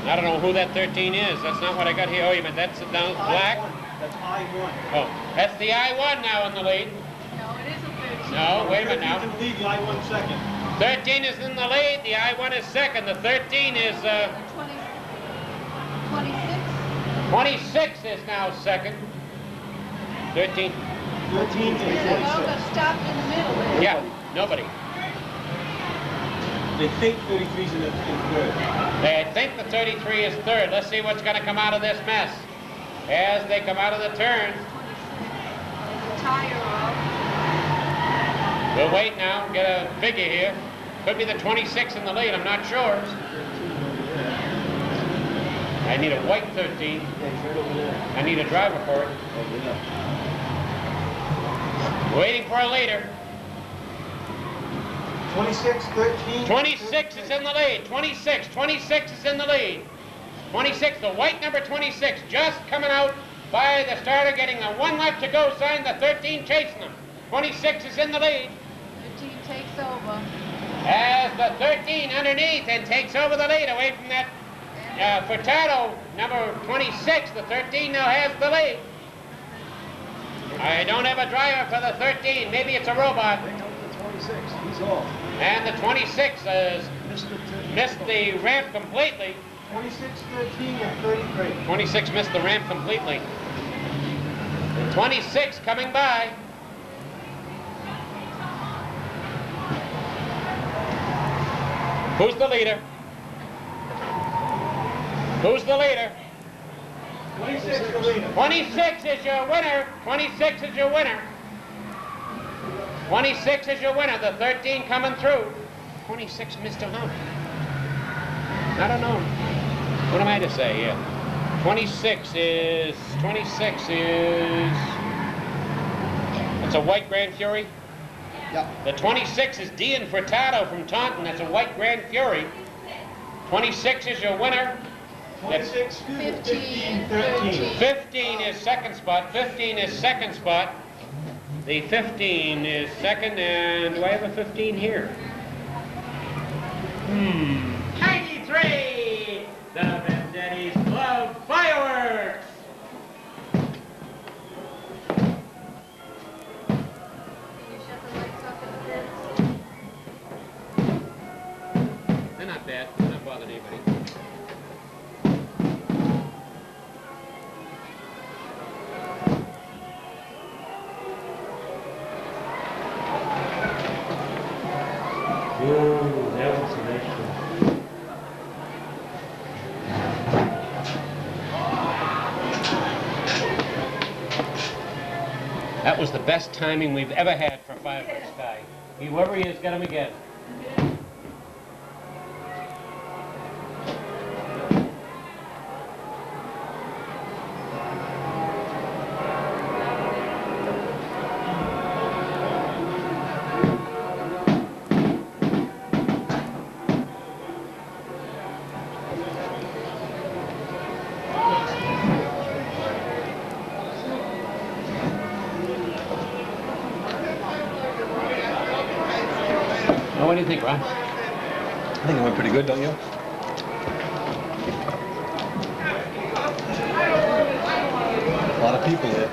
I don't know who that 13 is. That's not what I got here. Oh, you meant that's down black? That's I-1. Oh, that's the I-1 now in the lead. No, it isn't 13. No, wait a minute now. 13 in the lead, the I-1 second. 13 is in the lead. The I-1 is second. The 13 is 26. 26 is now second. 13. 13 and They're all 26. stopped in the middle there. Yeah, nobody. They think 33's in third. They think the 33 is third. Let's see what's going to come out of this mess as they come out of the turn. Tire off. We'll wait now, get a figure here. Could be the 26 in the lead, I'm not sure. I need a white 13. I need a driver for it. Waiting for a leader. 26, 13. 26 is in the lead. 26 is in the lead. 26, the white number 26, just coming out by the starter, getting a 1 lap to go sign, the 13 chasing them. 26 is in the lead. 13 takes over. As the 13 underneath and takes over the lead away from that Furtado, number 26. The 13 now has the lead. I don't have a driver for the 13. Maybe it's a robot. The 26, he's off. And the 26 has missed the ramp completely. 26, 13, and 33. 26 missed the ramp completely. 26 coming by. Who's the leader? Who's the leader? 26 is the leader. 26 is your winner. 26 is your winner. 26 is your winner. The 13 coming through. 26 missed a hump. I don't know. What am I to say here? 26 is... It's a white Grand Fury? Yep. The 26 is Dean Furtado from Taunton. That's a white Grand Fury. 26 is your winner. 26, 15, 13. 15 is second spot. 15 is second spot. The 15 is second, and do I have a 15 here? 93! The Vendetti's Club Fireworks! They're not bad. They're not bothering anybody. Ooh, that was a nice one. That was the best timing we've ever had for Fireworks Guy. Whoever he is, get him again. What do you think, Ron? I think it went pretty good, don't you? A lot of people there.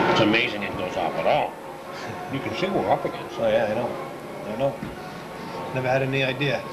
It's amazing it goes off at all. You can see we're up against. Oh yeah, I know. Never had any idea.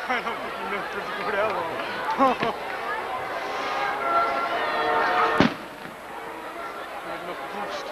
I don't think he meant for it to go that long. Not enough boost.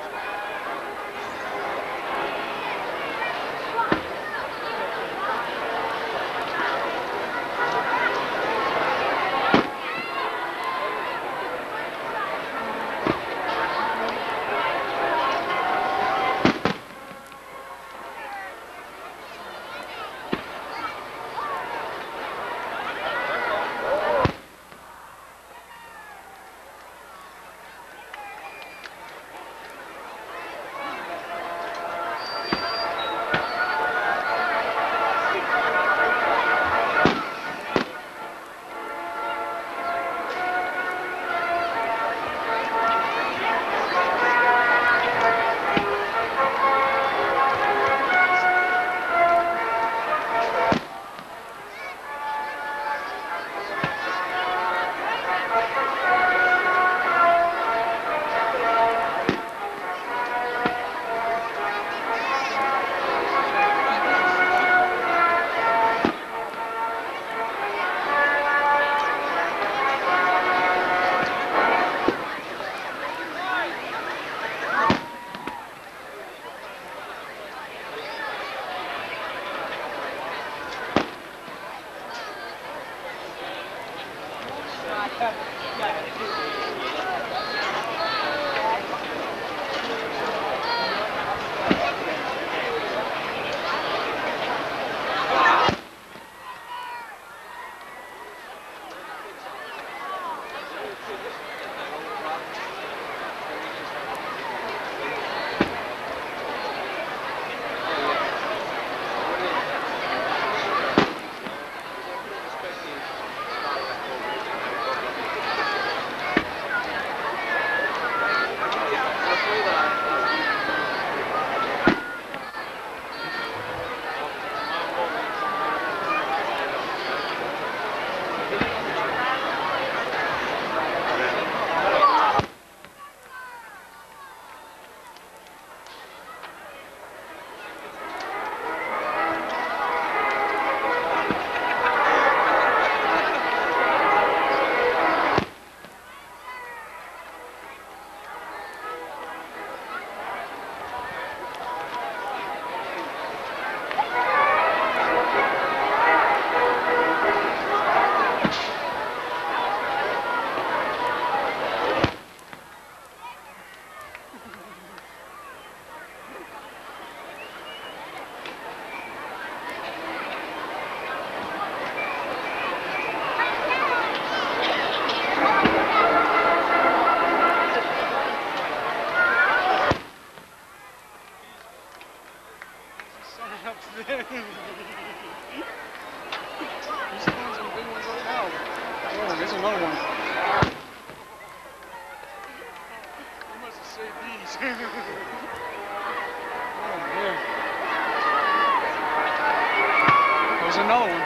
Oh, there's another one. You must have saved these. Oh, man. There's another one.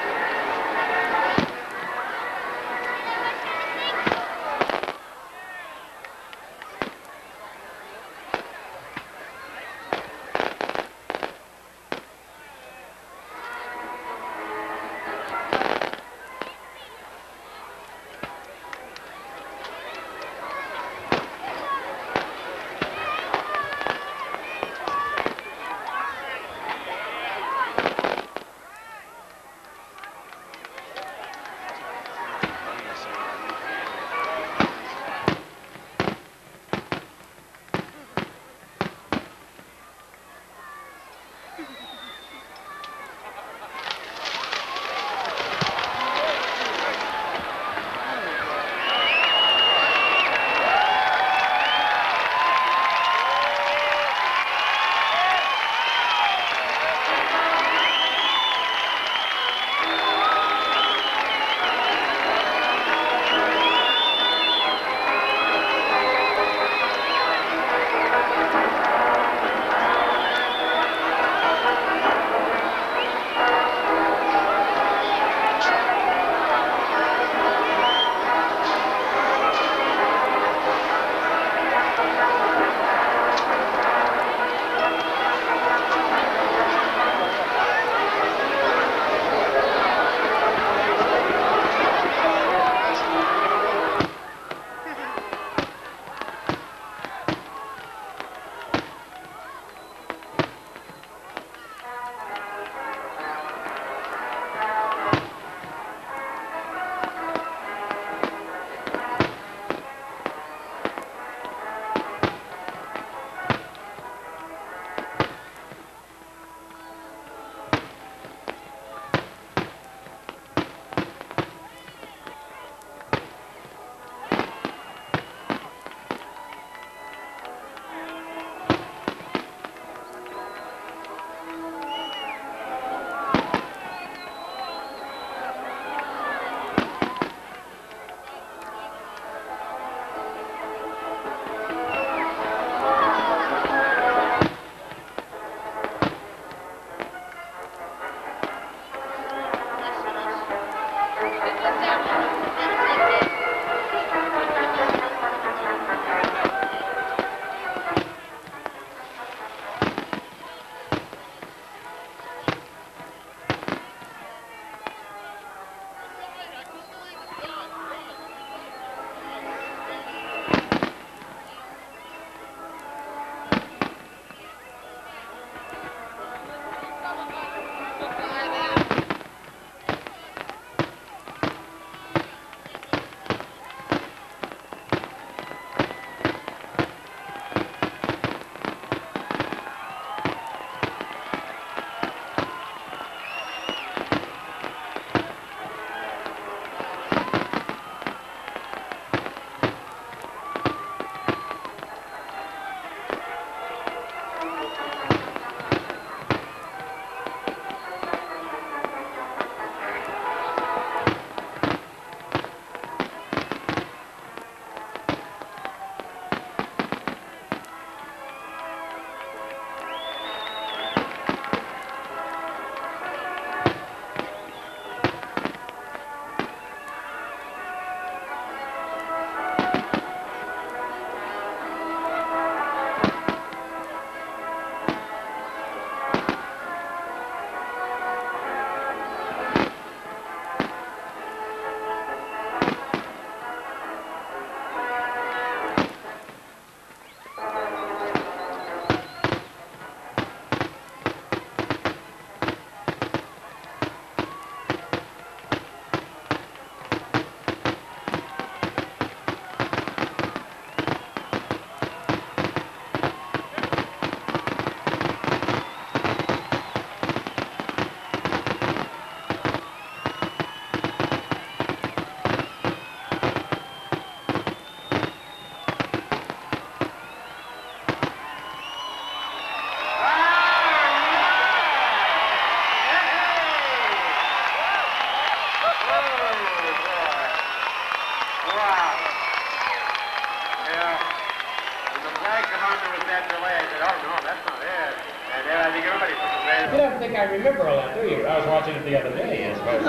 the other day, as far as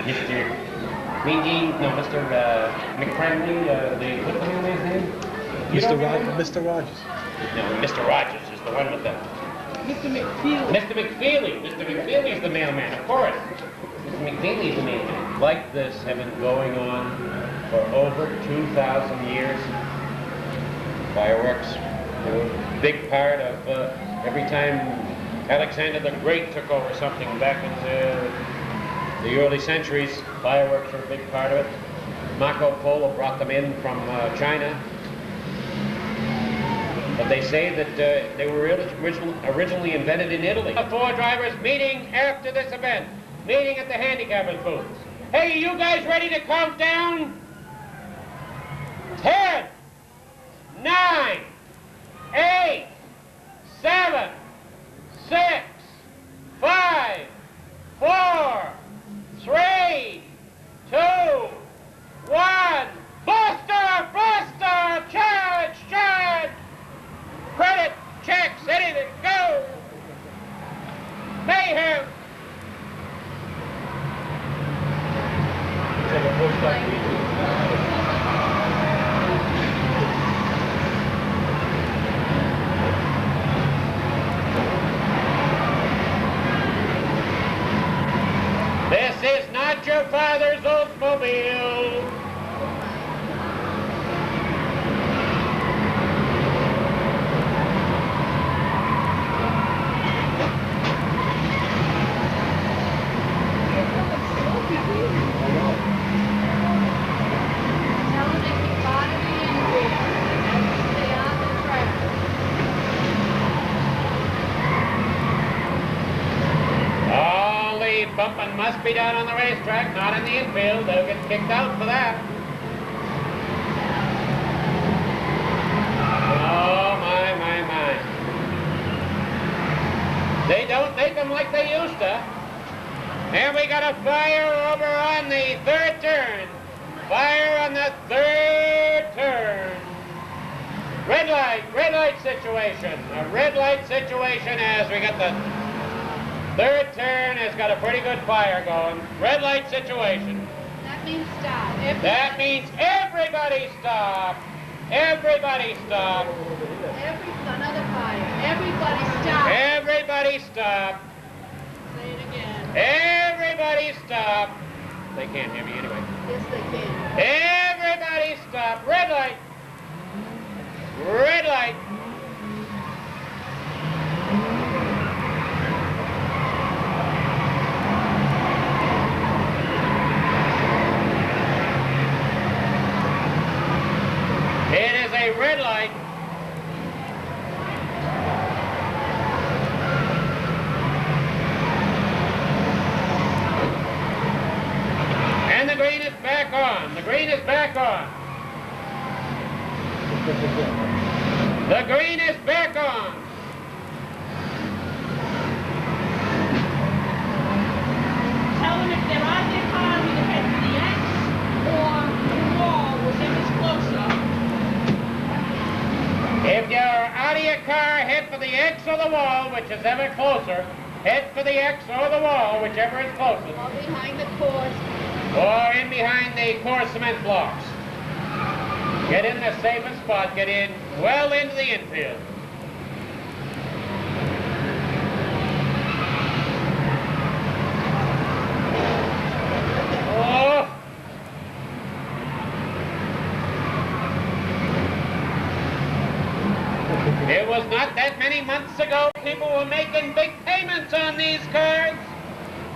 Mr. Mr. McFriendly, what's the man's name? Mr. Rogers. No, Mr. Rogers is the one with the... Mr. McFeely. Mr. McFeely. Mr. McFeely is the mailman, of course. Mr. McFeely is the mailman. Like this have been going on for over 2,000 years. Fireworks were a big part of every time Alexander the Great took over something back in the early centuries. Fireworks were a big part of it. Marco Polo brought them in from China. But they say that they were originally invented in Italy. The 4 drivers meeting after this event. Meeting at the handicappers booths. Hey, you guys ready to count down? 10, 9, 8, 7, 6, 5, 4, 3, 2, 1. Buster! Buster! Charge! Charge! Credit, checks, anything, go! Mayhem! This is not your father's Oldsmobile. Bumping must be done on the racetrack, not in the infield. They'll get kicked out for that. Oh, my, my, my. They don't make them like they used to. And we got a fire over on the 3rd turn. Fire on the 3rd turn. Red light situation. A red light situation as we got the 3rd turn has got a pretty good fire going. Red light situation. That means stop. That means everybody stop. Everybody stop. Another fire. Everybody stop. Everybody stop. Say it again. Everybody stop. They can't hear me anyway. Yes, they can. Everybody stop. Red light. Red light. It is a red light. And the green is back on. The green is back on. The green is back on. Tell them if they're on their car, either head to the X or the wall, whichever's closer. If you're out of your car, head for the X or the wall, which is ever closer. Head for the X or the wall, whichever is closest. Or behind the course. Or in behind the core cement blocks. Get in the safest spot. Get in well into the infield. Oh! It was not that many months ago people were making big payments on these cards.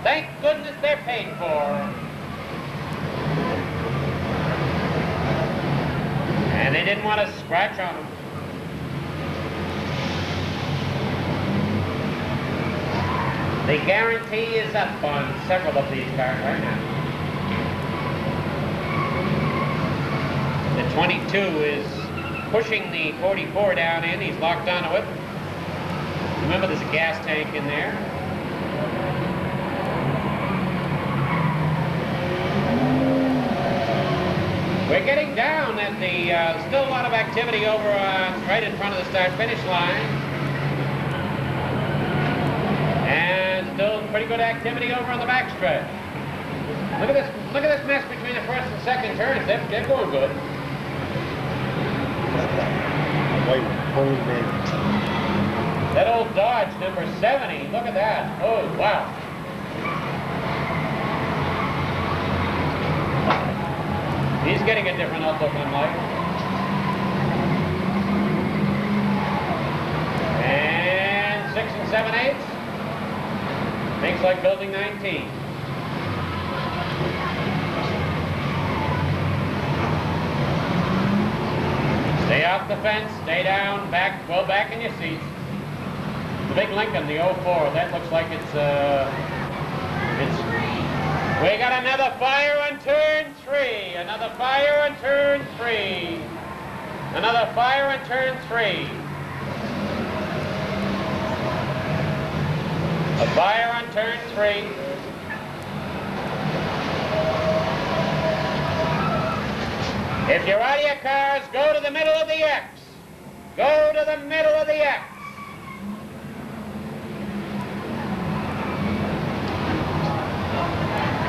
Thank goodness they're paid for. And they didn't want to scratch on them. The guarantee is up on several of these cars right now. The 22 is pushing the 44 down in. He's locked onto it. Remember, there's a gas tank in there. We're getting down at the, still a lot of activity over right in front of the start-finish line. pretty good activity over on the backstretch. Look at this mess between the first and second turns. They're going good. That old Dodge, number 70, look at that. Oh, wow. He's getting a different outlook on life. And 6 7/8. Makes like building 19. Stay off the fence, stay down, well back in your seats. The big Lincoln, the 04, that looks like it's we got another fire on turn 3, another fire on turn 3, another fire on turn 3. A fire on turn 3. If you're out of your cars, go to the middle of the X. Go to the middle of the X.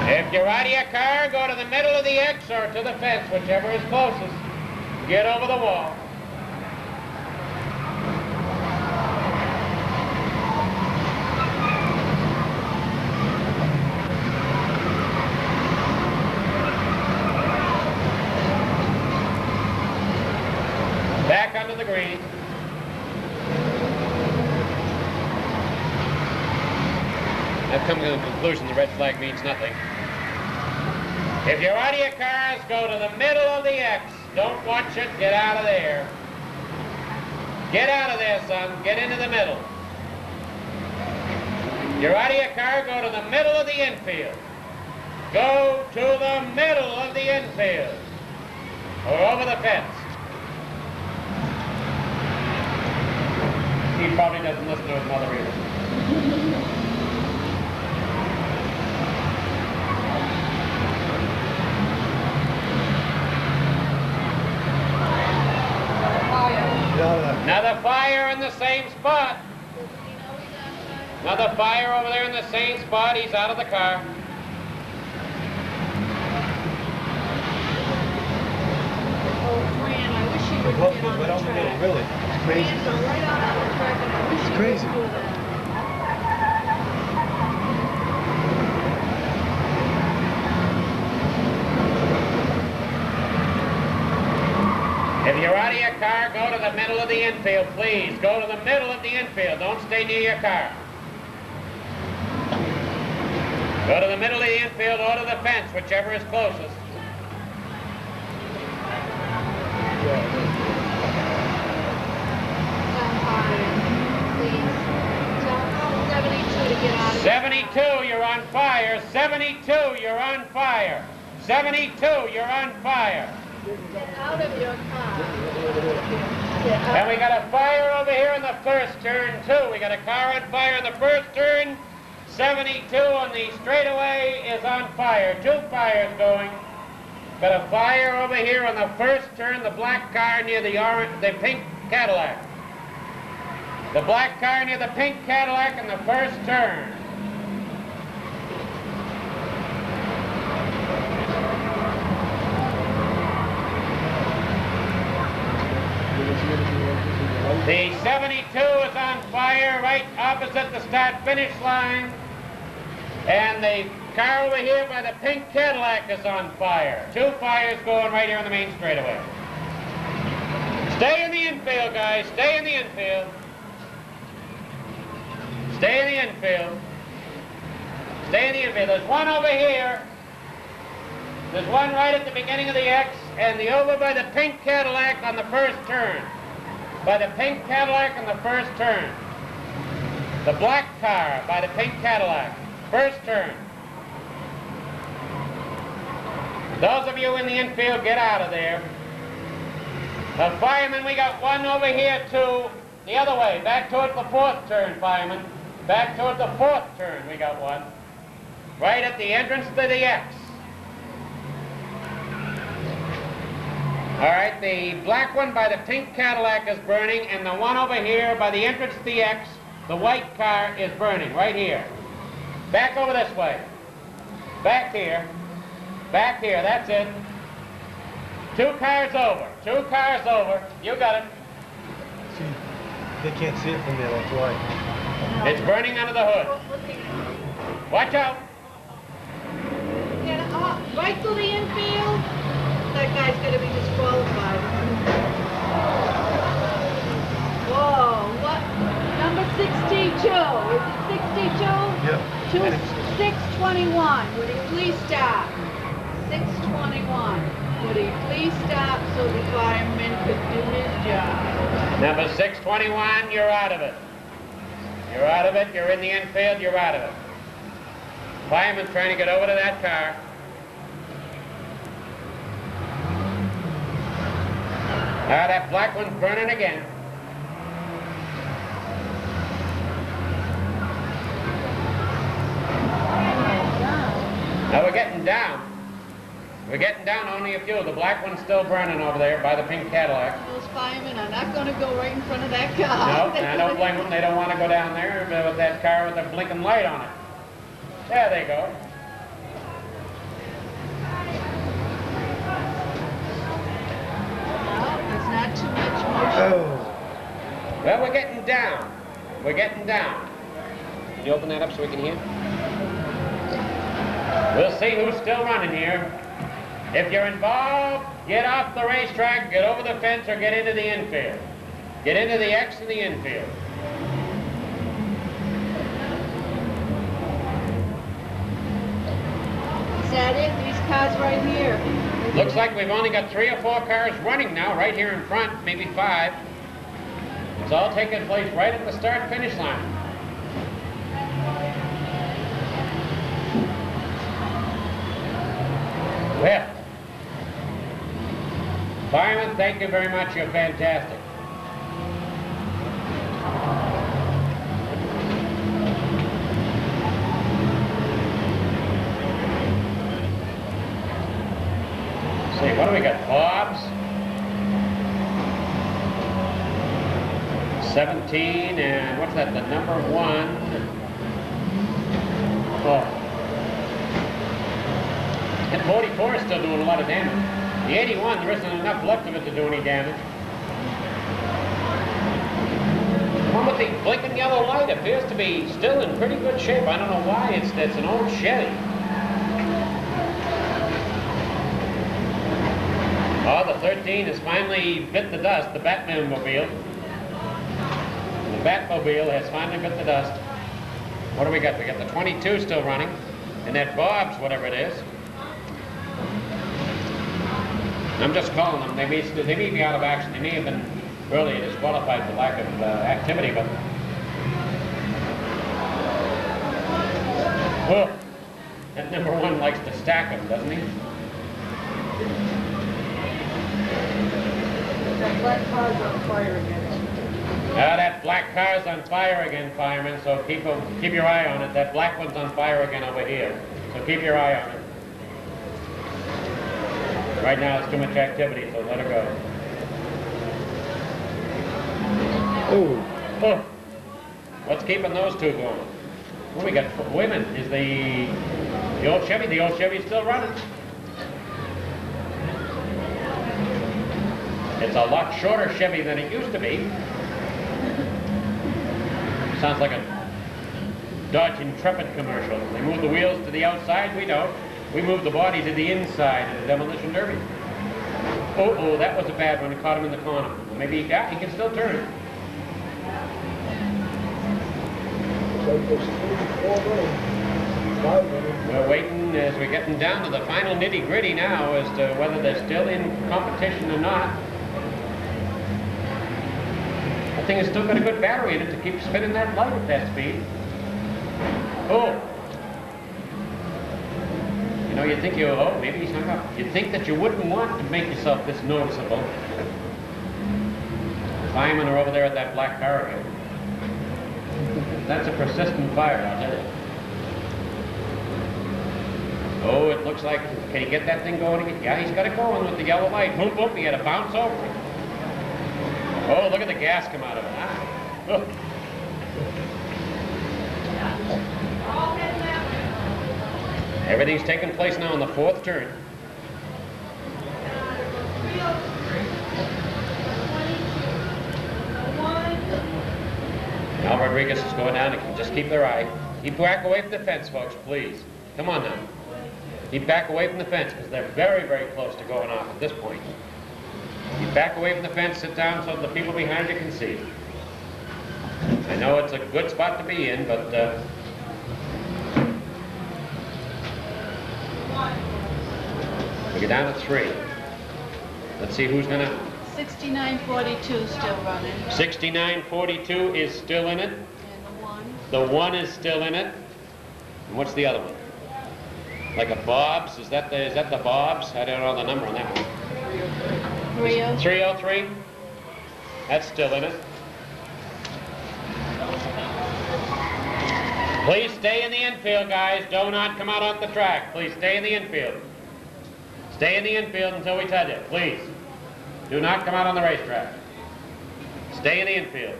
If you're out of your car, go to the middle of the X or to the fence, whichever is closest. Get over the wall. Back under the green. I've come to the conclusion the red flag means nothing. If you're out of your cars, go to the middle of the X. Don't watch it. Get out of there. Get out of there, son. Get into the middle. You're out of your car, go to the middle of the infield. Go to the middle of the infield. Or over the fence. He probably doesn't listen to his mother either. Another fire in the same spot. Another fire over there in the same spot. He's out of the car. Oh, Fran, I wish you would get on the track. Really? It's crazy. Fran, go right out on the track, and I wish It's you crazy. would do that. If you're out of your car, go to the middle of the infield, please. Go to the middle of the infield. Don't stay near your car. Go to the middle of the infield or to the fence, whichever is closest. Please. Tell 72 to get out of 72, you're on fire. 72, you're on fire. 72, you're on fire. Get out of your car. And we got a fire over here in the first turn, too. We got a car on fire in the first turn. 72 on the straightaway is on fire. 2 fires going. Got a fire over here on the first turn, the black car near the pink Cadillac. The black car near the pink Cadillac in the first turn. The 72 is on fire right opposite the start-finish line. And the car over here by the pink Cadillac is on fire. 2 fires going right here on the main straightaway. Stay in the infield, guys. Stay in the infield. Stay in the infield. Stay in the infield. There's one over here. There's one right at the beginning of the X, and the over by the pink Cadillac on the first turn. By the pink Cadillac on the first turn. The black car by the pink Cadillac. First turn. Those of you in the infield, get out of there. The firemen, we got one over here too. The other way, back towards the 4th turn, firemen. Back towards the 4th turn, we got one. Right at the entrance to the X. All right, the black one by the pink Cadillac is burning, and the one over here by the entrance to the X, the white car is burning, right here. Back over this way. Back here. Back here, that's it. 2 cars over. 2 cars over. You got it. See, they can't see it from there, that's why. It's burning under the hood. Watch out. Get up, right to the infield. That guy's gonna be disqualified. Whoa, what? Number 62, is it 62? Yeah. 621, would he please stop? 621, would he please stop so the fireman could do his job? Number 621, you're out of it. You're out of it, you're in the infield, you're out of it. Fireman trying to get over to that car. Now that black one's burning again. Now we're getting down. We're getting down only a few. The black one's still burning over there by the pink Cadillac. Those firemen are not going to go right in front of that car. No, I don't blame them. They don't want to go down there with that car with a blinking light on it. There they go. No, there's not too much motion. Oh. Well, we're getting down. We're getting down. Can you open that up so we can hear? We'll see who's still running here. If you're involved, get off the racetrack, get over the fence, or get into the infield. Get into the X in the infield. Is that it? These cars right here. Looks like we've only got 3 or 4 cars running now, right here in front, maybe 5. It's all taking place right at the start-finish line. Well, firemen, thank you very much. You're fantastic. Let's see, what do we got? Bob's. 17, and what's that? The number 1. Oh. And 44 is still doing a lot of damage. The 81, there isn't enough left of it to do any damage. The one with the blinking yellow light appears to be still in pretty good shape. I don't know why. It's an old Chevy. Oh, the 13 has finally bit the dust, the Batmobile. The Batmobile has finally bit the dust. What do we got? We got the 22 still running, and that Bob's, whatever it is. I'm just calling them. They may be out of action. They may have been early disqualified for lack of activity, but... Oh, that number 1 likes to stack them, doesn't he? That black car's on fire again. That black car's on fire again, fireman, so keep your eye on it. That black one's on fire again over here, so keep your eye on it. Right now it's too much activity, so let her go. Oh. Oh. What's keeping those 2 going? What we got? Wait a minute, is the old Chevy? The old Chevy's still running. It's a lot shorter Chevy than it used to be. Sounds like a Dodge Intrepid commercial. They move the wheels to the outside, we don't. We move the body to the inside in the demolition derby. Oh, that was a bad one. It caught him in the corner. Well, maybe he can still turn it. We're waiting as we're getting down to the final nitty-gritty now as to whether they're still in competition or not. That thing has still got a good battery in it to keep spinning that light at that speed. Oh. You know, you'd think maybe he's hung up. You'd think that you wouldn't want to make yourself this noticeable. The firemen are over there at that black car again. That's a persistent fire, I'll tell you. Oh, it looks like, can he get that thing going again? Yeah, he's got it going with the yellow light. Boom, boom, he had to bounce over it. Oh, look at the gas come out of it. Ah. Oh. Everything's taking place now in the fourth turn. Now Rodriguez is going down. Just keep their eye. Keep back away from the fence, folks, please. Come on now. Keep back away from the fence because they're very, very close to going off at this point. Keep back away from the fence. Sit down so the people behind you can see. I know it's a good spot to be in, but we get down to 3. Let's see who's gonna. 6942 still running. 6942 is still in it. And the 1. The 1 is still in it. And what's the other one? Like a Bob's? Is that the Bob's? I don't know the number on that one. 303. 303. That's still in it. Please stay in the infield, guys. Do not come out off the track. Please stay in the infield. Stay in the infield until we tell you, please. Do not come out on the racetrack. Stay in the infield.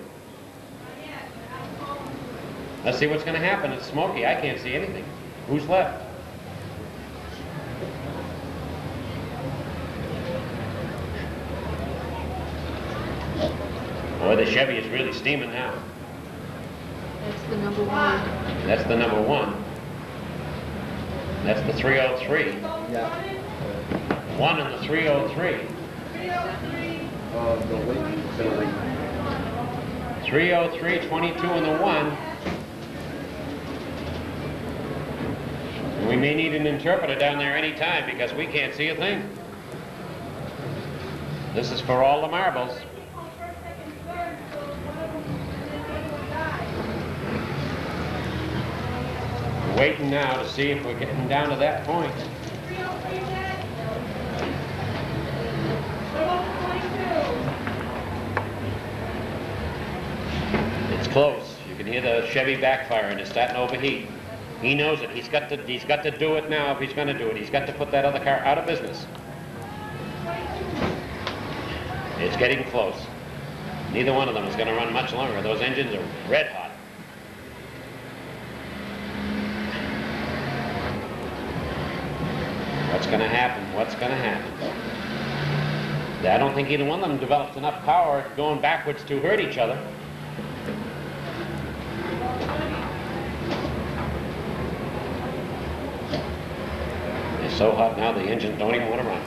Let's see what's going to happen. It's smoky. I can't see anything. Who's left? Boy, the Chevy is really steaming now. That's the number 1. That's the number 1. That's the 303. Yeah. 1 in the 303. 303, 22 in the 1. And we may need an interpreter down there any time because we can't see a thing. This is for all the marbles. We're waiting now to see if we're getting down to that point. It's close. You can hear the Chevy backfiring. It's starting to overheat. He knows it. He's got to do it now if he's going to do it. He's got to put that other car out of business. It's getting close. Neither one of them is going to run much longer. Those engines are red hot. What's going to happen? What's going to happen? I don't think either one of them developed enough power going backwards to hurt each other. It's so hot now the engines don't even want to run.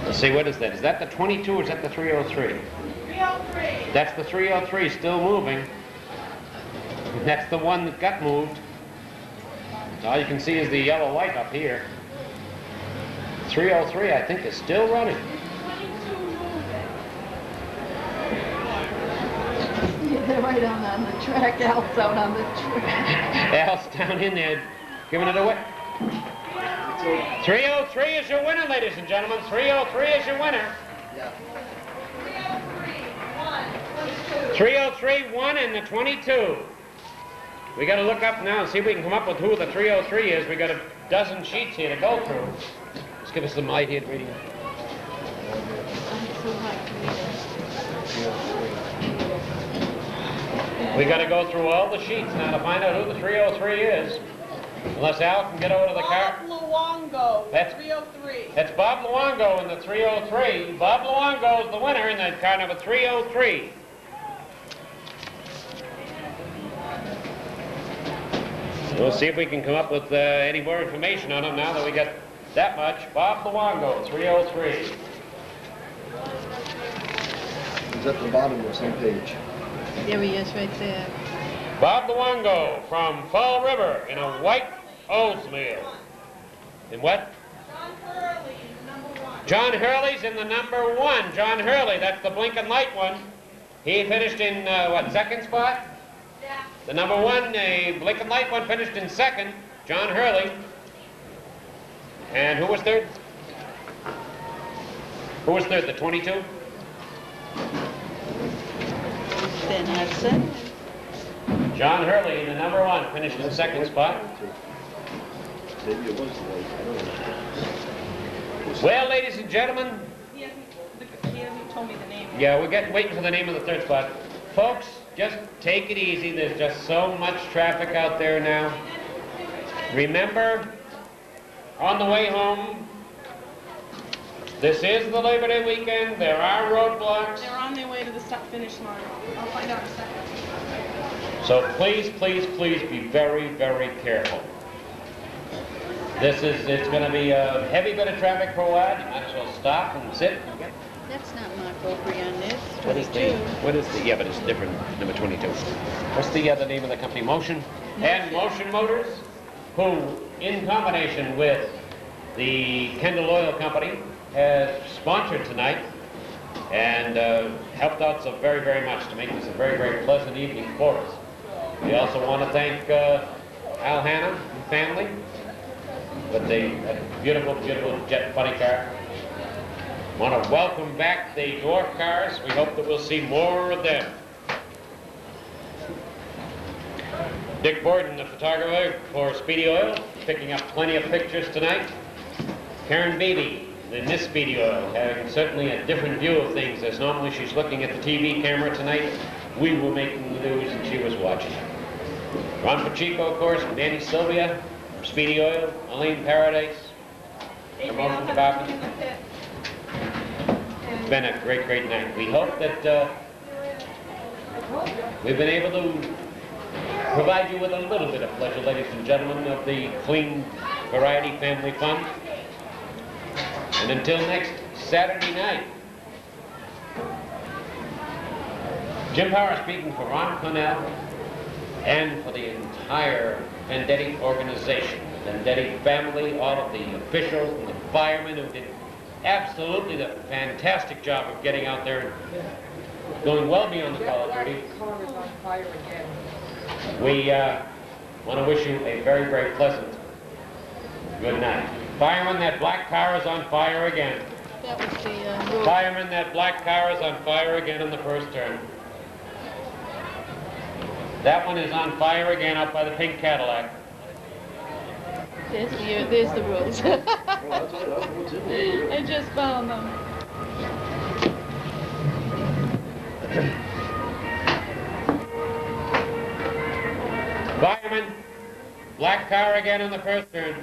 Let's see, what is that? Is that the 22 or is that the 303? 303. That's the 303 still moving. That's the one that got moved. All you can see is the yellow light up here. 303, I think, is still running. Yeah, they're right on the track. Al's out on the track. Al's down in there giving it away. 303 is your winner, ladies and gentlemen. 303 is your winner. 303, 1, and the 22. We got to look up now and see if we can come up with who the 303 is. We got a dozen sheets here to go through. Just give us some light here, reading. We got to go through all the sheets now to find out who the 303 is. Unless Al can get over to the car. Bob Luongo, 303. That's Bob Luongo in the 303. Bob Luongo is the winner in the car number 303. We'll see if we can come up with any more information on him now that we got that much. Bob Luongo, 303. He's at the bottom of the same page. There he is right there. Bob Luongo from Fall River in a white Oldsmobile. In what? John Hurley's in the number 1. John Hurley, that's the blinking light one. He finished in, what, second spot? Yeah. The number 1, the blinking light one, finished in second. John Hurley. And who was third? Who was third, the 22? Ben Hudson. John Hurley in the number 1, finished in second spot. Maybe it was the white. I don't know. Well, ladies and gentlemen, He hasn't told me the name. yeah, we're waiting for the name of the third spot. Folks, just take it easy. There's just so much traffic out there now. Remember, on the way home, this is the Labor Day weekend. There are roadblocks. They're on their way to the finish line. I'll find out in a second. So please, please, please be very, very careful. It's going to be a heavy bit of traffic for a while. You might as well stop and sit. That's not Mark Opry on this. What is the, yeah, but it's different, number 22. What's the other name of the company? Motion? And Motion Motors, who, in combination with the Kendall Oil Company, has sponsored tonight and helped out so very, very much to make this a very, very pleasant evening for us. We also want to thank Al Hanna and family with the beautiful, beautiful jet funny car. Want to welcome back the dwarf cars. We hope that we'll see more of them. Dick Borden, the photographer for Speedy Oil, picking up plenty of pictures tonight. Karen Beatty, the Miss Speedy Oil, having certainly a different view of things, as normally she's looking at the TV camera tonight. We were making the news and she was watching it. Ron Pacheco, of course, Danny Sylvia, from Speedy Oil, Elaine Paradise, promotion department. It's been a great, great night. We hope that we've been able to provide you with a little bit of pleasure, ladies and gentlemen, of the clean variety family fun. And until next Saturday night, Jim Power speaking for Ron Connell and for the entire Vendetti organization, the Vendetti family, all of the officials and the firemen who did absolutely the fantastic job of getting out there and going well beyond the call of duty. We want to wish you a very, very pleasant good night. Fireman, that black car is on fire again. That was the Fireman, that black car is on fire again in the first turn. That one is on fire again up by the pink Cadillac. There's the rules. I just found them. Fireman, black car again in the first turn.